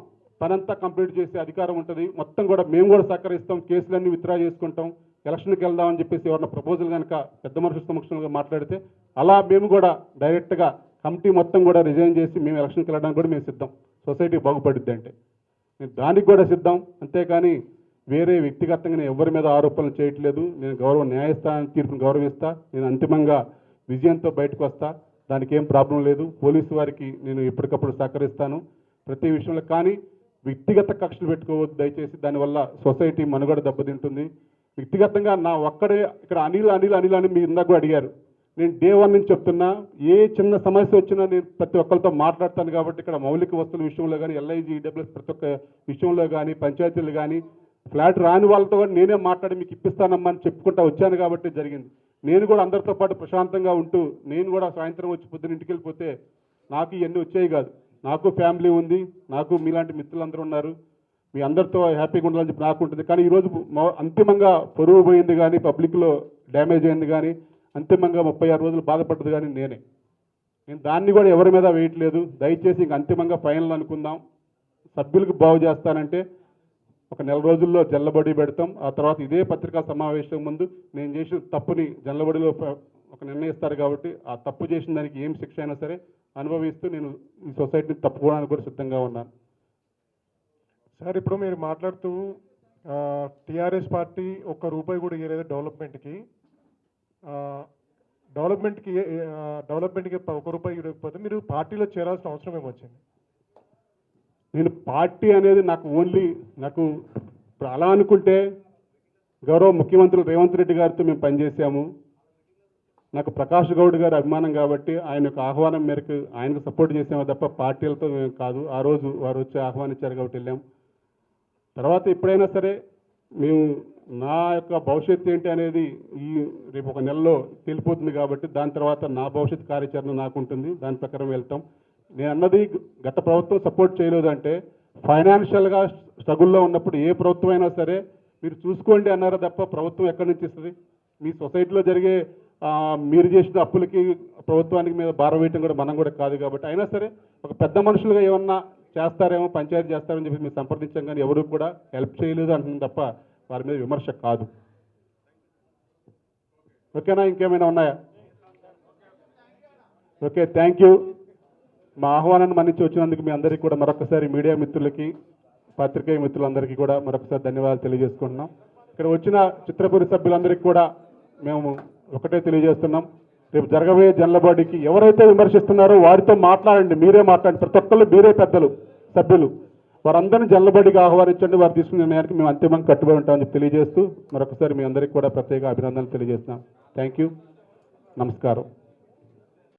పనంతా కంప్లీట్ చేసే అధికారం ఉంటుంది, మొత్తం కూడా మేము కూడా సహకరిస్తాం, కేసులన్నీ విత్డ్రా చేసుకుంటాం, ఎలక్షన్కి వెళ్దాం అని చెప్పేసి ఎవరన్నా ప్రపోజల్ కనుక పెద్ద మనుషుల సమక్షంగా మాట్లాడితే అలా మేము కూడా డైరెక్ట్గా కమిటీ మొత్తం కూడా రిజైన్ చేసి మేము ఎలక్షన్కి వెళ్ళడానికి కూడా మేము సిద్ధం. సొసైటీ బాగుపడుద్ది అంటే నేను దానికి కూడా సిద్ధం. అంతేకాని వేరే వ్యక్తిగతంగా నేను ఎవరి మీద ఆరోపణలు చేయట్లేదు. నేను న్యాయస్థానం తీర్పును గౌరవిస్తా. నేను అంతిమంగా విజయంతో బయటకు వస్తా, దానికి ఏం ప్రాబ్లం లేదు. పోలీసు వారికి నేను ఎప్పటికప్పుడు సహకరిస్తాను ప్రతి విషయంలో. కానీ వ్యక్తిగత కక్షలు పెట్టుకోవద్దు దయచేసి, దానివల్ల సొసైటీ మనుగడ దెబ్బతింటుంది. వ్యక్తిగతంగా నా ఒక్కడే ఇక్కడ అనిల్ అని మీరు ఇందాక అడిగారు. నేను డే 1 నుంచి చెప్తున్నా, ఏ చిన్న సమస్య వచ్చినా నేను ప్రతి ఒక్కరితో మాట్లాడతాను కాబట్టి ఇక్కడ మౌలిక వస్తువుల విషయంలో కానీ, ఎల్ఐజీ, ఈడబ్ల్యూఎస్ ప్రతి ఒక్క విషయంలో కానీ, పంచాయతీలు కానీ, ఫ్లాట్ రాని వాళ్ళతో కూడా నేనే మాట్లాడి మీకు ఇప్పిస్తానమ్మా అని చెప్పుకుంటా వచ్చాను కాబట్టి జరిగింది. నేను కూడా అందరితో పాటు ప్రశాంతంగా ఉంటూ, నేను కూడా సాయంత్రం వచ్చి పొద్దున ఇంటికి వెళ్ళిపోతే నాకు ఇవన్నీ వచ్చేవి కాదు. నాకు ఫ్యామిలీ ఉంది, నాకు మీలాంటి మిత్రులందరూ ఉన్నారు, మీ అందరితో హ్యాపీగా ఉండాలని చెప్పి నాకు ఉంటుంది. కానీ ఈరోజు అంతిమంగా పరువు పోయింది కానీ, పబ్లిక్లో డ్యామేజ్ అయింది కానీ, అంతిమంగా 36 రోజులు బాధపడ్డది కానీ నేను దాన్ని కూడా ఎవరి మీద వేయట్లేదు. దయచేసి ఇంక అంతిమంగా ఫైనల్ అనుకుందాం. సభ్యులకు బాగు చేస్తానంటే ఒక నెల రోజుల్లో జల్లబడి పెడతాం. ఆ తర్వాత ఇదే పత్రికా సమావేశం ముందు నేను చేసిన తప్పుని జల్లబడిలో ఒక నిర్ణయిస్తారు కాబట్టి ఆ తప్పు చేసిన దానికి ఏం శిక్ష అయినా సరే అనుభవిస్తూ నేను ఈ సొసైటీని తప్పుకోవడానికి కూడా సిద్ధంగా ఉన్నాను. సార్, ఇప్పుడు మీరు మాట్లాడుతూ టీఆర్ఎస్ పార్టీ ఒక్క రూపాయి కూడా ఇవ్వలేదు డెవలప్మెంట్కి. డెవలప్మెంట్కి ఒక రూపాయి ఇవ్వకపోతే మీరు పార్టీలో చేరాల్సిన అవసరం ఏమొచ్చింది? నేను పార్టీ అనేది నాకు ఇప్పుడు అలా అనుకుంటే గౌరవ ముఖ్యమంత్రి రేవంత్ రెడ్డి గారితో మేము పనిచేసాము. నాకు ప్రకాష్ గౌడ్ గారి అభిమానం కాబట్టి ఆయన యొక్క ఆహ్వానం మేరకు ఆయనకు సపోర్ట్ చేసాము తప్ప పార్టీలతో మేము కాదు. ఆ రోజు వారు వచ్చి ఆహ్వానించారు కాబట్టి వెళ్ళాం. తర్వాత ఎప్పుడైనా సరే మేము నా యొక్క భవిష్యత్తు ఏంటి అనేది రేపు ఒక నెలలో తెలిపోతుంది కాబట్టి దాని తర్వాత నా భవిష్యత్ కార్యాచరణ నాకు ఉంటుంది, దాని ప్రకారం వెళ్తాం. నేను అన్నది గత ప్రభుత్వం సపోర్ట్ చేయలేదు అంటే ఫైనాన్షియల్గా స్ట్రగుల్లో ఉన్నప్పుడు ఏ ప్రభుత్వం అయినా సరే మీరు చూసుకోండి అన్నారా తప్ప ప్రభుత్వం ఎక్కడి నుంచి ఇస్తుంది? మీ సొసైటీలో జరిగే మీరు చేసిన అప్పులకి ప్రభుత్వానికి మీద భారం వేయటం కూడా మనం కూడా కాదు కాబట్టి అయినా సరే ఒక పెద్ద మనుషులుగా ఏమన్నా చేస్తారేమో, పంచాయతీ చేస్తారని చెప్పి మీరు సంప్రదించాం కానీ ఎవరు కూడా హెల్ప్ చేయలేదు అంటుంది తప్ప వారి మీద విమర్శ కాదు. ఓకేనా? ఇంకేమైనా ఉన్నాయా? Okay, thank you. మా ఆహ్వానాన్ని మన్నించి వచ్చినందుకు మీ అందరికీ కూడా మరొకసారి మీడియా మిత్రులకి, పాత్రికేయ మిత్రులందరికీ కూడా మరొకసారి ధన్యవాదాలు తెలియజేసుకుంటున్నాం. ఇక్కడ వచ్చిన చిత్రపురి సభ్యులందరికీ కూడా మేము ఒకటే తెలియజేస్తున్నాం, రేపు జరగబోయే జనరల్ ఎవరైతే విమర్శిస్తున్నారో వారితో మాట్లాడండి, మీరే మాట్లాడండి. ప్రతి ఒక్కళ్ళు మీరే పెద్దలు, సభ్యులు, వారందరినీ జనరల్ ఆహ్వానించండి. వారు తీసుకున్న నిర్ణయానికి మేము అంతిమంగా కట్టుబడి ఉంటామని చెప్పి తెలియజేస్తూ మరొకసారి మీ అందరికీ కూడా ప్రత్యేక అభినందనలు తెలియజేస్తున్నాం. థ్యాంక్ యూ, నమస్కారం.